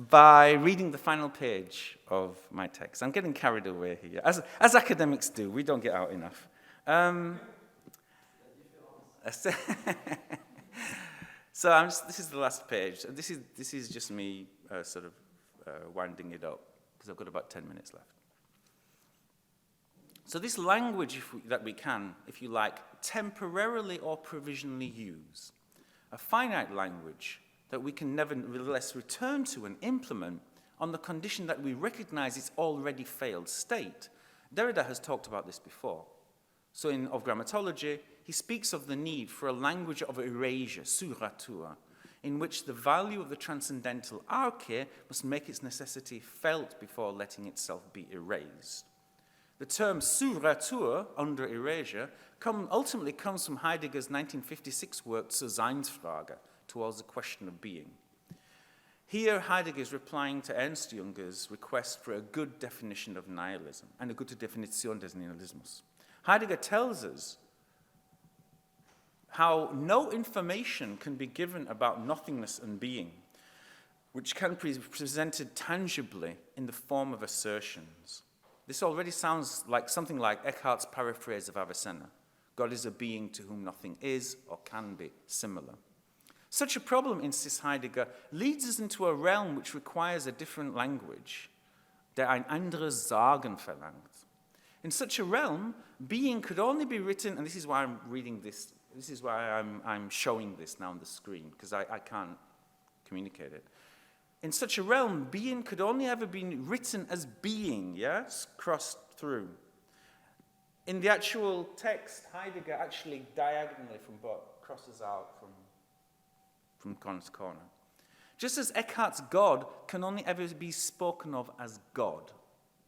Speaker 8: by reading the final page of my text. I'm getting carried away here, as academics do. We don't get out enough. So this is the last page. This is just me winding it up, because I've got about 10 minutes left. So this language that we can, if you like, temporarily or provisionally use, a finite language that we can nevertheless return to and implement on the condition that we recognize its already failed state. Derrida has talked about this before. So of grammatology, he speaks of the need for a language of erasure, suratura, in which the value of the transcendental arche must make its necessity felt before letting itself be erased. The term suratur, under erasure, ultimately comes from Heidegger's 1956 work Zur Seinsfrage, Towards the Question of Being. Here, Heidegger is replying to Ernst Junger's request for a good definition of nihilism, eine gute Definition des Nihilismus. Heidegger tells us how no information can be given about nothingness and being, which can be presented tangibly in the form of assertions. This already sounds like something like Eckhart's paraphrase of Avicenna. God is a being to whom nothing is or can be similar. Such a problem, insists Heidegger, leads us into a realm which requires a different language, der ein anderes Sagen verlangt. In such a realm, being could only be written, and this is why I'm reading this, this is why I'm showing this now on the screen, because I can't communicate it. In such a realm, being could only ever be written as being, yes, crossed through. In the actual text, Heidegger actually diagonally crosses out from corner to corner. Just as Eckhart's God can only ever be spoken of as God,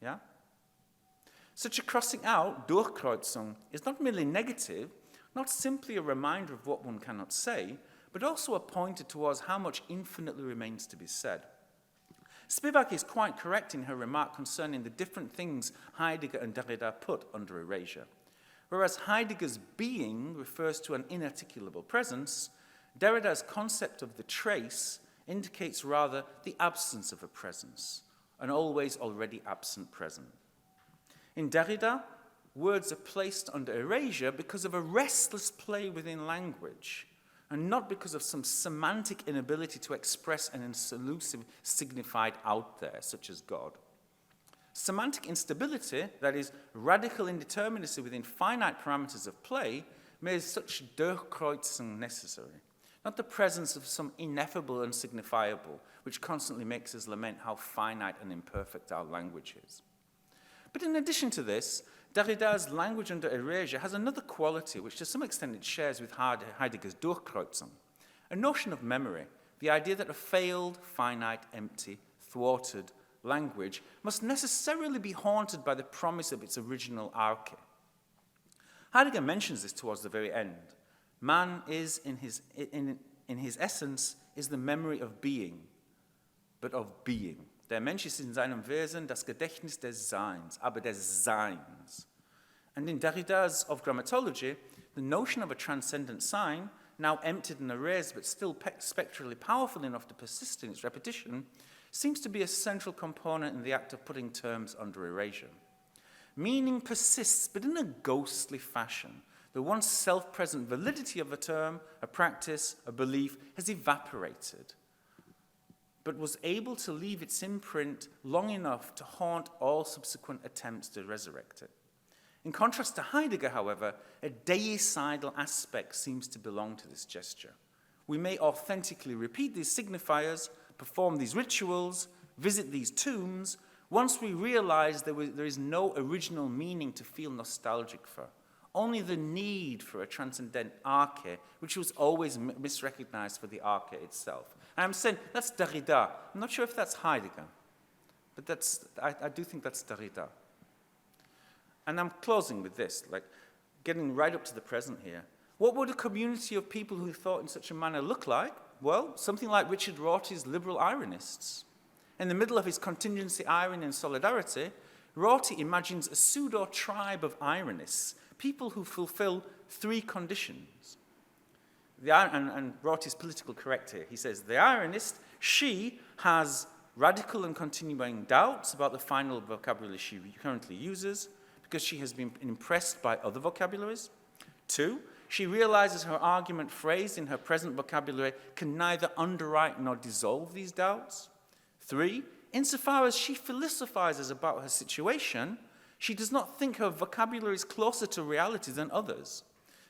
Speaker 8: yeah? Such a crossing out, Durchkreuzung, is not merely negative, not simply a reminder of what one cannot say, but also a pointer towards how much infinitely remains to be said. Spivak is quite correct in her remark concerning the different things Heidegger and Derrida put under erasure. Whereas Heidegger's being refers to an inarticulable presence, Derrida's concept of the trace indicates rather the absence of a presence, an always already absent present. In Derrida, words are placed under erasure because of a restless play within language, and not because of some semantic inability to express an elusive signified out there, such as God. Semantic instability, that is, radical indeterminacy within finite parameters of play, makes such Durchkreuzung necessary, not the presence of some ineffable and signifiable, which constantly makes us lament how finite and imperfect our language is. But in addition to this, Derrida's language under erasure has another quality which to some extent it shares with Heidegger's Durchkreuzung, a notion of memory, the idea that a failed, finite, empty, thwarted language must necessarily be haunted by the promise of its original arche. Heidegger mentions this towards the very end. Man is, in his essence, is the memory of being, but of being. Der Mensch ist in seinem Wesen das Gedächtnis des Seins, aber des Seins. And in Derrida's Of Grammatology, the notion of a transcendent sign, now emptied and erased but still spectrally powerful enough to persist in its repetition, seems to be a central component in the act of putting terms under erasure. Meaning persists, but in a ghostly fashion. The once self-present validity of a term, a practice, a belief has evaporated, but was able to leave its imprint long enough to haunt all subsequent attempts to resurrect it. In contrast to Heidegger, however, a deicidal aspect seems to belong to this gesture. We may authentically repeat these signifiers, perform these rituals, visit these tombs, once we realize there is no original meaning to feel nostalgic for, only the need for a transcendent arche, which was always misrecognized for the arche itself. And I'm saying that's Derrida. I'm not sure if that's Heidegger, but I do think that's Derrida. And I'm closing with this, like getting right up to the present here. What would a community of people who thought in such a manner look like? Well, something like Richard Rorty's liberal ironists. In the middle of his contingency irony and solidarity, Rorty imagines a pseudo-tribe of ironists, people who fulfill three conditions. And Rorty's political correct here. He says, the ironist, she has radical and continuing doubts about the final vocabulary she currently uses because she has been impressed by other vocabularies. 2, she realizes her argument phrased in her present vocabulary can neither underwrite nor dissolve these doubts. 3, insofar as she philosophizes about her situation, she does not think her vocabulary is closer to reality than others.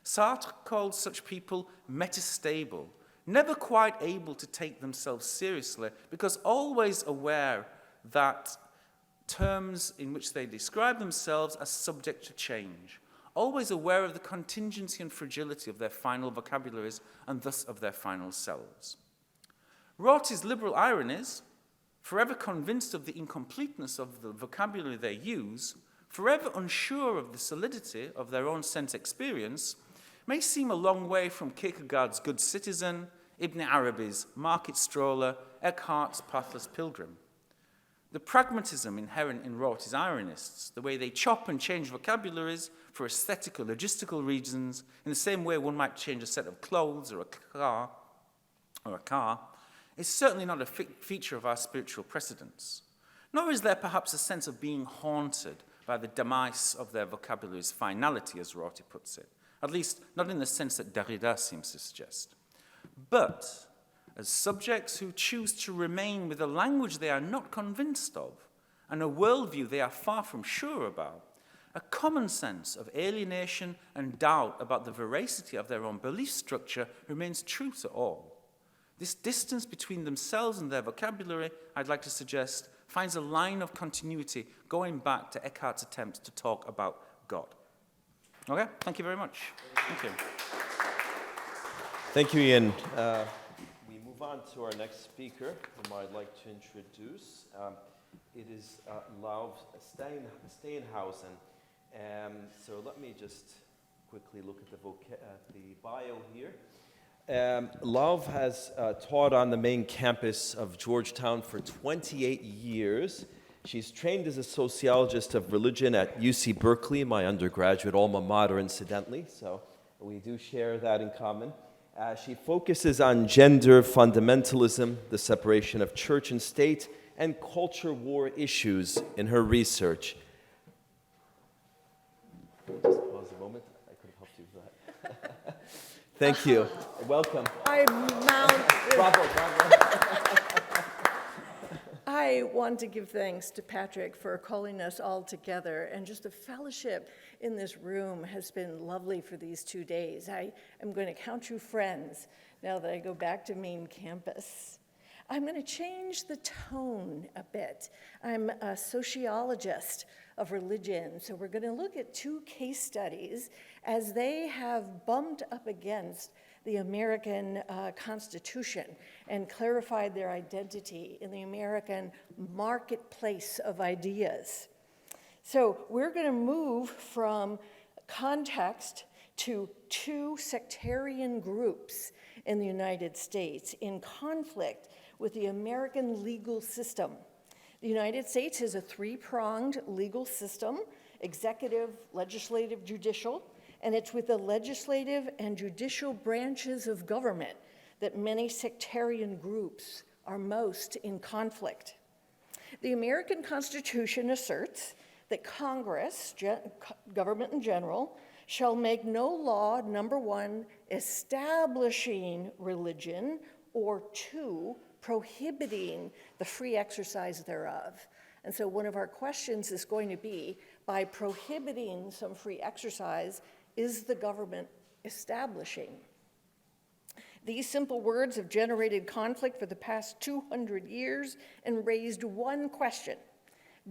Speaker 8: Sartre called such people metastable, never quite able to take themselves seriously because always aware that terms in which they describe themselves are subject to change, always aware of the contingency and fragility of their final vocabularies and thus of their final selves. Rorty's liberal ironies, forever convinced of the incompleteness of the vocabulary they use, forever unsure of the solidity of their own sense experience, may seem a long way from Kierkegaard's Good Citizen, Ibn Arabi's Market Stroller, Eckhart's Pathless Pilgrim. The pragmatism inherent in Rorty's ironists, the way they chop and change vocabularies for aesthetic or logistical reasons, in the same way one might change a set of clothes or a car, is certainly not a feature of our spiritual precedents. Nor is there perhaps a sense of being haunted by the demise of their vocabulary's finality, as Rorty puts it, at least not in the sense that Derrida seems to suggest. But as subjects who choose to remain with a language they are not convinced of, and a worldview they are far from sure about, a common sense of alienation and doubt about the veracity of their own belief structure remains true to all. This distance between themselves and their vocabulary, I'd like to suggest, finds a line of continuity going back to Eckhart's attempts to talk about God. Okay, thank you very much. Thank you.
Speaker 7: Thank you, Ian. We move on to our next speaker, whom I'd like to introduce. It is Lauv Steenhausen. So let me just quickly look at the bio here. Lauv has taught on the main campus of Georgetown for 28 years. She's trained as a sociologist of religion at UC Berkeley, my undergraduate alma mater, incidentally, so we do share that in common. She focuses on gender fundamentalism, the separation of church and state, and culture war issues in her research. Just pause a moment. I could have helped you with that. Thank you. Welcome.
Speaker 9: Bravo. I want to give thanks to Patrick for calling us all together, and just the fellowship in this room has been lovely for these 2 days. I am going to count you friends now that I go back to main campus. I'm going to change the tone a bit. I'm a sociologist of religion, so we're going to look at two case studies as they have bumped up against the American Constitution and clarified their identity in the American marketplace of ideas. So we're going to move from context to two sectarian groups in the United States in conflict with the American legal system. The United States has a three-pronged legal system: executive, legislative, judicial, and it's with the legislative and judicial branches of government that many sectarian groups are most in conflict. The American Constitution asserts that Congress, government in general, shall make no law, number one, establishing religion, or two, prohibiting the free exercise thereof. And so one of our questions is going to be, by prohibiting some free exercise, is the government establishing? These simple words have generated conflict for the past 200 years and raised one question: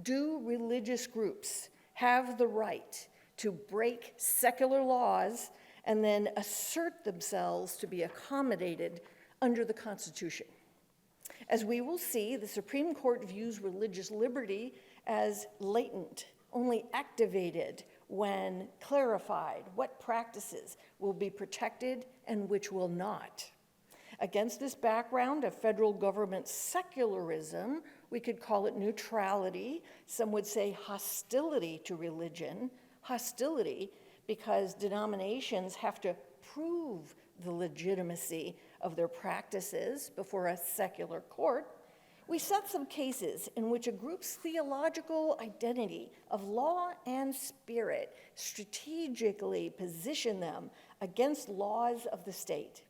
Speaker 9: do religious groups have the right to break secular laws and then assert themselves to be accommodated under the Constitution? As we will see, the Supreme Court views religious liberty as latent, only activated when clarified what practices will be protected and which will not. Against this background of federal government secularism, we could call it neutrality. Some would say hostility to religion. Hostility because denominations have to prove the legitimacy of their practices before a secular court. We set some cases in which a group's theological identity of law and spirit strategically position them against laws of the state.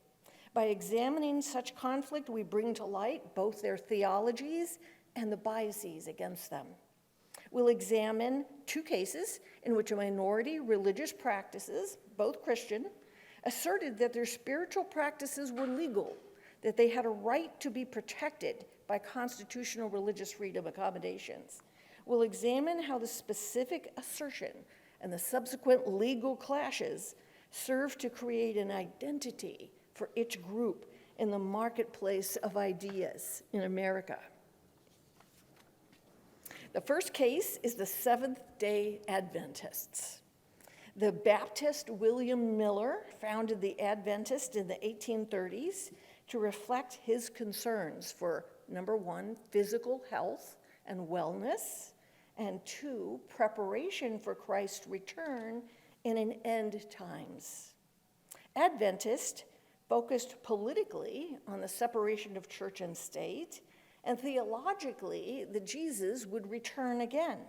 Speaker 9: By examining such conflict, we bring to light both their theologies and the biases against them. We'll examine two cases in which a minority religious practices, both Christian, asserted that their spiritual practices were legal, that they had a right to be protected by constitutional religious freedom accommodations. We'll examine how the specific assertion and the subsequent legal clashes serve to create an identity for each group in the marketplace of ideas in America. The first case is the Seventh-day Adventists. The Baptist William Miller founded the Adventist in the 1830s to reflect his concerns for, number one, physical health and wellness, and two, preparation for Christ's return in an end times. Adventist focused politically on the separation of church and state, and theologically that Jesus would return again.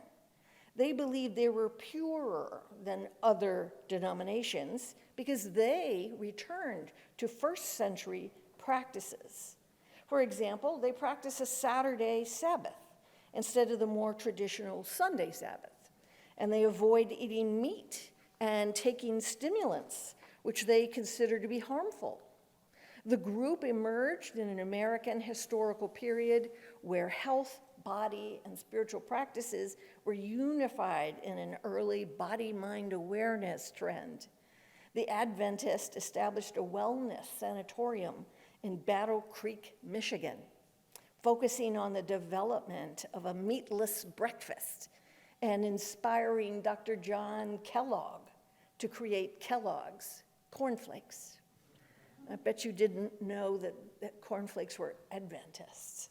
Speaker 9: They believed they were purer than other denominations because they returned to first century practices. For example, they practice a Saturday Sabbath instead of the more traditional Sunday Sabbath, and they avoid eating meat and taking stimulants, which they consider to be harmful. The group emerged in an American historical period where health, body, and spiritual practices were unified in an early body-mind awareness trend. The Adventists established a wellness sanatorium in Battle Creek, Michigan, focusing on the development of a meatless breakfast and inspiring Dr. John Kellogg to create Kellogg's cornflakes. I bet you didn't know that cornflakes were Adventists.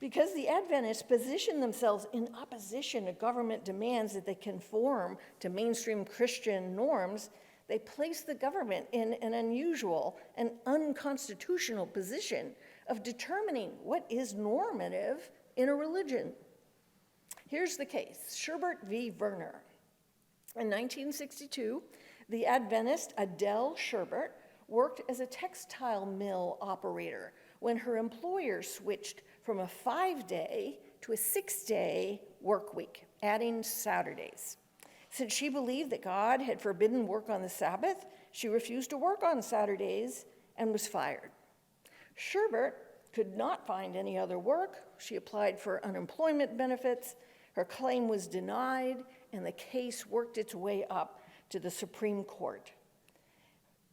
Speaker 9: Because the Adventists positioned themselves in opposition to government demands that they conform to mainstream Christian norms, they placed the government in an unusual and unconstitutional position of determining what is normative in a religion. Here's the case: Sherbert v. Werner. In 1962, the Adventist Adele Sherbert worked as a textile mill operator when her employer switched from a 5-day to a 6-day work week, adding Saturdays. Since she believed that God had forbidden work on the Sabbath, she refused to work on Saturdays and was fired. Sherbert could not find any other work. She applied for unemployment benefits. Her claim was denied, and the case worked its way up to the Supreme Court.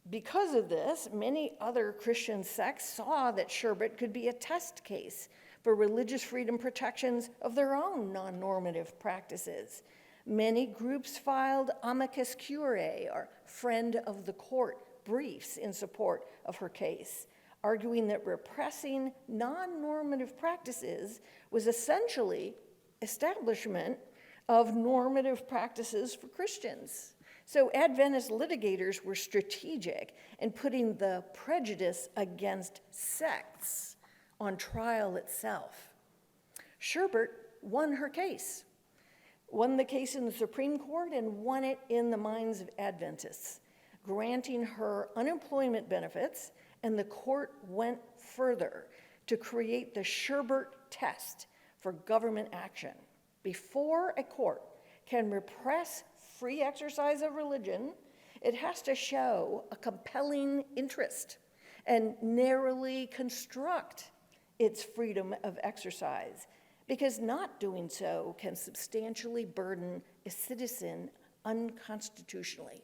Speaker 9: Because of this, many other Christian sects saw that Şerbet could be a test case for religious freedom protections of their own non-normative practices. Many groups filed amicus curiae, or friend of the court, briefs in support of her case, arguing that repressing non-normative practices was essentially establishment of normative practices for Christians. So Adventist litigators were strategic in putting the prejudice against sects on trial itself. Şerbet won her case, won the case in the Supreme Court and won it in the minds of Adventists, granting her unemployment benefits, and the court went further to create the Şerbet test for government action. Before a court can repress free exercise of religion, it has to show a compelling interest and narrowly construct its freedom of exercise, because not doing so can substantially burden a citizen unconstitutionally.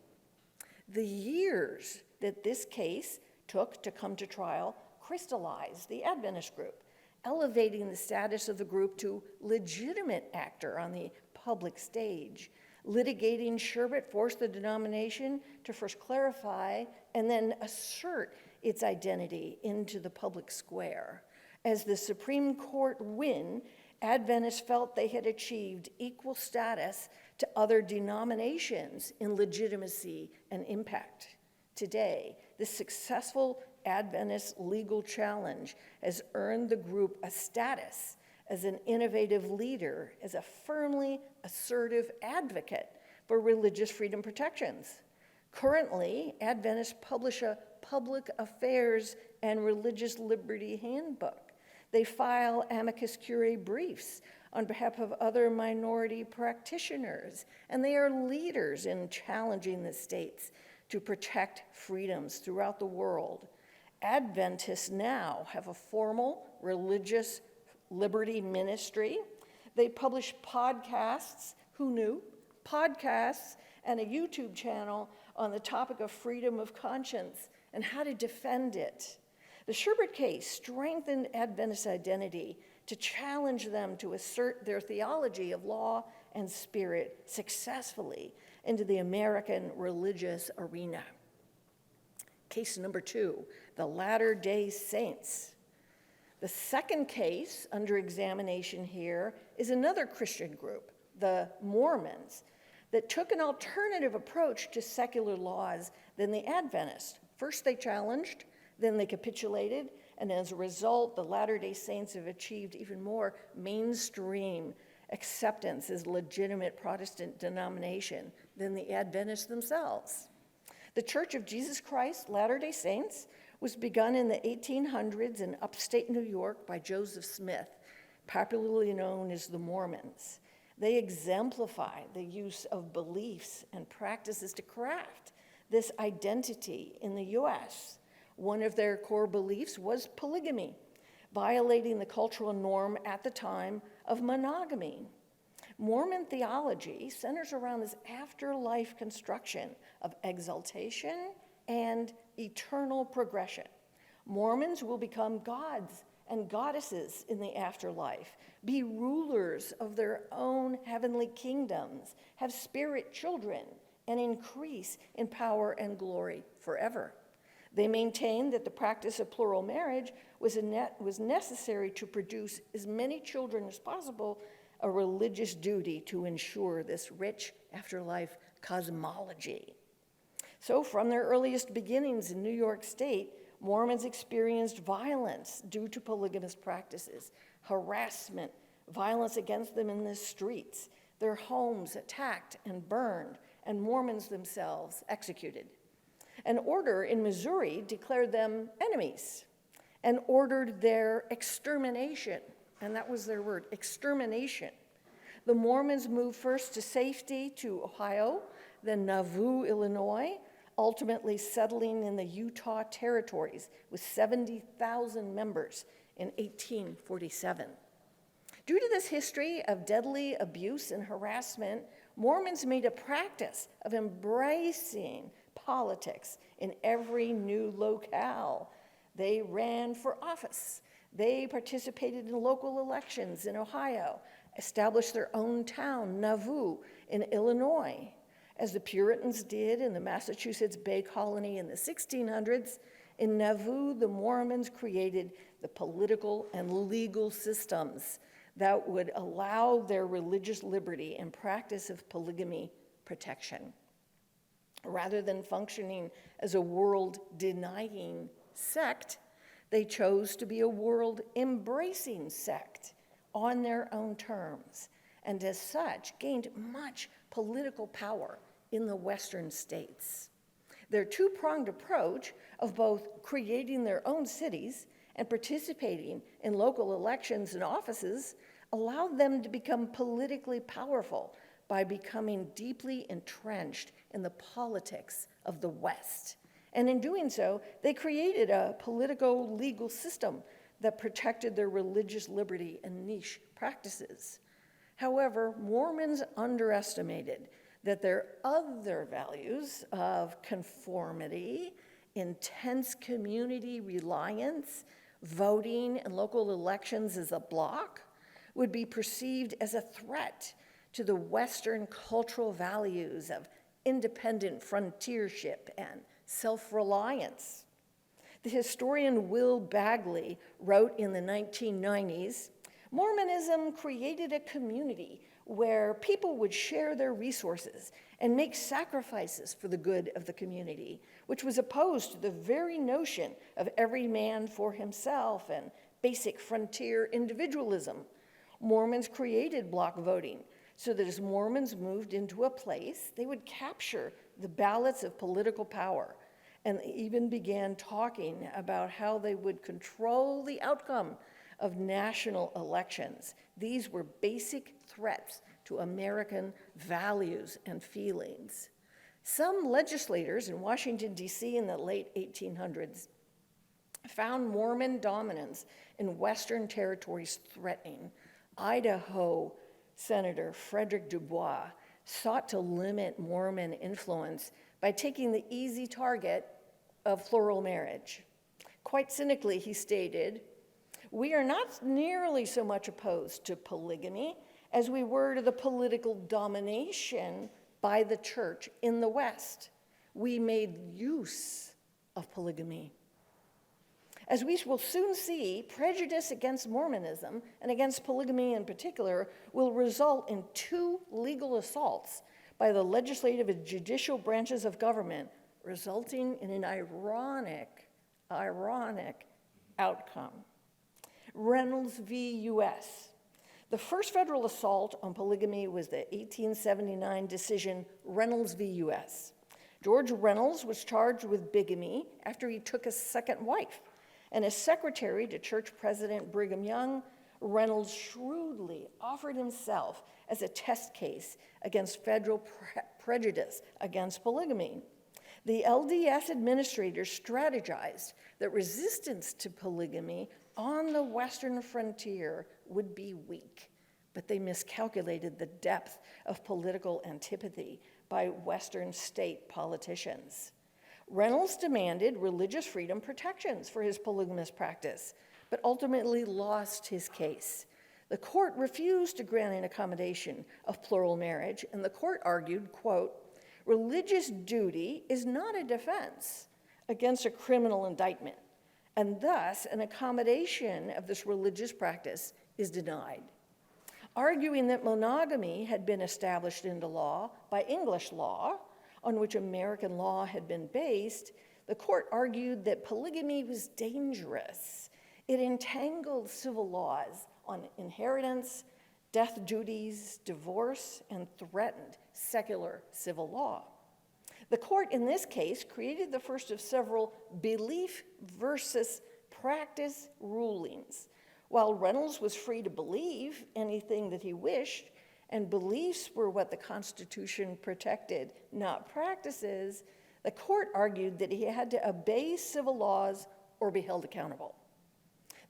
Speaker 9: The years that this case took to come to trial crystallized the Adventist group, elevating the status of the group to legitimate actor on the public stage. Litigating Şerbet forced the denomination to first clarify and then assert its identity into the public square. As the Supreme Court win, Adventists felt they had achieved equal status to other denominations in legitimacy and impact. Today, this successful Adventist legal challenge has earned the group a status as an innovative leader, as a firmly assertive advocate for religious freedom protections. Currently, Adventists publish a public affairs and religious liberty handbook. They file amicus curiae briefs on behalf of other minority practitioners, and they are leaders in challenging the states to protect freedoms throughout the world. Adventists now have a formal religious liberty ministry. They publish podcasts, who knew? Podcasts and a YouTube channel on the topic of freedom of conscience and how to defend it. The Şerbet case strengthened Adventist identity to challenge them to assert their theology of law and spirit successfully into the American religious arena. Case number 2, the Latter-day Saints. The second case under examination here is another Christian group, the Mormons, that took an alternative approach to secular laws than the Adventists. First they challenged, then they capitulated, and as a result, the Latter-day Saints have achieved even more mainstream acceptance as legitimate Protestant denomination than the Adventists themselves. The Church of Jesus Christ Latter-day Saints was begun in the 1800s in upstate New York by Joseph Smith, popularly known as the Mormons. They exemplify the use of beliefs and practices to craft this identity in the U.S. One of their core beliefs was polygamy, violating the cultural norm at the time of monogamy. Mormon theology centers around this afterlife construction of exaltation and eternal progression. Mormons will become gods and goddesses in the afterlife, be rulers of their own heavenly kingdoms, have spirit children, and increase in power and glory forever. They maintain that the practice of plural marriage was necessary to produce as many children as possible, a religious duty to ensure this rich afterlife cosmology. So from their earliest beginnings in New York State, Mormons experienced violence due to polygamous practices, harassment, violence against them in the streets, their homes attacked and burned, and Mormons themselves executed. An order in Missouri declared them enemies and ordered their extermination, and that was their word, extermination. The Mormons moved first to safety to Ohio, then Nauvoo, Illinois, ultimately settling in the Utah territories with 70,000 members in 1847. Due to this history of deadly abuse and harassment, Mormons made a practice of embracing politics in every new locale. They ran for office. They participated in local elections in Ohio, established their own town, Nauvoo, in Illinois. As the Puritans did in the Massachusetts Bay Colony in the 1600s, in Nauvoo, the Mormons created the political and legal systems that would allow their religious liberty and practice of polygamy protection. Rather than functioning as a world-denying sect, they chose to be a world-embracing sect on their own terms, and as such, gained much political power in the Western states. Their two-pronged approach of both creating their own cities and participating in local elections and offices allowed them to become politically powerful by becoming deeply entrenched in the politics of the West. And in doing so, they created a politico-legal system that protected their religious liberty and niche practices. However, Mormons underestimated that their other values of conformity, intense community reliance, voting and local elections as a bloc would be perceived as a threat to the Western cultural values of independent frontiership and self-reliance. The historian Will Bagley wrote in the 1990s, Mormonism created a community where people would share their resources and make sacrifices for the good of the community, which was opposed to the very notion of every man for himself and basic frontier individualism. Mormons created block voting so that as Mormons moved into a place, they would capture the ballots of political power, and they even began talking about how they would control the outcome of national elections. These were basic threats to American values and feelings. Some legislators in Washington, D.C. in the late 1800s found Mormon dominance in Western territories threatening. Idaho Senator Frederick Dubois sought to limit Mormon influence by taking the easy target of plural marriage. Quite cynically, he stated, "We are not nearly so much opposed to polygamy as we were to the political domination by the church in the West. We made use of polygamy." As we will soon see, prejudice against Mormonism and against polygamy in particular will result in 2 legal assaults by the legislative and judicial branches of government, resulting in an ironic outcome. Reynolds v. U.S. The first federal assault on polygamy was the 1879 decision Reynolds v. U.S. George Reynolds was charged with bigamy after he took a second wife. And as secretary to Church President Brigham Young, Reynolds shrewdly offered himself as a test case against federal prejudice against polygamy. The LDS administrators strategized that resistance to polygamy on the Western frontier would be weak, but they miscalculated the depth of political antipathy by Western state politicians. Reynolds demanded religious freedom protections for his polygamous practice, but ultimately lost his case. The court refused to grant an accommodation of plural marriage, and the court argued, quote, "Religious duty is not a defense against a criminal indictment, and thus an accommodation of this religious practice is denied." Arguing that monogamy had been established into law by English law, on which American law had been based, the court argued that polygamy was dangerous. It entangled civil laws on inheritance, death duties, divorce, and threatened secular civil law. The court in this case created the first of several belief versus practice rulings. While Reynolds was free to believe anything that he wished, and beliefs were what the Constitution protected, not practices, the court argued that he had to obey civil laws or be held accountable.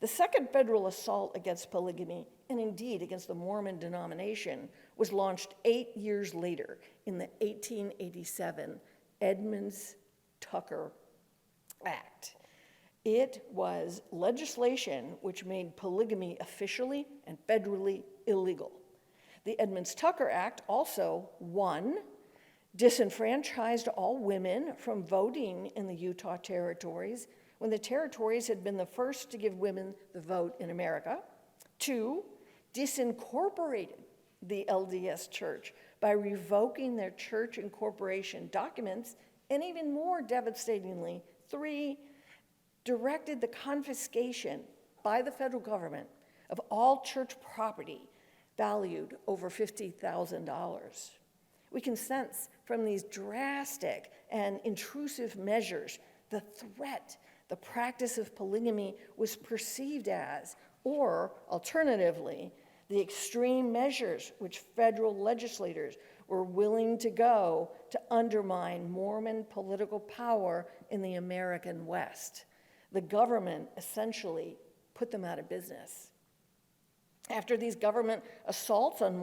Speaker 9: The second federal assault against polygamy, and indeed against the Mormon denomination, was launched 8 years later in the 1887 Edmunds-Tucker Act. It was legislation which made polygamy officially and federally illegal. The Edmunds-Tucker Act also, 1, disenfranchised all women from voting in the Utah territories when the territories had been the first to give women the vote in America. 2, disincorporated the LDS Church by revoking their church incorporation documents, and even more devastatingly, 3, directed the confiscation by the federal government of all church property valued over $50,000. We can sense from these drastic and intrusive measures the threat the practice of polygamy was perceived as, or alternatively, the extreme measures which federal legislators were willing to go to undermine Mormon political power in the American West. The government essentially put them out of business. After these government assaults on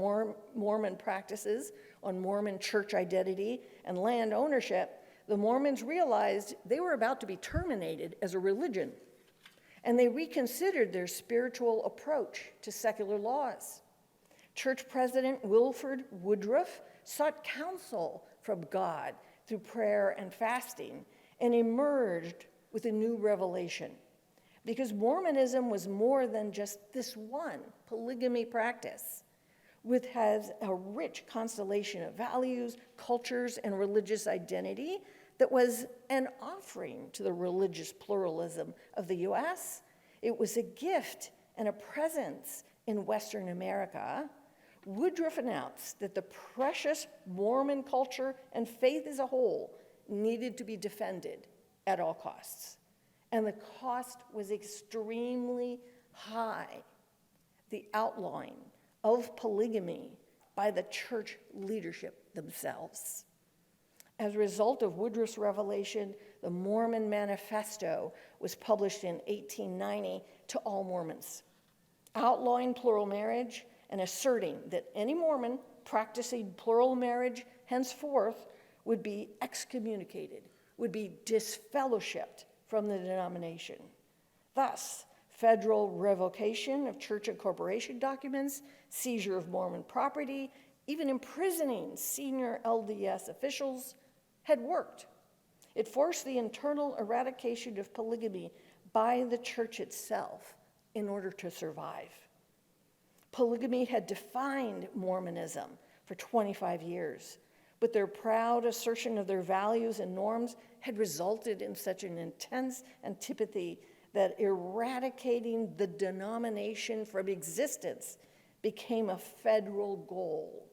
Speaker 9: Mormon practices, on Mormon church identity and land ownership, the Mormons realized they were about to be terminated as a religion, and they reconsidered their spiritual approach to secular laws. Church President Wilford Woodruff sought counsel from God through prayer and fasting and emerged with a new revelation. Because Mormonism was more than just this one polygamy practice, which has a rich constellation of values, cultures, and religious identity that was an offering to the religious pluralism of the U.S. It was a gift and a presence in Western America. Woodruff announced that the precious Mormon culture and faith as a whole needed to be defended at all costs. And the cost was extremely high. The outlawing of polygamy by the church leadership themselves. As a result of Woodruff's revelation, the Mormon Manifesto was published in 1890 to all Mormons, outlawing plural marriage and asserting that any Mormon practicing plural marriage henceforth would be excommunicated, would be disfellowshipped from the denomination. Thus, federal revocation of church incorporation documents, seizure of Mormon property, even imprisoning senior LDS officials had worked. It forced the internal eradication of polygamy by the church itself in order to survive. Polygamy had defined Mormonism for 25 years, but their proud assertion of their values and norms had resulted in such an intense antipathy that eradicating the denomination from existence became a federal goal.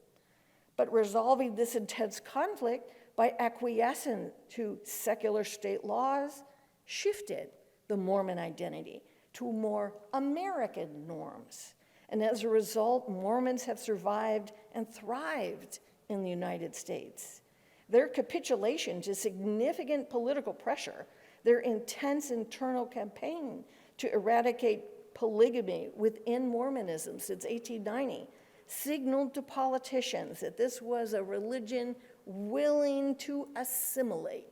Speaker 9: But resolving this intense conflict by acquiescing to secular state laws shifted the Mormon identity to more American norms. And as a result, Mormons have survived and thrived in the United States. Their capitulation to significant political pressure, their intense internal campaign to eradicate polygamy within Mormonism since 1890, signaled to politicians that this was a religion willing to assimilate,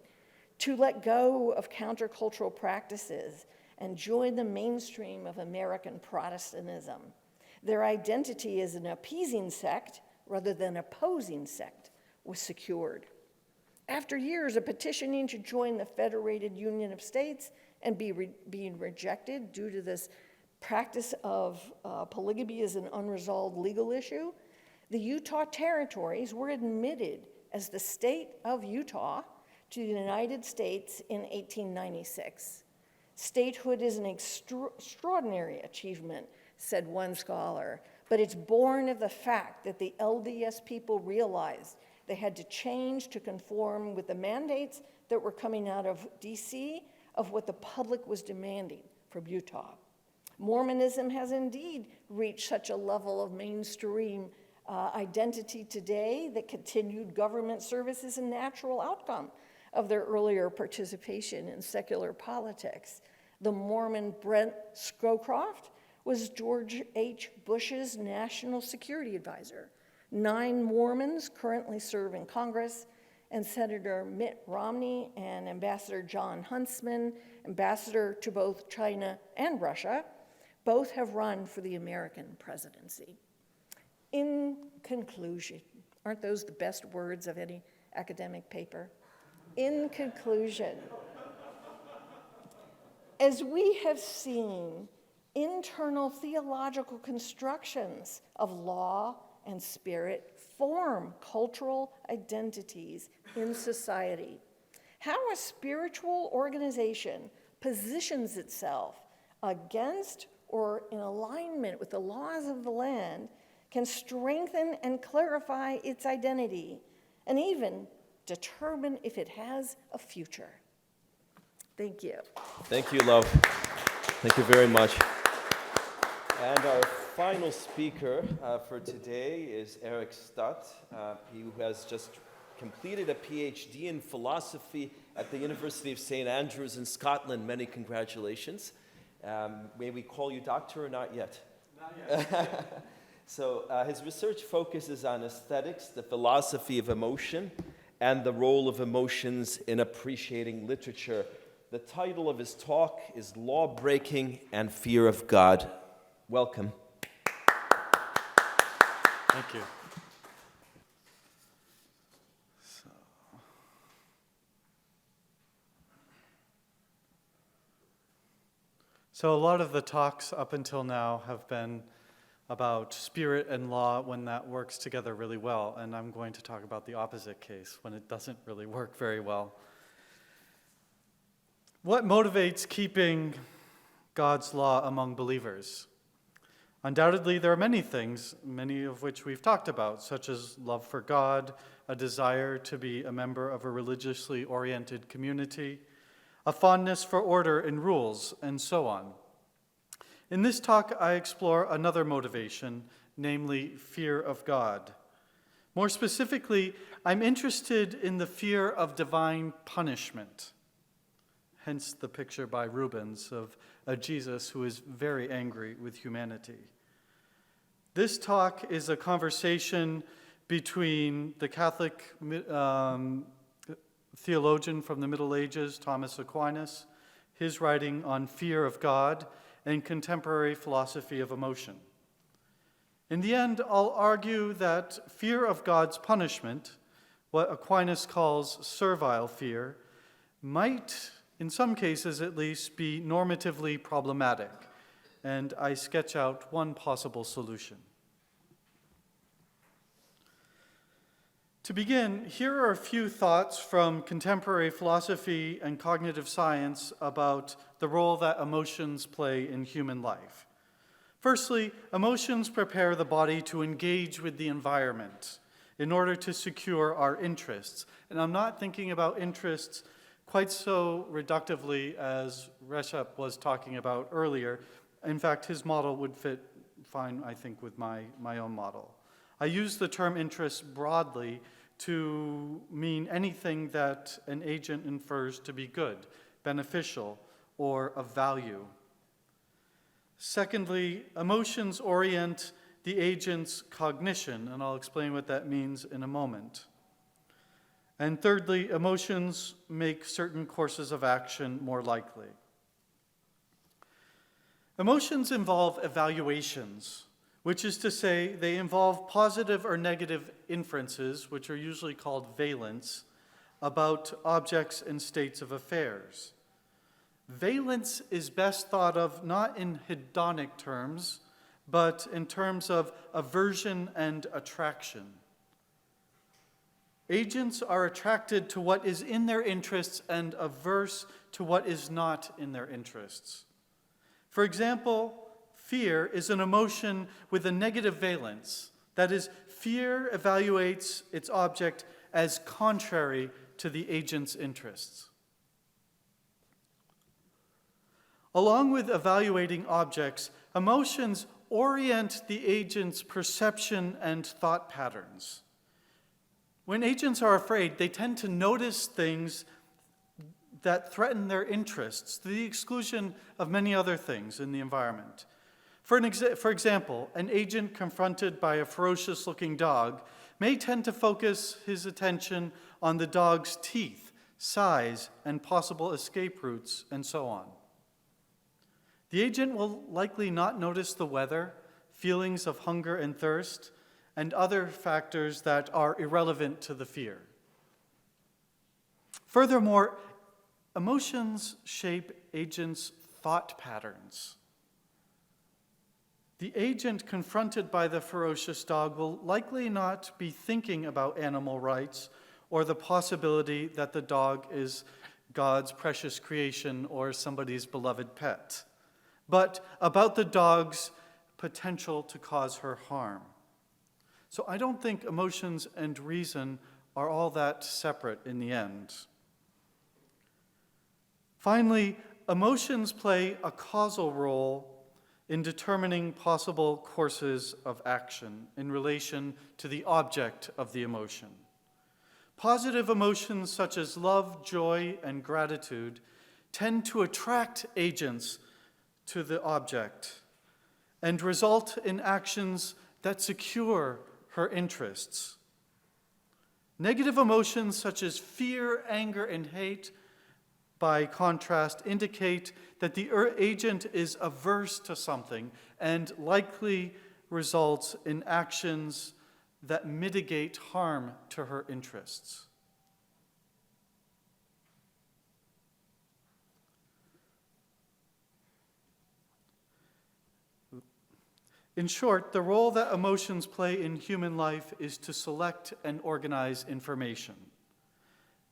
Speaker 9: to let go of countercultural practices and join the mainstream of American Protestantism. Their identity as an appeasing sect rather than opposing sect was secured. After years of petitioning to join the Federated Union of States and being rejected due to this practice of polygamy as an unresolved legal issue, the Utah territories were admitted as the state of Utah to the United States in 1896. Statehood is an extraordinary achievement, said one scholar, but it's born of the fact that the LDS people realized they had to change to conform with the mandates that were coming out of DC of what the public was demanding from Utah. Mormonism has indeed reached such a level of mainstream identity today that continued government service is a natural outcome of their earlier participation in secular politics. The Mormon Brent Scowcroft was George H. Bush's national security advisor. 9 Mormons currently serve in Congress, and Senator Mitt Romney and Ambassador John Huntsman, ambassador to both China and Russia, both have run for the American presidency. In conclusion, aren't those the best words of any academic paper? In conclusion, as we have seen, internal theological constructions of law and spirit form cultural identities in society. How a spiritual organization positions itself against or in alignment with the laws of the land can strengthen and clarify its identity, and even determine if it has a future. Thank you.
Speaker 7: Thank you, Love. Thank you very much. And our final speaker for today is Eric Stutt, who has just completed a PhD in philosophy at the University of St. Andrews in Scotland. Many congratulations. May we call you doctor or not yet? Not yet. So his research focuses on aesthetics, the philosophy of emotion, and the role of emotions in appreciating literature. The title of his talk is Law Breaking and Fear of God. Welcome.
Speaker 10: Thank you. So a lot of the talks up until now have been about spirit and law when that works together really well, and I'm going to talk about the opposite case, when it doesn't really work very well. What motivates keeping God's law among believers? Undoubtedly, there are many things, many of which we've talked about, such as love for God, a desire to be a member of a religiously oriented community, a fondness for order and rules, and so on. In this talk, I explore another motivation, namely fear of God. More specifically, I'm interested in the fear of divine punishment, hence the picture by Rubens of a Jesus who is very angry with humanity. This talk is a conversation between the Catholic theologian from the Middle Ages, Thomas Aquinas, his writing on fear of God, and contemporary philosophy of emotion. In the end, I'll argue that fear of God's punishment, what Aquinas calls servile fear, might, in some cases at least, be normatively problematic, and I sketch out one possible solution. To begin, here are a few thoughts from contemporary philosophy and cognitive science about the role that emotions play in human life. Firstly, emotions prepare the body to engage with the environment in order to secure our interests. And I'm not thinking about interests quite so reductively as Recep was talking about earlier. In fact, his model would fit fine, I think, with my own model. I use the term interest broadly to mean anything that an agent infers to be good, beneficial, or of value. Secondly, emotions orient the agent's cognition, and I'll explain what that means in a moment. And thirdly, emotions make certain courses of action more likely. Emotions involve evaluations, which is to say they involve positive or negative inferences, which are usually called valence, about objects and states of affairs. Valence is best thought of not in hedonic terms, but in terms of aversion and attraction. Agents are attracted to what is in their interests and averse to what is not in their interests. For example, fear is an emotion with a negative valence. That is, fear evaluates its object as contrary to the agent's interests. Along with evaluating objects, emotions orient the agent's perception and thought patterns. When agents are afraid, they tend to notice things that threaten their interests to the exclusion of many other things in the environment. For example, an agent confronted by a ferocious-looking dog may tend to focus his attention on the dog's teeth, size, and possible escape routes, and so on. The agent will likely not notice the weather, feelings of hunger and thirst, and other factors that are irrelevant to the fear. Furthermore, emotions shape agents' thought patterns. The agent confronted by the ferocious dog will likely not be thinking about animal rights or the possibility that the dog is God's precious creation or somebody's beloved pet, but about the dog's potential to cause her harm. So I don't think emotions and reason are all that separate in the end. Finally, emotions play a causal role in determining possible courses of action in relation to the object of the emotion. Positive emotions such as love, joy, and gratitude tend to attract agents to the object and result in actions that secure her interests. Negative emotions such as fear, anger, and hate, by contrast, indicate that the agent is averse to something and likely results in actions that mitigate harm to her interests. In short, the role that emotions play in human life is to select and organize information,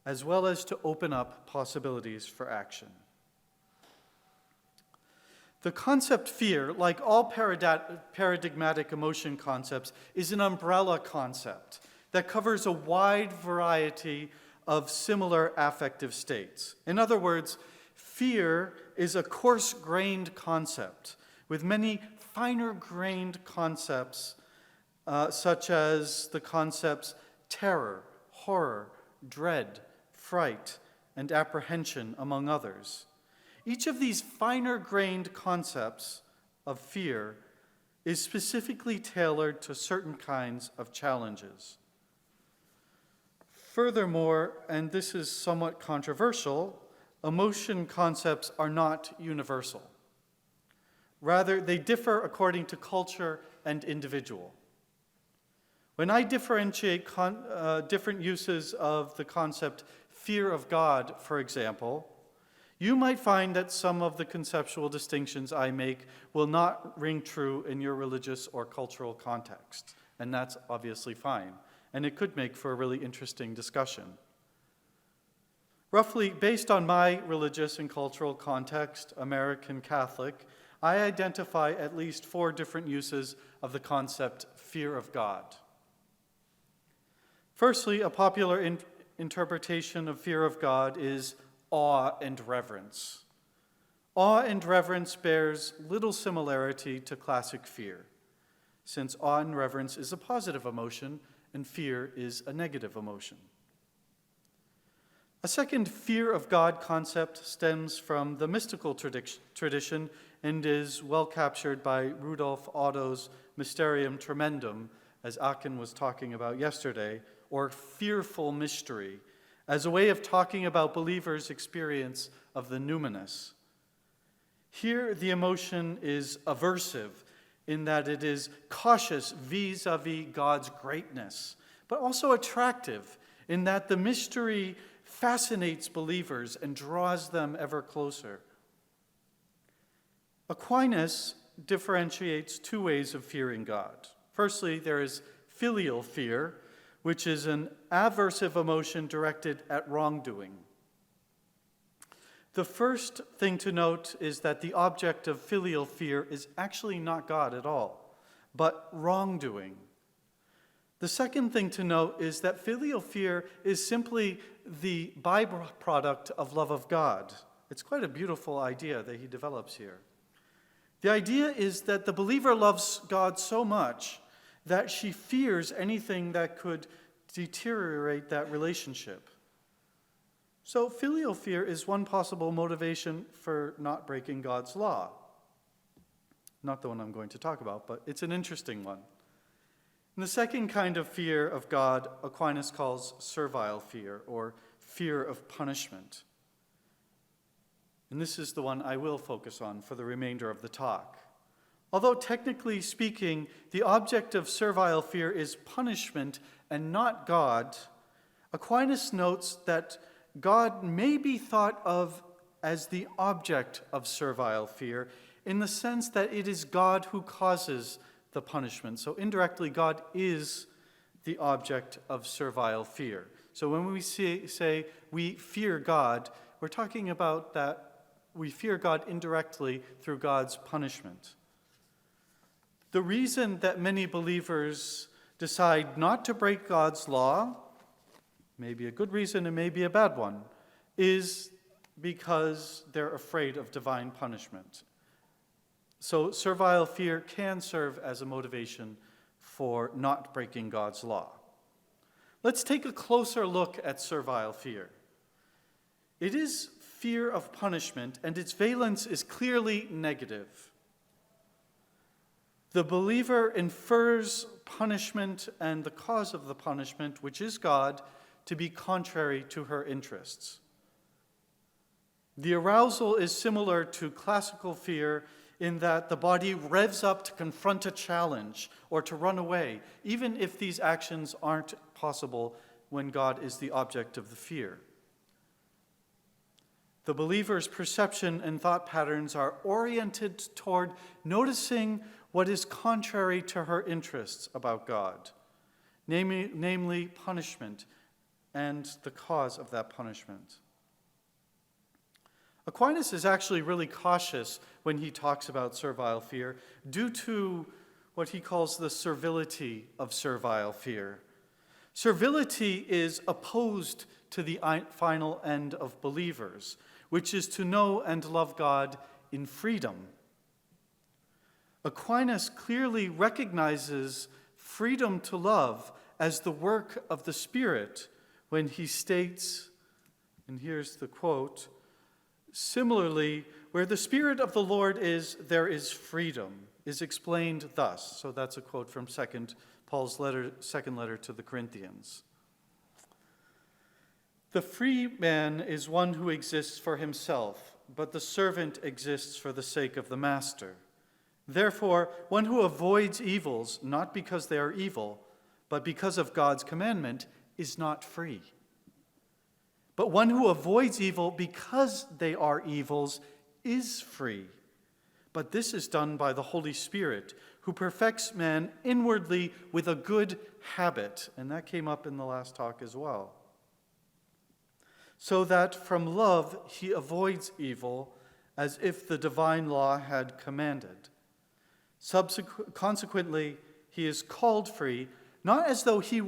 Speaker 10: as well as to open up possibilities for action. The concept fear, like all paradigmatic emotion concepts, is an umbrella concept that covers a wide variety of similar affective states. In other words, fear is a coarse-grained concept with many finer-grained concepts, such as the concepts terror, horror, dread, fright, and apprehension, among others. Each of these finer-grained concepts of fear is specifically tailored to certain kinds of challenges. Furthermore, and this is somewhat controversial, emotion concepts are not universal. Rather, they differ according to culture and individual. When I differentiate different uses of the concept fear of God, for example, you might find that some of the conceptual distinctions I make will not ring true in your religious or cultural context, and that's obviously fine, and it could make for a really interesting discussion. Roughly, based on my religious and cultural context, American Catholic, I identify at least 4 different uses of the concept fear of God. Firstly, a popular interpretation of fear of God is awe and reverence. Awe and reverence bears little similarity to classic fear, since awe and reverence is a positive emotion and fear is a negative emotion. A second fear of God concept stems from the mystical tradition and is well captured by Rudolf Otto's Mysterium Tremendum, as Akin was talking about yesterday, or fearful mystery, as a way of talking about believers' experience of the numinous. Here, the emotion is aversive in that it is cautious vis-a-vis God's greatness, but also attractive in that the mystery fascinates believers and draws them ever closer. Aquinas differentiates 2 ways of fearing God. Firstly, there is filial fear, which is an aversive emotion directed at wrongdoing. The first thing to note is that the object of filial fear is actually not God at all, but wrongdoing. The second thing to note is that filial fear is simply the byproduct of love of God. It's quite a beautiful idea that he develops here. The idea is that the believer loves God so much that she fears anything that could deteriorate that relationship. So filial fear is one possible motivation for not breaking God's law. Not the one I'm going to talk about, but it's an interesting one. And the second kind of fear of God, Aquinas calls servile fear, or fear of punishment. And this is the one I will focus on for the remainder of the talk. Although technically speaking, the object of servile fear is punishment and not God, Aquinas notes that God may be thought of as the object of servile fear in the sense that it is God who causes the punishment. So indirectly, God is the object of servile fear. So when we say we fear God, we're talking about that we fear God indirectly through God's punishment. The reason that many believers decide not to break God's law, maybe a good reason and maybe a bad one, is because they're afraid of divine punishment. So servile fear can serve as a motivation for not breaking God's law. Let's take a closer look at servile fear. It is fear of punishment, and its valence is clearly negative. The believer infers punishment and the cause of the punishment, which is God, to be contrary to her interests. The arousal is similar to classical fear in that the body revs up to confront a challenge or to run away, even if these actions aren't possible when God is the object of the fear. The believer's perception and thought patterns are oriented toward noticing what is contrary to her interests about God, namely punishment and the cause of that punishment. Aquinas is actually really cautious when he talks about servile fear due to what he calls the servility of servile fear. Servility is opposed to the final end of believers, which is to know and love God in freedom. Aquinas clearly recognizes freedom to love as the work of the Spirit when he states, and here's the quote, "Similarly, where the Spirit of the Lord is, there is freedom," is explained thus. So that's a quote from Paul's second letter to the Corinthians. "The free man is one who exists for himself, but the servant exists for the sake of the master. Therefore, one who avoids evils, not because they are evil, but because of God's commandment, is not free. But one who avoids evil because they are evils is free. But this is done by the Holy Spirit, who perfects man inwardly with a good habit." And that came up in the last talk as well. "So that from love he avoids evil, as if the divine law had commanded. Consequently, he is called free, not as though he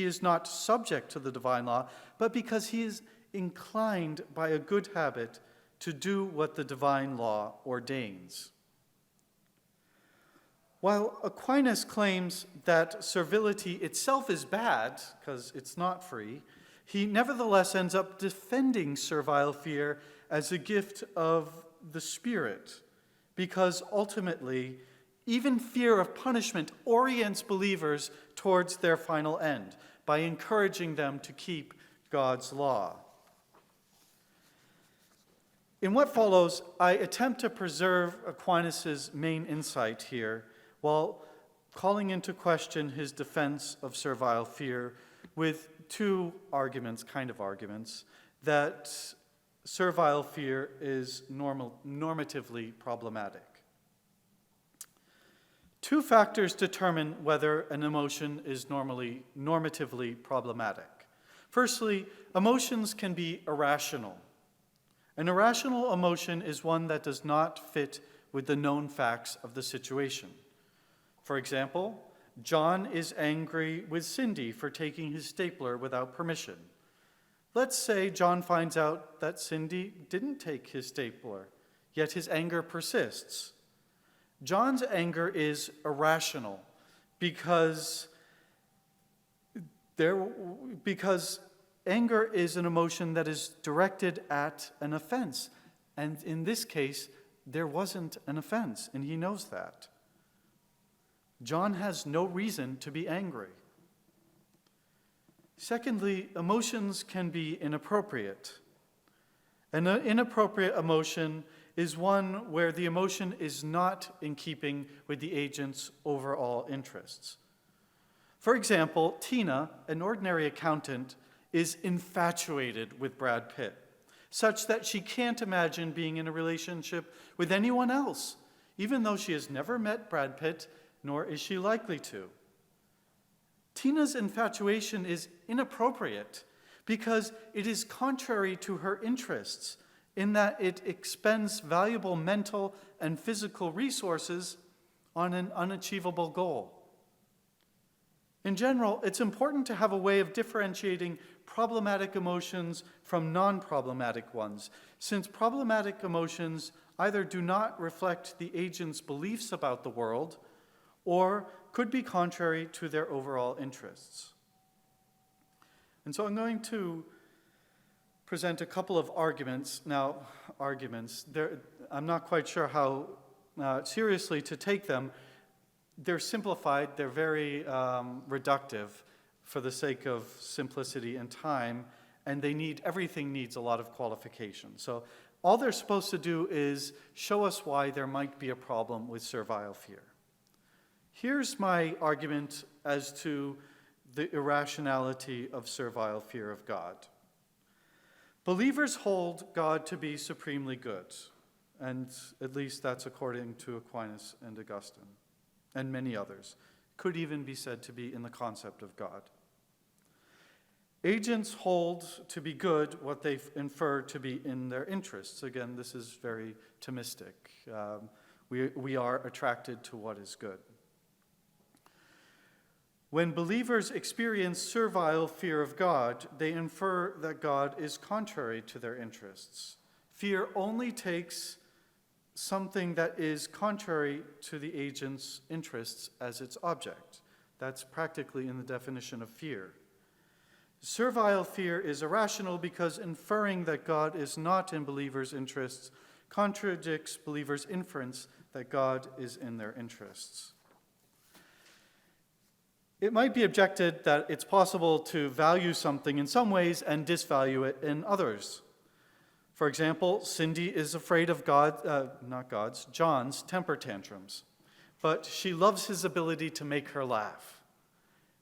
Speaker 10: is not subject to the divine law, but because he is inclined by a good habit to do what the divine law ordains." While Aquinas claims that servility itself is bad, because it's not free, he nevertheless ends up defending servile fear as a gift of the Spirit, because ultimately, even fear of punishment orients believers towards their final end by encouraging them to keep God's law. In what follows, I attempt to preserve Aquinas' main insight here while calling into question his defense of servile fear with two arguments, that servile fear is normatively problematic. Two factors determine whether an emotion is normatively problematic. Firstly, emotions can be irrational. An irrational emotion is one that does not fit with the known facts of the situation. For example, John is angry with Cindy for taking his stapler without permission. Let's say John finds out that Cindy didn't take his stapler, yet his anger persists. John's anger is irrational because Because anger is an emotion that is directed at an offense. And in this case, there wasn't an offense, and he knows that. John has no reason to be angry. Secondly, emotions can be inappropriate. An inappropriate emotion is one where the emotion is not in keeping with the agent's overall interests. For example, Tina, an ordinary accountant, is infatuated with Brad Pitt, such that she can't imagine being in a relationship with anyone else, even though she has never met Brad Pitt, nor is she likely to. Tina's infatuation is inappropriate because it is contrary to her interests in that it expends valuable mental and physical resources on an unachievable goal. In general, it's important to have a way of differentiating problematic emotions from non-problematic ones, since problematic emotions either do not reflect the agent's beliefs about the world or could be contrary to their overall interests. And so I'm going to present a couple of arguments. Now, I'm not quite sure how seriously to take them. They're simplified, they're very reductive for the sake of simplicity and time, and everything needs a lot of qualification. So all they're supposed to do is show us why there might be a problem with servile fear. Here's my argument as to the irrationality of servile fear of God. Believers hold God to be supremely good, and at least that's according to Aquinas and Augustine, and many others. Could even be said to be in the concept of God. Agents hold to be good what they infer to be in their interests. Again, this is very Thomistic. We are attracted to what is good. When believers experience servile fear of God, they infer that God is contrary to their interests. Fear only takes something that is contrary to the agent's interests as its object. That's practically in the definition of fear. Servile fear is irrational because inferring that God is not in believers' interests contradicts believers' inference that God is in their interests. It might be objected that it's possible to value something in some ways and disvalue it in others. For example, Cindy is afraid of John's temper tantrums, but she loves his ability to make her laugh.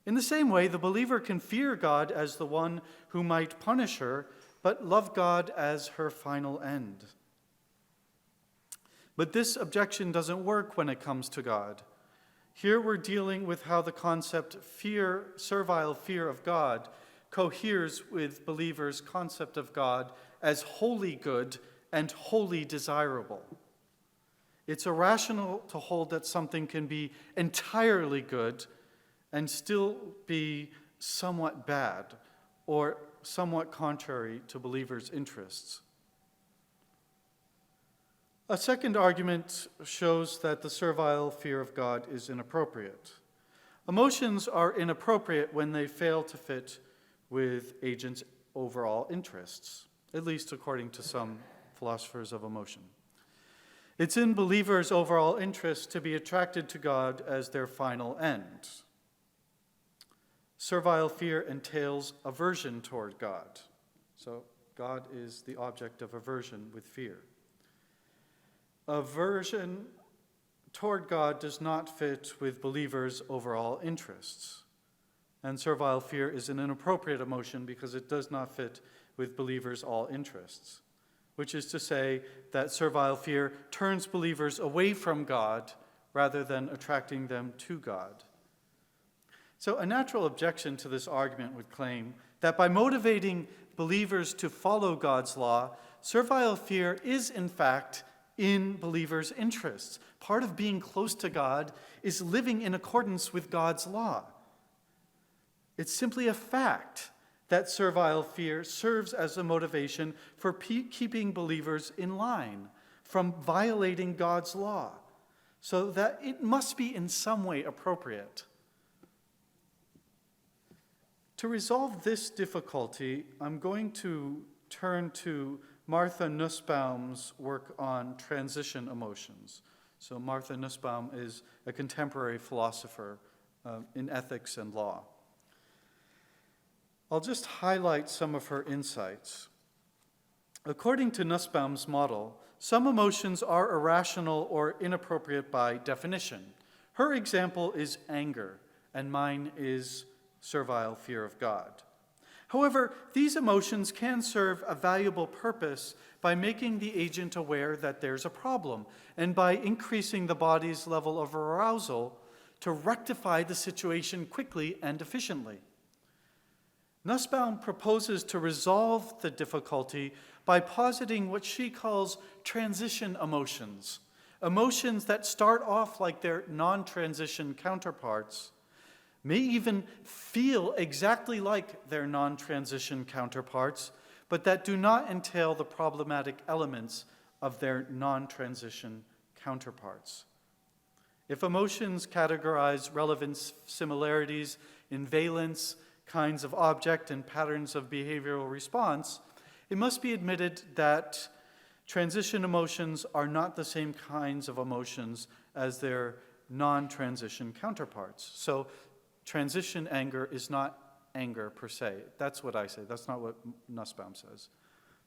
Speaker 10: In the same way, the believer can fear God as the one who might punish her, but love God as her final end. But this objection doesn't work when it comes to God. Here we're dealing with how the concept servile fear of God, coheres with believers' concept of God as wholly good and wholly desirable. It's irrational to hold that something can be entirely good and still be somewhat bad or somewhat contrary to believers' interests. A second argument shows that the servile fear of God is inappropriate. Emotions are inappropriate when they fail to fit with agents' overall interests, at least according to some philosophers of emotion. It's in believers' overall interest to be attracted to God as their final end. Servile fear entails aversion toward God. So God is the object of aversion with fear. Aversion toward God does not fit with believers' overall interests. And servile fear is an inappropriate emotion because it does not fit with believers' all interests, which is to say that servile fear turns believers away from God rather than attracting them to God. So a natural objection to this argument would claim that by motivating believers to follow God's law, servile fear is in fact in believers' interests. Part of being close to God is living in accordance with God's law. It's simply a fact that servile fear serves as a motivation for keeping believers in line from violating God's law, so that it must be in some way appropriate. To resolve this difficulty, I'm going to turn to Martha Nussbaum's work on transition emotions. So Martha Nussbaum is a contemporary philosopher in ethics and law. I'll just highlight some of her insights. According to Nussbaum's model, some emotions are irrational or inappropriate by definition. Her example is anger, and mine is servile fear of God. However, these emotions can serve a valuable purpose by making the agent aware that there's a problem, and by increasing the body's level of arousal to rectify the situation quickly and efficiently. Nussbaum proposes to resolve the difficulty by positing what she calls transition emotions, emotions that start off like their non-transition counterparts, may even feel exactly like their non-transition counterparts, but that do not entail the problematic elements of their non-transition counterparts. If emotions categorize relevant similarities in valence, kinds of object, and patterns of behavioral response, it must be admitted that transition emotions are not the same kinds of emotions as their non-transition counterparts. So transition anger is not anger per se. That's what I say. That's not what Nussbaum says.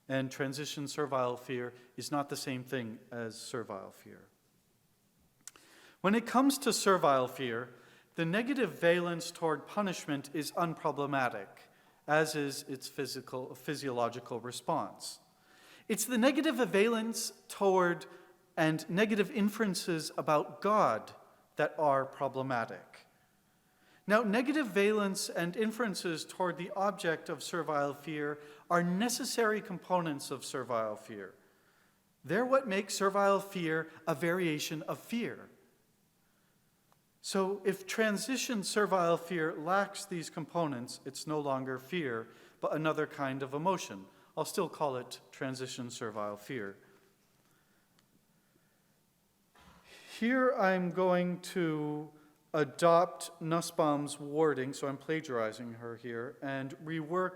Speaker 10: And transition servile fear is not the same thing as servile fear. When it comes to servile fear, the negative valence toward punishment is unproblematic, as is its physiological response. It's the negative valence toward and negative inferences about God that are problematic. Now, negative valence and inferences toward the object of servile fear are necessary components of servile fear. They're what makes servile fear a variation of fear. So if transition servile fear lacks these components, it's no longer fear, but another kind of emotion. I'll still call it transition servile fear. Here I'm going to adopt Nussbaum's wording, so I'm plagiarizing her here, and rework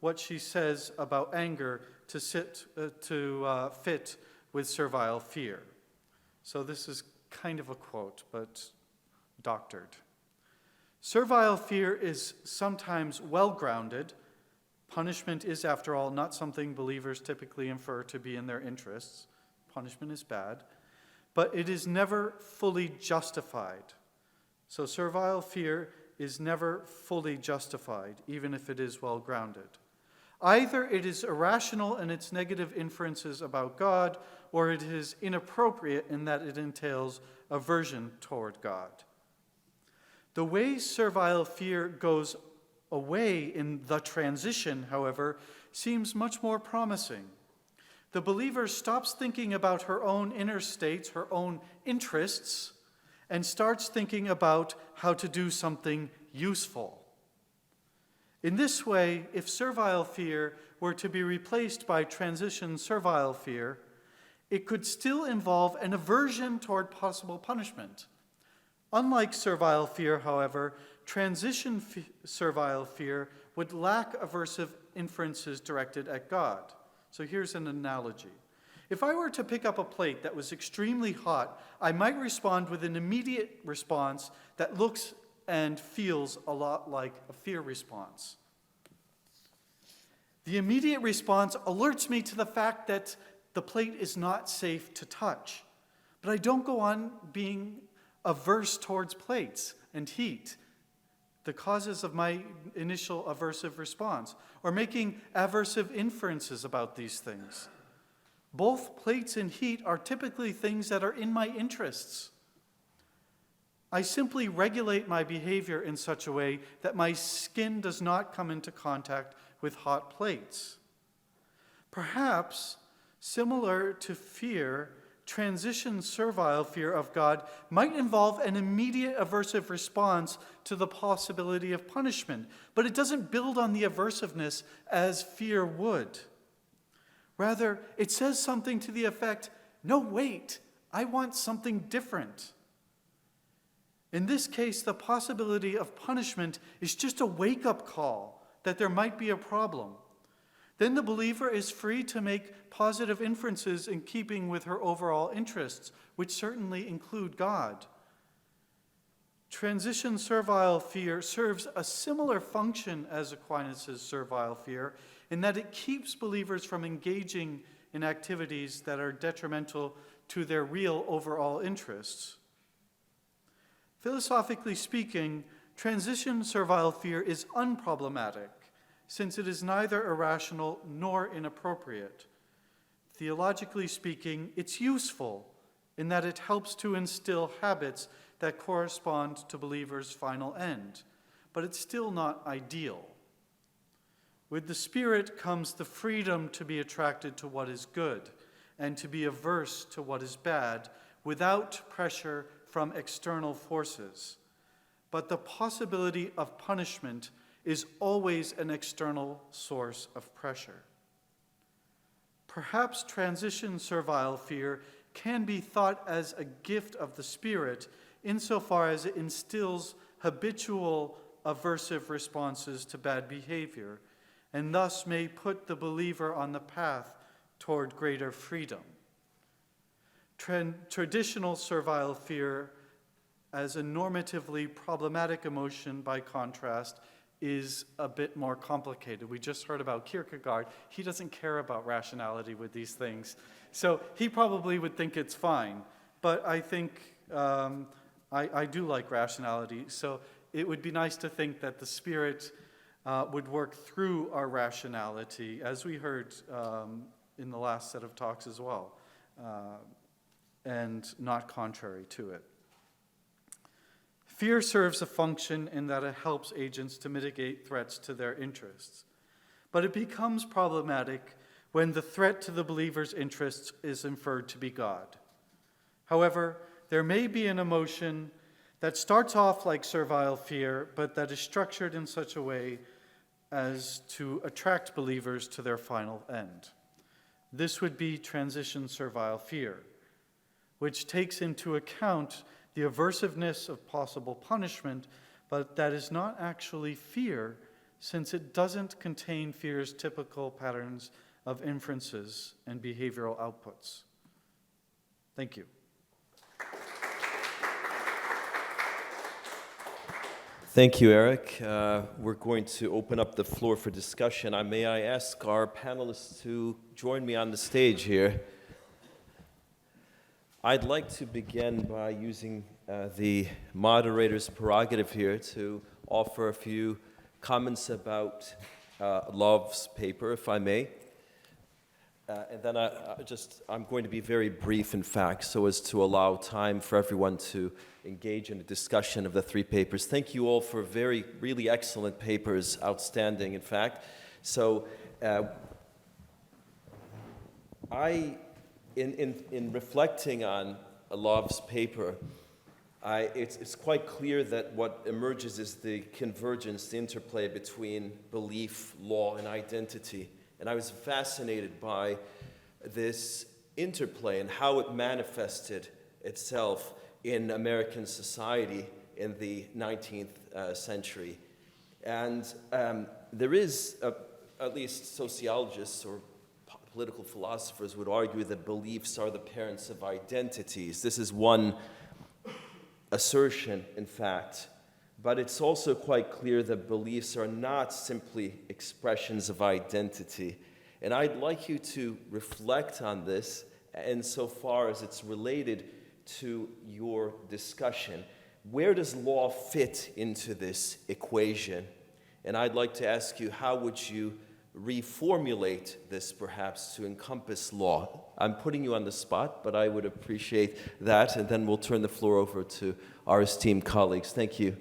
Speaker 10: what she says about anger to fit with servile fear. So this is kind of a quote, but doctored. Servile fear is sometimes well-grounded. Punishment is, after all, not something believers typically infer to be in their interests. Punishment is bad. But it is never fully justified. So servile fear is never fully justified, even if it is well-grounded. Either it is irrational in its negative inferences about God, or it is inappropriate in that it entails aversion toward God. The way servile fear goes away in the transition, however, seems much more promising. The believer stops thinking about her own inner states, her own interests, and starts thinking about how to do something useful. In this way, if servile fear were to be replaced by transition servile fear, it could still involve an aversion toward possible punishment. Unlike servile fear, however, transition servile fear would lack aversive inferences directed at God. So here's an analogy. If I were to pick up a plate that was extremely hot, I might respond with an immediate response that looks and feels a lot like a fear response. The immediate response alerts me to the fact that the plate is not safe to touch. But I don't go on being averse towards plates and heat, the causes of my initial aversive response, or making aversive inferences about these things. Both plates and heat are typically things that are in my interests. I simply regulate my behavior in such a way that my skin does not come into contact with hot plates. Perhaps, similar to fear, transition servile fear of God might involve an immediate aversive response to the possibility of punishment, but it doesn't build on the aversiveness as fear would. Rather, it says something to the effect, no, wait, I want something different. In this case, the possibility of punishment is just a wake-up call, that there might be a problem, then the believer is free to make positive inferences in keeping with her overall interests, which certainly include God. Transition servile fear serves a similar function as Aquinas' servile fear in that it keeps believers from engaging in activities that are detrimental to their real overall interests. Philosophically speaking, transition servile fear is unproblematic, since it is neither irrational nor inappropriate. Theologically speaking, it's useful in that it helps to instill habits that correspond to believers' final end, but it's still not ideal. With the Spirit comes the freedom to be attracted to what is good and to be averse to what is bad without pressure from external forces. But the possibility of punishment is always an external source of pressure. Perhaps transition servile fear can be thought as a gift of the Spirit insofar as it instills habitual aversive responses to bad behavior, and thus may put the believer on the path toward greater freedom. Traditional servile fear, as a normatively problematic emotion by contrast, is a bit more complicated. We just heard about Kierkegaard. He doesn't care about rationality with these things. So he probably would think it's fine. But I think I do like rationality. So it would be nice to think that the Spirit would work through our rationality, as we heard in the last set of talks as well, and not contrary to it. Fear serves a function in that it helps agents to mitigate threats to their interests. But it becomes problematic when the threat to the believer's interests is inferred to be God. However, there may be an emotion that starts off like servile fear, but that is structured in such a way as to attract believers to their final end. This would be transition servile fear, which takes into account the aversiveness of possible punishment, but that is not actually fear, since it doesn't contain fear's typical patterns of inferences and behavioral outputs. Thank you.
Speaker 7: Thank you, Eric. We're going to open up the floor for discussion. May I ask our panelists to join me on the stage here? I'd like to begin by using the moderator's prerogative here to offer a few comments about Love's paper, if I may. And then I'm going to be very brief, in fact, so as to allow time for everyone to engage in a discussion of the three papers. Thank you all for really excellent papers, outstanding, in fact. So in reflecting on Love's paper, it's quite clear that what emerges is the convergence, the interplay between belief, law, and identity. And I was fascinated by this interplay and how it manifested itself in American society in the 19th century. And there is, at least sociologists or political philosophers would argue that beliefs are the parents of identities. This is one assertion, in fact. But it's also quite clear that beliefs are not simply expressions of identity. And I'd like you to reflect on this insofar as it's related to your discussion. Where does law fit into this equation? And I'd like to ask you, how would you reformulate this perhaps to encompass law? I'm putting you on the spot, but I would appreciate that, and then we'll turn the floor over to our esteemed colleagues. Thank you.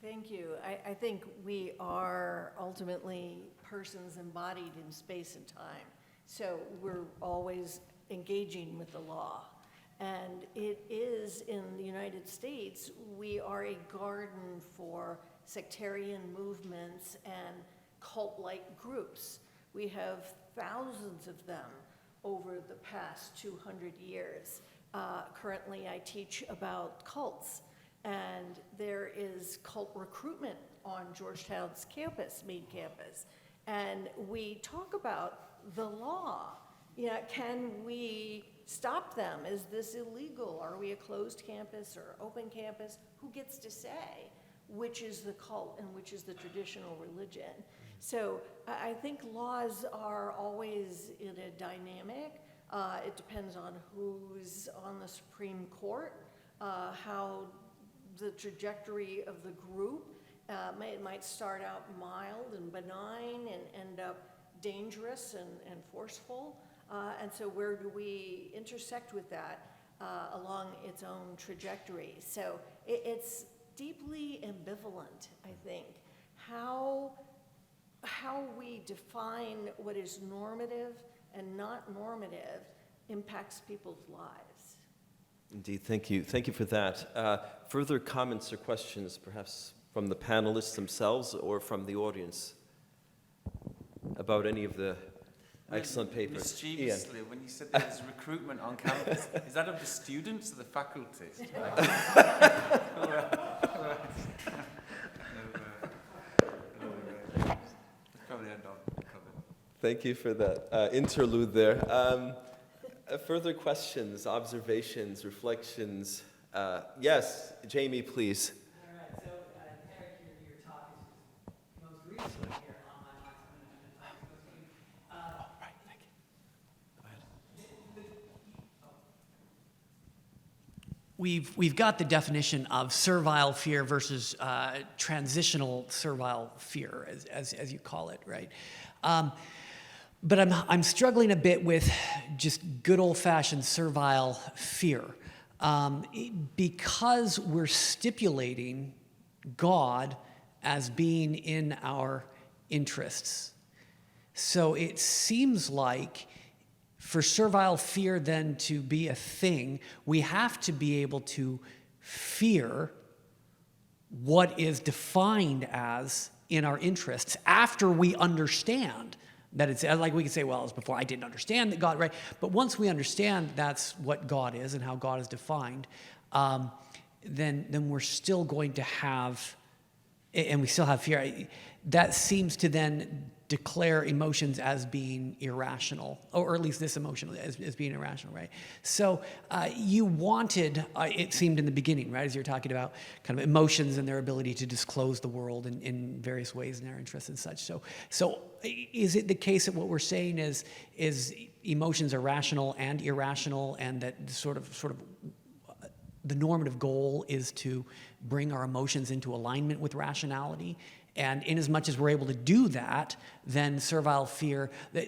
Speaker 9: Thank you. I think we are ultimately persons embodied in space and time. So we're always engaging with the law. And it is, in the United States, we are a garden for sectarian movements and cult-like groups. We have thousands of them over the past 200 years. Currently, I teach about cults, and there is cult recruitment on Georgetown's campus, main campus. And we talk about the law. Yeah, can we stop them? Is this illegal? Are we a closed campus or open campus? Who gets to say which is the cult and which is the traditional religion? So I think laws are always in a dynamic. It depends on who's on the Supreme Court, how the trajectory of the group. It might start out mild and benign and end up dangerous and forceful. And so where do we intersect with that along its own trajectory? So it's deeply ambivalent, I think, how we define what is normative and not normative impacts people's lives.
Speaker 7: Indeed, thank you. Thank you for that. Further comments or questions, perhaps from the panelists themselves or from the audience about any of the excellent papers?
Speaker 8: Mischievously, when you said there was recruitment on campus, is that of the students or the faculty?
Speaker 7: Thank you for that interlude there. Further questions, observations, reflections? Yes, Jamie, please.
Speaker 11: All right, so Eric, your talk is most recently here on my mind.
Speaker 7: Right, thank you. Go ahead.
Speaker 11: We've got the definition of servile fear versus transitional servile fear, as you call it, right? But I'm struggling a bit with just good old-fashioned servile fear, because we're stipulating God as being in our interests. So it seems like for servile fear then to be a thing, we have to be able to fear what is defined as in our interests after we understand that it's, like we can say, well, as before, I didn't understand that God, right? But once we understand that's what God is and how God is defined, then we're still going to have, and we still have fear. That seems to then declare emotions as being irrational, or at least this emotion as being irrational, right? So you wanted, it seemed in the beginning, right, as you're talking about kind of emotions and their ability to disclose the world in various ways in their interests and such. So is it the case that what we're saying is emotions are rational and irrational, and that sort of the normative goal is to bring our emotions into alignment with rationality? And in as much as we're able to do that, then servile fear that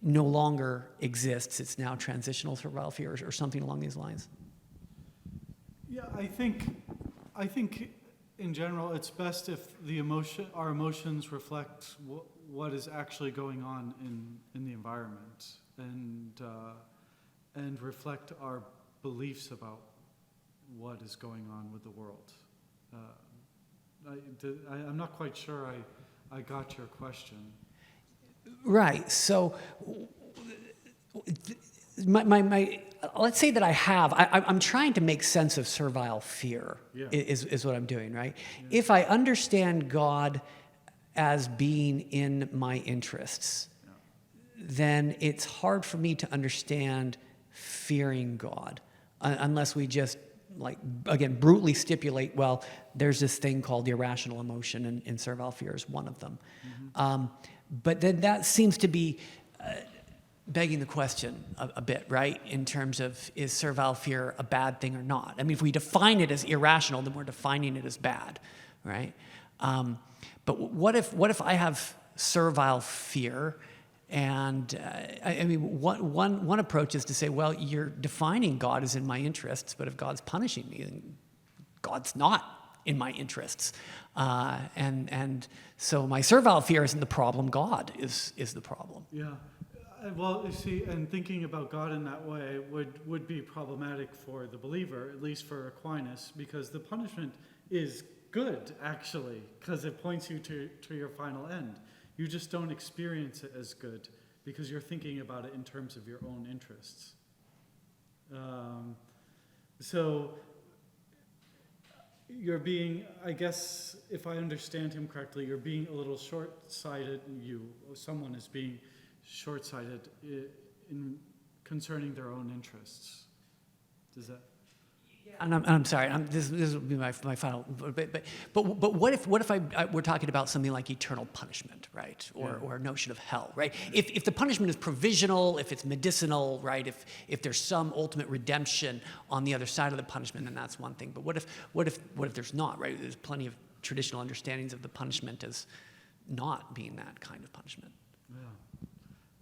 Speaker 11: no longer exists. It's now transitional servile fear or something along these lines.
Speaker 10: Yeah, I think in general it's best if our emotions reflect what is actually going on in the environment and reflect our beliefs about what is going on with the world. I'm not quite sure I got your question.
Speaker 11: Right. So, let's say that I have. I'm trying to make sense of servile fear. Yeah. Is what I'm doing, right? Yeah. If I understand God as being in my interests, yeah, then it's hard for me to understand fearing God, unless we just, like, again, brutally stipulate, well, there's this thing called the irrational emotion, and servile fear is one of them. Mm-hmm. But then that seems to be begging the question a bit, right, in terms of, is servile fear a bad thing or not? I mean, if we define it as irrational, then we're defining it as bad, right? But what if I have servile fear? And I mean, one approach is to say, well, you're defining God as in my interests, but if God's punishing me, then God's not in my interests. And so my servile fear isn't the problem, God is the problem.
Speaker 10: Yeah. Well, you see, and thinking about God in that way would be problematic for the believer, at least for Aquinas, because the punishment is good, actually, because it points you to your final end. You just don't experience it as good because you're thinking about it in terms of your own interests. So you're being, I guess, if I understand him correctly, you're being a little short-sighted, someone is being short-sighted in concerning their own interests. Does that?
Speaker 11: And I'm sorry. This will be my final. But what if we're talking about something like eternal punishment, right? Or a notion of hell, right? If the punishment is provisional, if it's medicinal, right? If there's some ultimate redemption on the other side of the punishment, then that's one thing. But what if there's not, right? There's plenty of traditional understandings of the punishment as not being that kind of punishment.
Speaker 10: Yeah.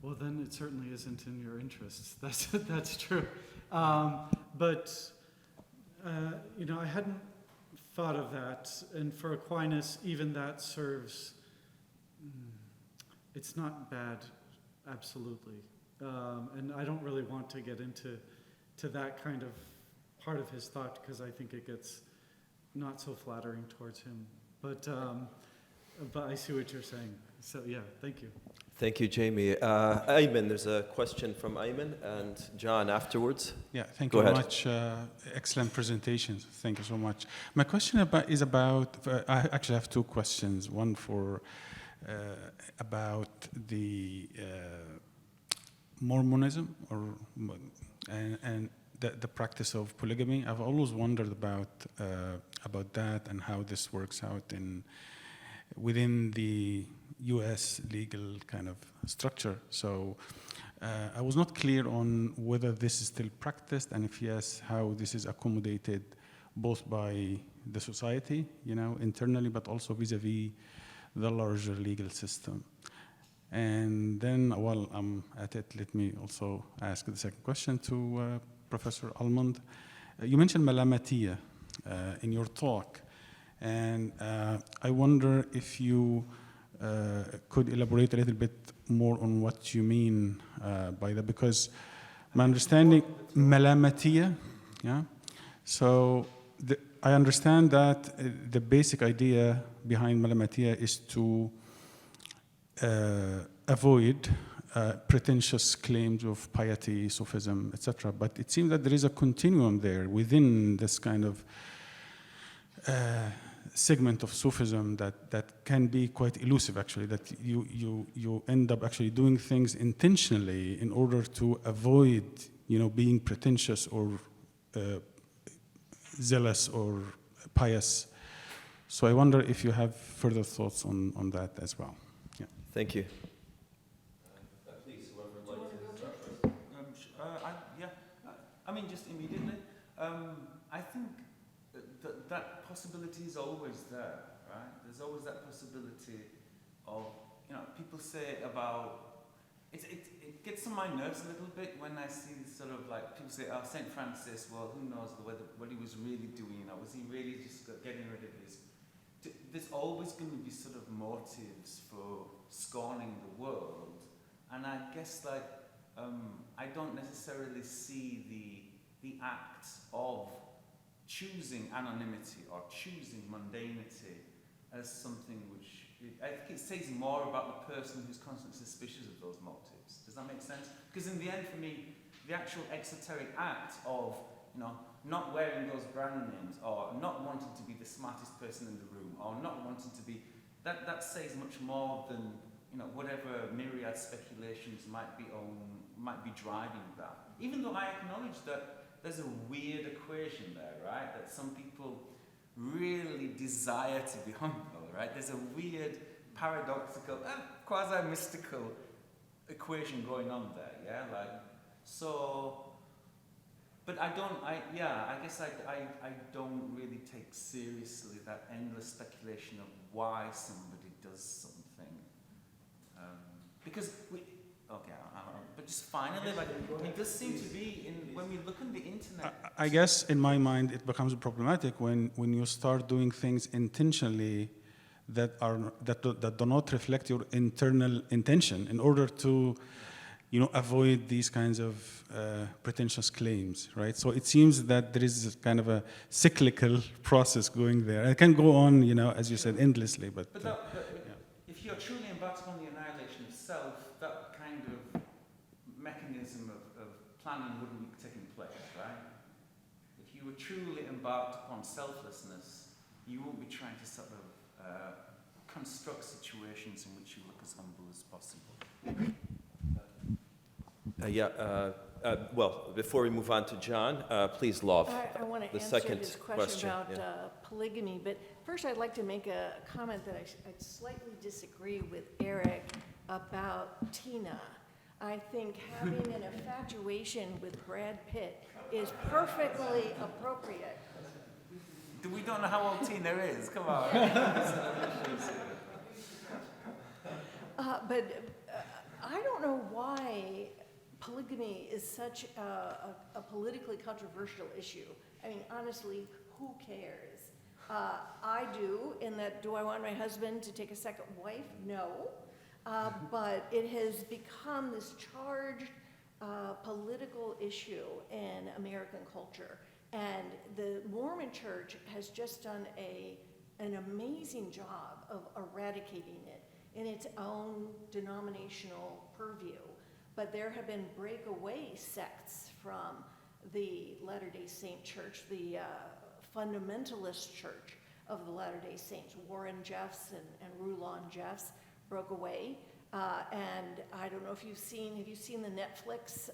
Speaker 10: Well, then it certainly isn't in your interests. That's true. I hadn't thought of that, and for Aquinas, even that serves, it's not bad, absolutely. And I don't really want to get into that kind of part of his thought, because I think it gets not so flattering towards him. But I see what you're saying. So yeah, thank you.
Speaker 7: Thank you, Jamie. Ayman, there's a question from Ayman, and John afterwards.
Speaker 12: Yeah, thank
Speaker 7: Go
Speaker 12: you very
Speaker 7: ahead.
Speaker 12: much. Excellent presentations. Thank you so much. My question is about. I actually have two questions. One about the Mormonism and the practice of polygamy. I've always wondered about that and how this works out within the U.S. legal kind of structure. So I was not clear on whether this is still practiced, and if yes, how this is accommodated both by the society, internally, but also vis-a-vis the larger legal system. And then, while I'm at it, let me also ask the second question to Professor Almond. You mentioned Malamatiya in your talk, and I wonder if you could elaborate a little bit more on what you mean by that, because my understanding, Malamatiya, yeah. So I understand that the basic idea behind Malamatiya is to avoid pretentious claims of piety, Sufism, etc. But it seems that there is a continuum there within this kind of segment of Sufism that can be quite elusive, actually, that you end up actually doing things intentionally in order to avoid, being pretentious or zealous or pious. So I wonder if you have further thoughts on that as well. Yeah.
Speaker 7: Thank you.
Speaker 8: Please, whoever would like to. Just immediately. I think that possibility is always there, right? There's always that possibility of, people say about, it gets on my nerves a little bit when I see sort of like, people say, oh, St. Francis, well, who knows what he was really doing, was he really just getting rid of his, there's always going to be sort of motives for scorning the world, and I guess I don't necessarily see the act of choosing anonymity or choosing mundanity as something which, I think it says more about the person who's constantly suspicious of those motives. Does that make sense? Because in the end, for me, the actual exoteric act of, not wearing those brand names, or not wanting to be the smartest person in the room, or not wanting to be, that says much more than, whatever myriad speculations might be driving that. Even though I acknowledge that there's a weird equation there, right? That some people really desire to be humble, right? There's a weird, paradoxical, quasi-mystical equation going on there, yeah? But I guess I don't really take seriously that endless speculation of why somebody does something. Because but just finally, it does seem to be, when we look on the internet.
Speaker 12: I guess in my mind it becomes problematic when you start doing things intentionally that do not reflect your internal intention in order to, avoid these kinds of pretentious claims, right? So it seems that there is kind of a cyclical process going there. It can go on, as you said, endlessly. But
Speaker 8: if you're truly embarked upon the annihilation of self, that kind of mechanism of planning wouldn't be taking place, right? If you were truly embarked upon selflessness, you won't be trying to sort of construct situations in which you look as humble as possible.
Speaker 7: Well, before we move on to John, please, Love.
Speaker 9: I want to
Speaker 7: the
Speaker 9: answer
Speaker 7: second
Speaker 9: this question about
Speaker 7: yeah.
Speaker 9: polygamy, but first I'd like to make a comment that I slightly disagree with Eric about Tina. I think having an infatuation with Brad Pitt is perfectly appropriate.
Speaker 8: We don't know how old Tina is, come on.
Speaker 9: But I don't know why polygamy is such a politically controversial issue. I mean, honestly, who cares? I do, in that, do I want my husband to take a second wife? No. But it has become this charged political issue in American culture. And the Mormon Church has just done an amazing job of eradicating it in its own denominational purview. But there have been breakaway sects from the Latter-day Saint Church, the fundamentalist church of the Latter-day Saints. Warren Jeffs and Rulon Jeffs broke away. And I don't know if have you seen the Netflix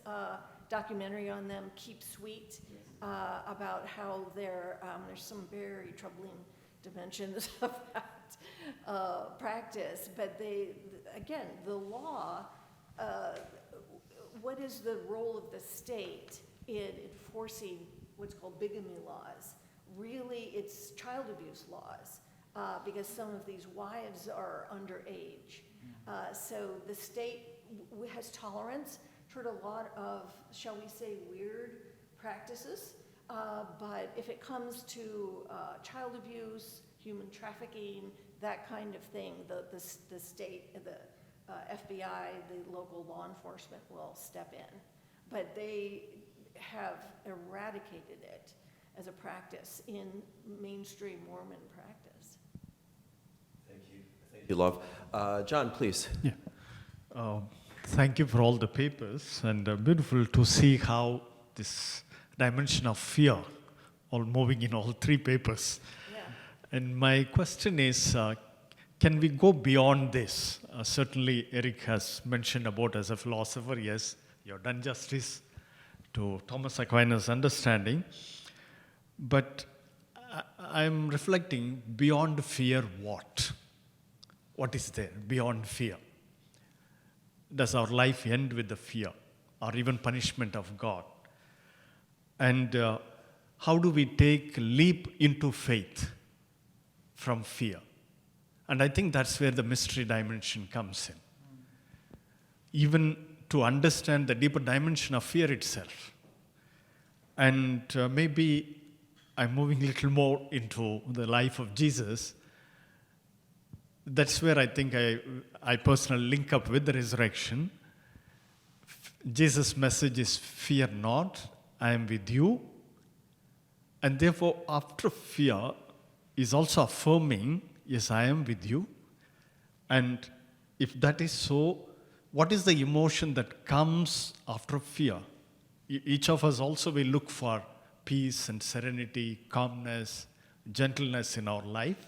Speaker 9: documentary on them, Keep Sweet, about how there's some very troubling dimensions of that practice. But again, the law, what is the role of the state in enforcing what's called bigamy laws? Really, it's child abuse laws, because some of these wives are underage. So the state has tolerance toward a lot of, shall we say, weird practices. But if it comes to child abuse, human trafficking, that kind of thing, the state, the FBI, the local law enforcement will step in. But they have eradicated it as a practice in mainstream Mormon practice.
Speaker 7: Thank you, Love. John, please.
Speaker 6: Yeah. Thank you for all the papers, and beautiful to see how this dimension of fear all moving in all three papers.
Speaker 9: Yeah.
Speaker 6: And my question is, can we go beyond this? Certainly, Eric has mentioned about, as a philosopher, yes, you've done justice to Thomas Aquinas' understanding. But I'm reflecting, beyond fear, what? What is there beyond fear? Does our life end with the fear or even punishment of God? And how do we take a leap into faith from fear? And I think that's where the mystery dimension comes in. Even to understand the deeper dimension of fear itself. And maybe I'm moving a little more into the life of Jesus. That's where I think I personally link up with the resurrection. Jesus' message is, fear not, I am with you. And therefore, after fear is also affirming, yes, I am with you. And if that is so, what is the emotion that comes after fear? Each of us also will look for peace and serenity, calmness, gentleness in our life,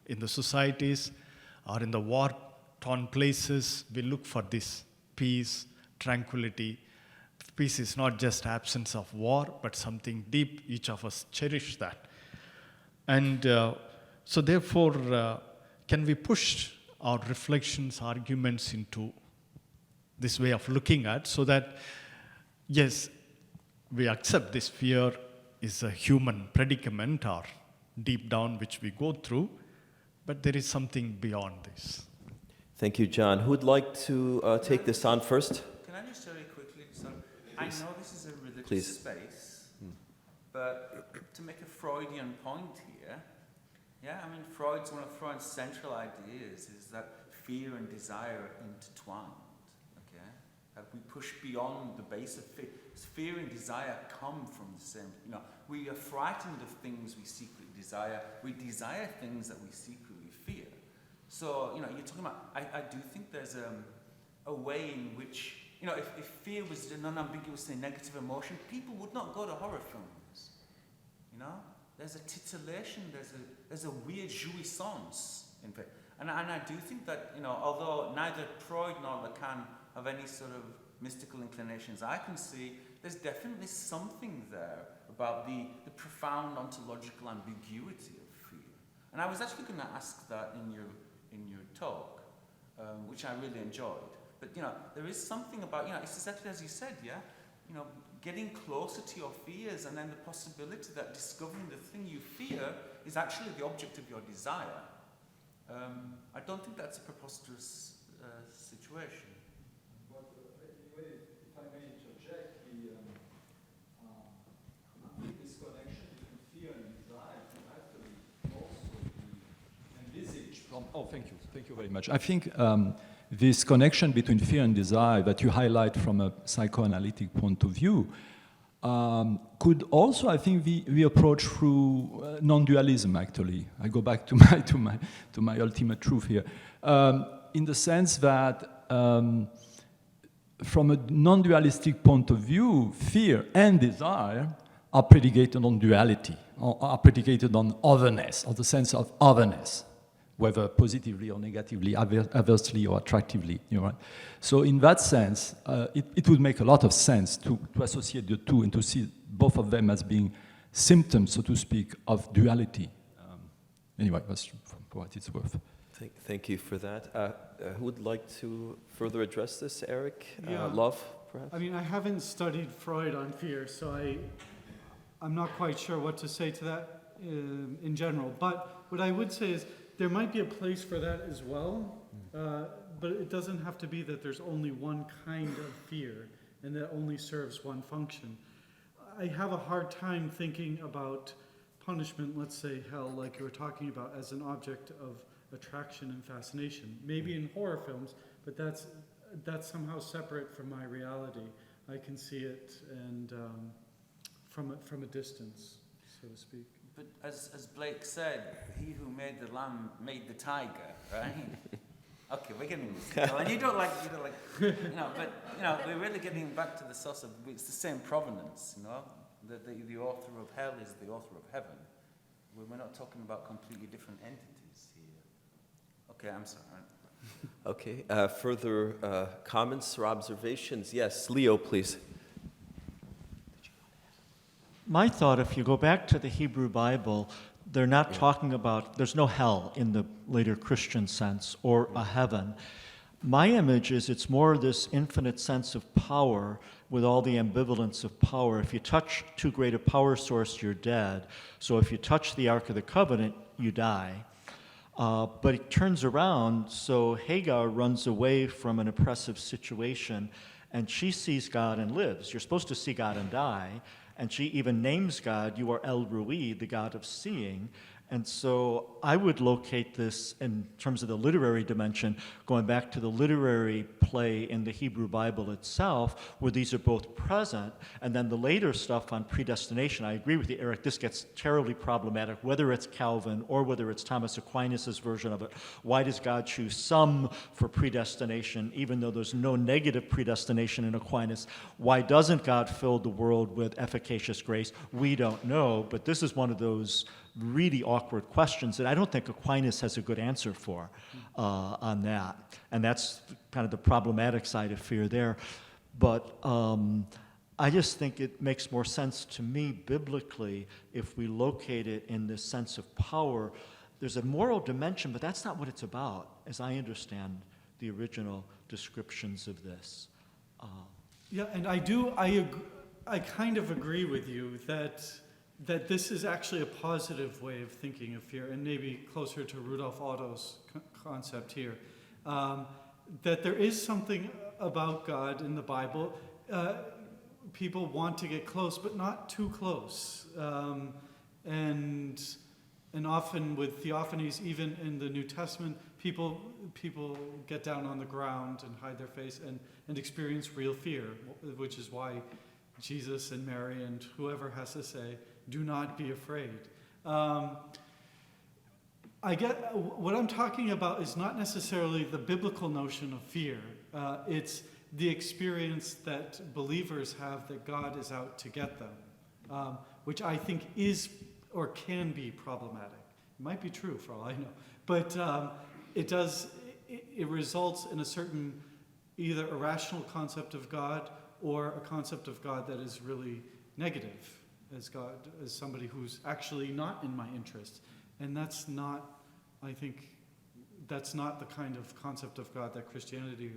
Speaker 6: in the societies, or in the war-torn places. We look for this peace, tranquility. Peace is not just absence of war, but something deep. Each of us cherish that. And so therefore, can we push our reflections, arguments into this way of looking at, so that, yes, we accept this fear is a human predicament or deep down which we go through, but there is something beyond this.
Speaker 7: Thank you, John. Who would like to take this on first?
Speaker 8: Can I just very quickly, so I know this is a religious space, but to make a Freudian point here, yeah, I mean, one of Freud's central ideas is that fear and desire are intertwined, okay? That we push beyond the base of fear. Fear and desire come from the same, we are frightened of things we secretly desire. We desire things that we secretly fear. So, you're talking about, I do think there's a way in which, if fear was an unambiguously negative emotion, people would not go to horror films, there's a titillation, there's a weird jouissance in faith. And I do think that, although neither Freud nor Lacan have any sort of mystical inclinations I can see, there's definitely something there about the profound ontological ambiguity of fear. And I was actually going to ask that in your talk, which I really enjoyed. But there is something about it's exactly as you said, yeah. Getting closer to your fears, and then the possibility that discovering the thing you fear is actually the object of your desire. I don't think that's a preposterous situation.
Speaker 13: But anyway, if I may interject, this connection between fear and desire can actually also be envisaged from. Oh, thank you very much. I think this connection between fear and desire that you highlight from a psychoanalytic point of view could also, I think, be approached through non-dualism. Actually, I go back to my ultimate truth here, in the sense that from a non-dualistic point of view, fear and desire are predicated on duality, or are predicated on otherness, or the sense of otherness, whether positively or negatively, adversely or attractively. Right? So in that sense, it would make a lot of sense to associate the two and to see both of them as being symptoms, so to speak, of duality. Anyway, that's for what it's worth.
Speaker 7: Thank you for that. Who would like to further address this, Eric?
Speaker 10: Yeah.
Speaker 7: Love, perhaps?
Speaker 10: I mean, I haven't studied Freud on fear, so I'm not quite sure what to say to that in general. But what I would say is there might be a place for that as well, but it doesn't have to be that there's only one kind of fear and that only serves one function. I have a hard time thinking about punishment, let's say hell, like you were talking about, as an object of attraction and fascination. Maybe in horror films, but that's somehow separate from my reality. I can see it and from a distance, so to speak.
Speaker 8: But as Blake said, he who made the lamb made the tiger, right? Okay, we're getting this. And you don't like, but we're really getting back to the source of, it's the same provenance, The author of hell is the author of heaven. We're not talking about completely different entities here. Okay, I'm sorry.
Speaker 7: Okay, further comments or observations? Yes, Leo, please.
Speaker 14: My thought, if you go back to the Hebrew Bible, they're not talking about, there's no hell in the later Christian sense or a heaven. My image is it's more this infinite sense of power with all the ambivalence of power. If you touch too great a power source, you're dead. So if you touch the Ark of the Covenant, you die. But it turns around, so Hagar runs away from an oppressive situation, and she sees God and lives. You're supposed to see God and die. And she even names God, you are El Rui, the God of seeing. And so I would locate this in terms of the literary dimension, going back to the literary play in the Hebrew Bible itself, where these are both present. And then the later stuff on predestination, I agree with you, Eric, this gets terribly problematic, whether it's Calvin or whether it's Thomas Aquinas' version of it. Why does God choose some for predestination, even though there's no negative predestination in Aquinas? Why doesn't God fill the world with efficacious grace? We don't know, but this is one of those really awkward questions that I don't think Aquinas has a good answer for on that. And that's kind of the problematic side of fear there. But I just think it makes more sense to me biblically if we locate it in this sense of power. There's a moral dimension, but that's not what it's about, as I understand the original descriptions of this.
Speaker 10: Yeah, and I kind of agree with you that this is actually a positive way of thinking of fear, and maybe closer to Rudolf Otto's concept here, that there is something about God in the Bible. People want to get close, but not too close. And often with theophanies, even in the New Testament, people get down on the ground and hide their face and experience real fear, which is why Jesus and Mary and whoever has to say, do not be afraid. I get what I'm talking about is not necessarily the biblical notion of fear. It's the experience that believers have that God is out to get them, which I think is or can be problematic. It might be true for all I know, but it results in a certain either irrational concept of God or a concept of God that is really negative as God, as somebody who's actually not in my interest. And that's not, I think, that's not the kind of concept of God that Christianity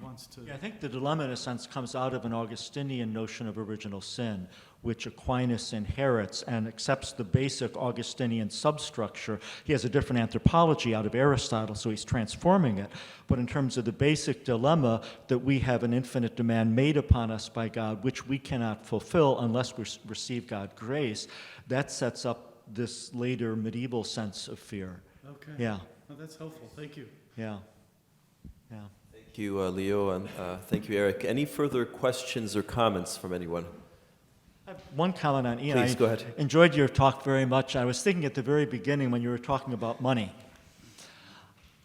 Speaker 10: wants to.
Speaker 14: Yeah, I think the dilemma, in a sense, comes out of an Augustinian notion of original sin, which Aquinas inherits and accepts the basic Augustinian substructure. He has a different anthropology out of Aristotle, so he's transforming it. But in terms of the basic dilemma that we have an infinite demand made upon us by God, which we cannot fulfill unless we receive God's grace, that sets up this later medieval sense of fear.
Speaker 10: Okay.
Speaker 14: Yeah.
Speaker 10: Oh, that's helpful. Thank you.
Speaker 14: Yeah. Yeah.
Speaker 7: Thank you, Leo, and thank you, Eric. Any further questions or comments from anyone?
Speaker 14: I have one comment on Ian.
Speaker 7: Please, go ahead.
Speaker 14: I enjoyed your talk very much. I was thinking at the very beginning when you were talking about money,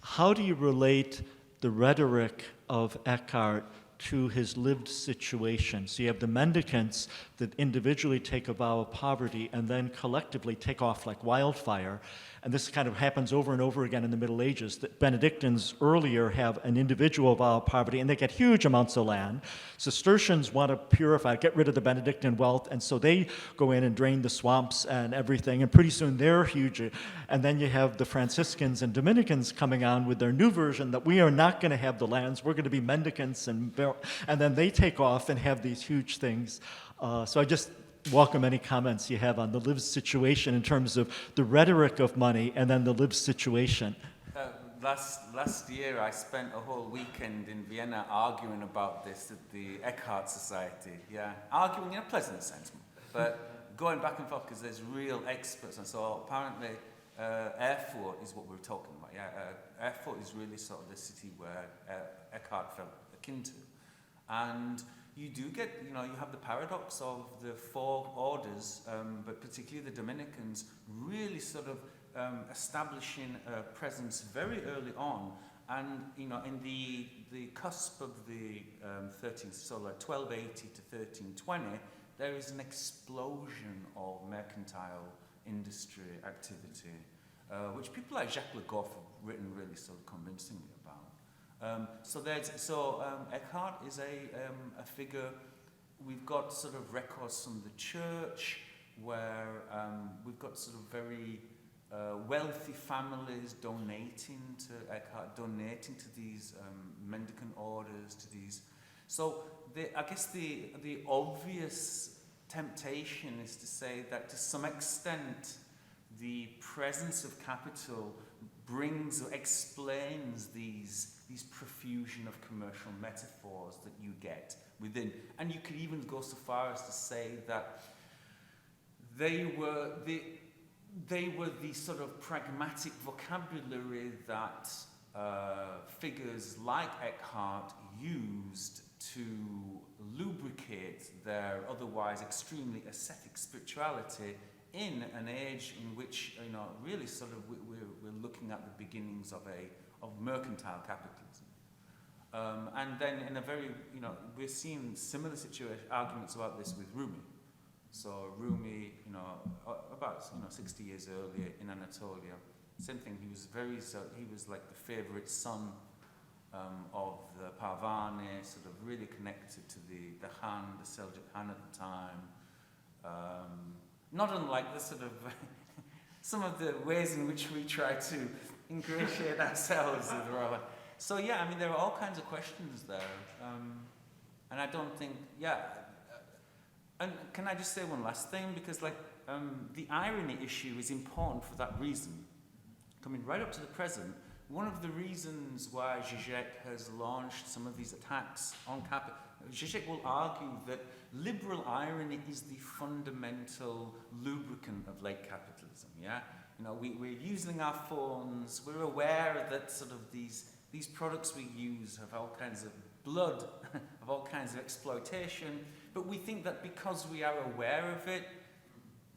Speaker 14: how do you relate the rhetoric of Eckhart to his lived situation? So you have the mendicants that individually take a vow of poverty and then collectively take off like wildfire. And this kind of happens over and over again in the Middle Ages. The Benedictines earlier have an individual vow of poverty, and they get huge amounts of land. Cistercians want to purify, get rid of the Benedictine wealth, and so they go in and drain the swamps and everything, and pretty soon they're huge. And then you have the Franciscans and Dominicans coming on with their new version that we are not going to have the lands, we're going to be mendicants, and then they take off and have these huge things. So I just welcome any comments you have on the lived situation in terms of the rhetoric of money and then the lived situation.
Speaker 8: Last year, I spent a whole weekend in Vienna arguing about this at the Eckhart Society. Yeah, arguing in a pleasant sense, but going back and forth because there's real experts. And so apparently, Erfurt is what we're talking about. Yeah, Erfurt is really sort of the city where Eckhart felt akin to, and you do get, you have the paradox of the four orders, but particularly the Dominicans, really sort of establishing a presence very early on, and in the cusp of the 13th, so like 1280 to 1320, there is an explosion of mercantile industry activity, which people like Jacques Le Goff have written really sort of convincingly about. Eckhart is a figure. We've got sort of records from the church where we've got sort of very wealthy families donating to Eckhart, donating to these mendicant orders, to these. So I guess the obvious temptation is to say that to some extent the presence of capital brings or explains these profusion of commercial metaphors that you get within. And you could even go so far as to say that they were the sort of pragmatic vocabulary that figures like Eckhart used to lubricate their otherwise extremely ascetic spirituality in an age in which, really sort of we're looking at the beginnings of mercantile capitalism. And then in a very, we're seeing similar arguments about this with Rumi. So Rumi, about 60 years earlier in Anatolia, same thing. He was like the favorite son of the Parvani, sort of really connected to the Khan, the Seljuk Khan at the time. Not unlike the sort of some of the ways in which we try to ingratiate ourselves with Rolla. So yeah, there are all kinds of questions there, and I don't think, and can I just say one last thing, because the irony issue is important for that reason. Coming right up to the present, one of the reasons why Zizek has launched some of these attacks on capital, Zizek will argue that liberal irony is the fundamental lubricant of late capitalism. Yeah, we're using our phones. We're aware that sort of these products we use have all kinds of blood, of all kinds of exploitation. But we think that because we are aware of it,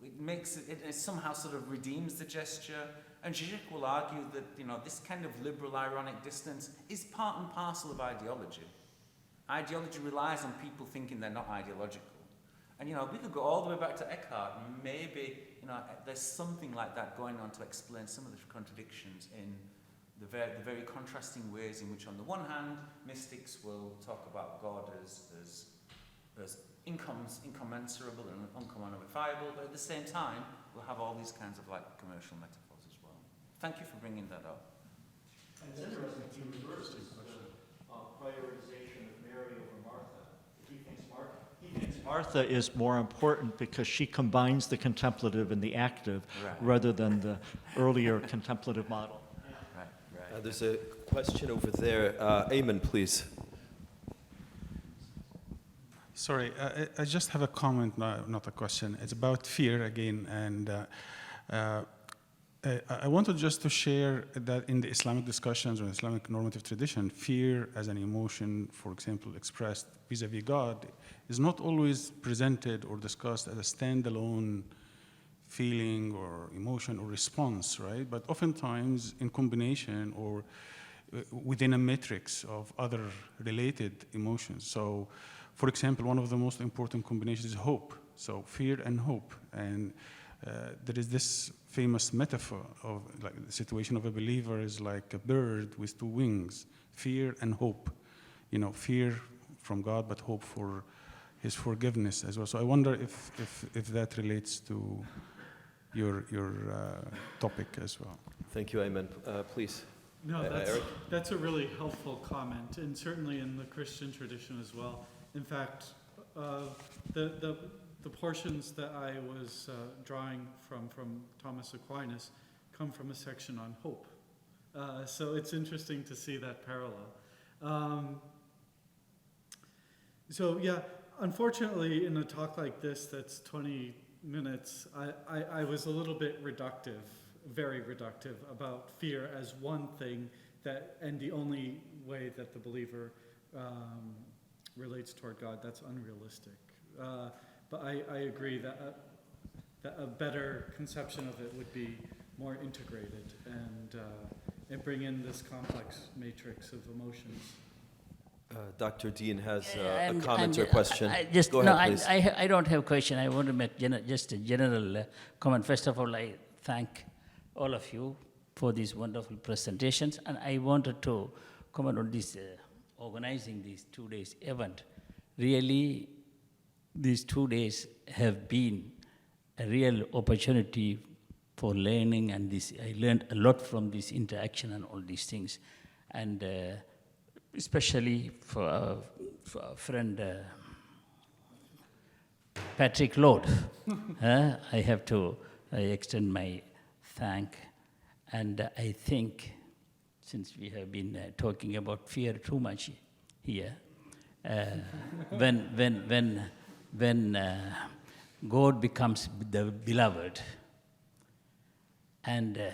Speaker 8: it somehow sort of redeems the gesture. And Zizek will argue that this kind of liberal ironic distance is part and parcel of ideology. Ideology relies on people thinking they're not ideological. And, you know, we could go all the way back to Eckhart, and maybe, you know, there's something like that going on to explain some of the contradictions in the very contrasting ways in which, on the one hand, mystics will talk about God as incommensurable and unquantifiable, but at the same time, we'll have all these kinds of like commercial metaphors as well. Thank you for bringing that up.
Speaker 14: It's interesting you reversed the question of prioritization of Mary over Martha. He thinks Martha is more important because she combines the contemplative and the active rather than the earlier contemplative model.
Speaker 7: Right. There's a question over there. Amal, please.
Speaker 12: Sorry, I just have a comment, not a question. It's about fear again, and I wanted just to share that in the Islamic discussions or Islamic normative tradition, fear as an emotion, for example, expressed vis-a-vis God, is not always presented or discussed as a standalone feeling or emotion or response, right? But oftentimes in combination or within a matrix of other related emotions. So, for example, one of the most important combinations is hope. So fear and hope. And there is this famous metaphor of like the situation of a believer is like a bird with two wings, fear and hope. You know, fear from God, but hope for his forgiveness as well. So I wonder if that relates to your topic as well.
Speaker 7: Thank you, Amal. Please.
Speaker 10: No,
Speaker 7: Eric?
Speaker 10: that's a really helpful comment, and certainly in the Christian tradition as well. In fact, the portions that I was drawing from Thomas Aquinas come from a section on hope. So it's interesting to see that parallel. So yeah, unfortunately in a talk like this that's 20 minutes, I was a little bit reductive, very reductive about fear as one thing that, and the only way that the believer relates toward God. That's unrealistic. But I agree that a better conception of it would be more integrated and bring in this complex matrix of emotions.
Speaker 7: Dr. Dean has a comment or a question. Go ahead, please.
Speaker 4: I don't have a question. I want to make just a general comment. First of all, I thank all of you for these wonderful presentations, and I wanted to comment on this organizing these 2 days event. Really, these 2 days have been a real opportunity for learning, and I learned a lot from this interaction and all these things. And especially for our friend Patrick Lord, I have to extend my thank. And I think, since we have been talking about fear too much here, when God becomes the beloved, and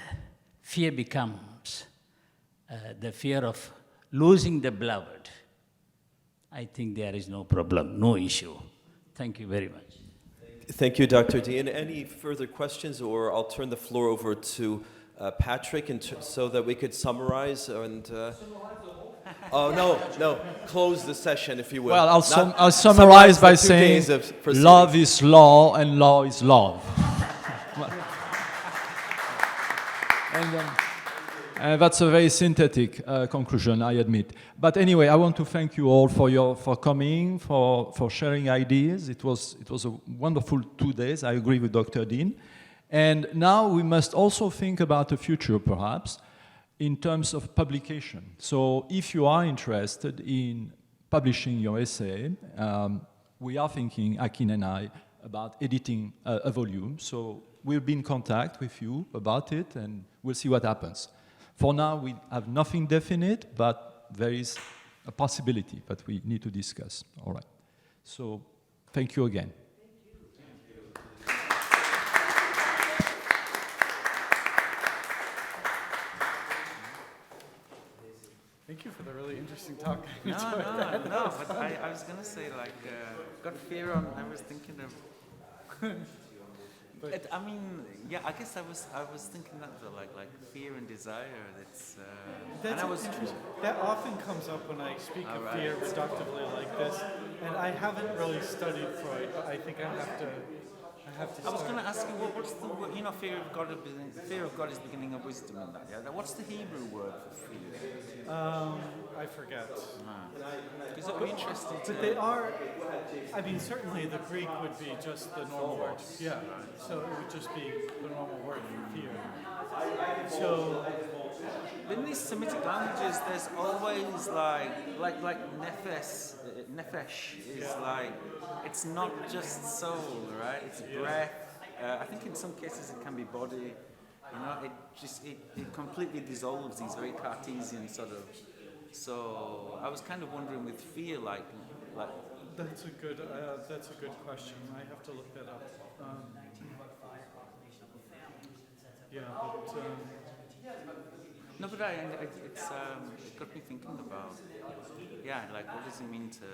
Speaker 4: fear becomes the fear of losing the beloved, I think there is no problem, no issue. Thank you very much.
Speaker 7: Thank you, Dr. Dean. Any further questions, or I'll turn the floor over to Patrick so that we could summarize and... Oh, no, close the session, if you will.
Speaker 13: Well, I'll summarize by saying love is law and law is love. And that's a very synthetic conclusion, I admit. But anyway, I want to thank you all for coming, for sharing ideas. It was a wonderful 2 days. I agree with Dr. Dean. And now we must also think about the future, perhaps, in terms of publication. So if you are interested in publishing your essay, we are thinking, Akin and I, about editing a volume. So we'll be in contact with you about it, and we'll see what happens. For now, we have nothing definite, but there is a possibility that we need to discuss. All right. So thank you again.
Speaker 10: Thank you for the really interesting talk.
Speaker 8: No, but I was going to say, like, got fear on, I was thinking of
Speaker 10: But
Speaker 8: I mean, yeah, I guess I was thinking that though, like fear and desire. That's and I was
Speaker 10: that often comes up when I speak of
Speaker 8: right.
Speaker 10: fear reductively like this, and I haven't really studied Freud, but I think I have to.
Speaker 8: I was going to ask you, what's the word, fear of God is the beginning of wisdom in that, yeah? What's the Hebrew word for fear?
Speaker 10: I forget.
Speaker 8: Because it would be interesting to...
Speaker 10: But they are, I mean, certainly the Greek would be just the normal word. Yeah, so it would just be the normal word for fear. So...
Speaker 8: In these Semitic languages, there's always like nefesh is like, it's not just soul, right? It's breath. I think in some cases it can be body. It completely dissolves these very Cartesian sort of. So I was kind of wondering with fear, like.
Speaker 10: That's a good question. I have to look that up.
Speaker 8: No, but it's it got me thinking about, what does it mean to...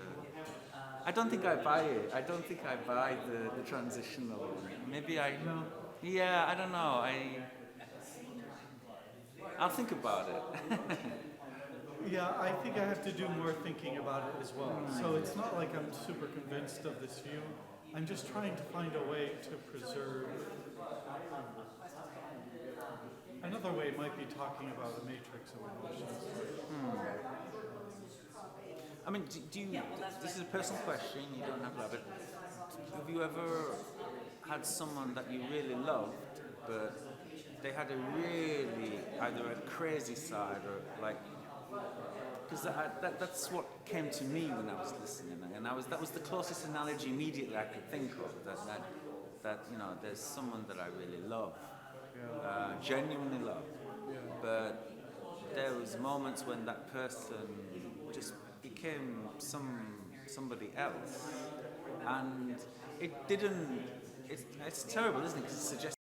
Speaker 8: I don't think I buy it. I don't think I buy the transitional. Maybe I... No. Yeah, I don't know. I'll think about it.
Speaker 10: Yeah, I think I have to do more thinking about it as well. So it's not like I'm super convinced of this view. I'm just trying to find a way to preserve... Another way might be talking about a matrix of emotions.
Speaker 8: I mean, do you, this is a personal question, you don't have to have it. Have you ever had someone that you really loved, but they had a really, either a crazy side or like, because that's what came to me when I was listening, and that was the closest analogy immediately I could think of, that there's someone that I really love. Genuinely love, but there was moments when that person just became somebody else, and it didn't. It's terrible, isn't it? Because it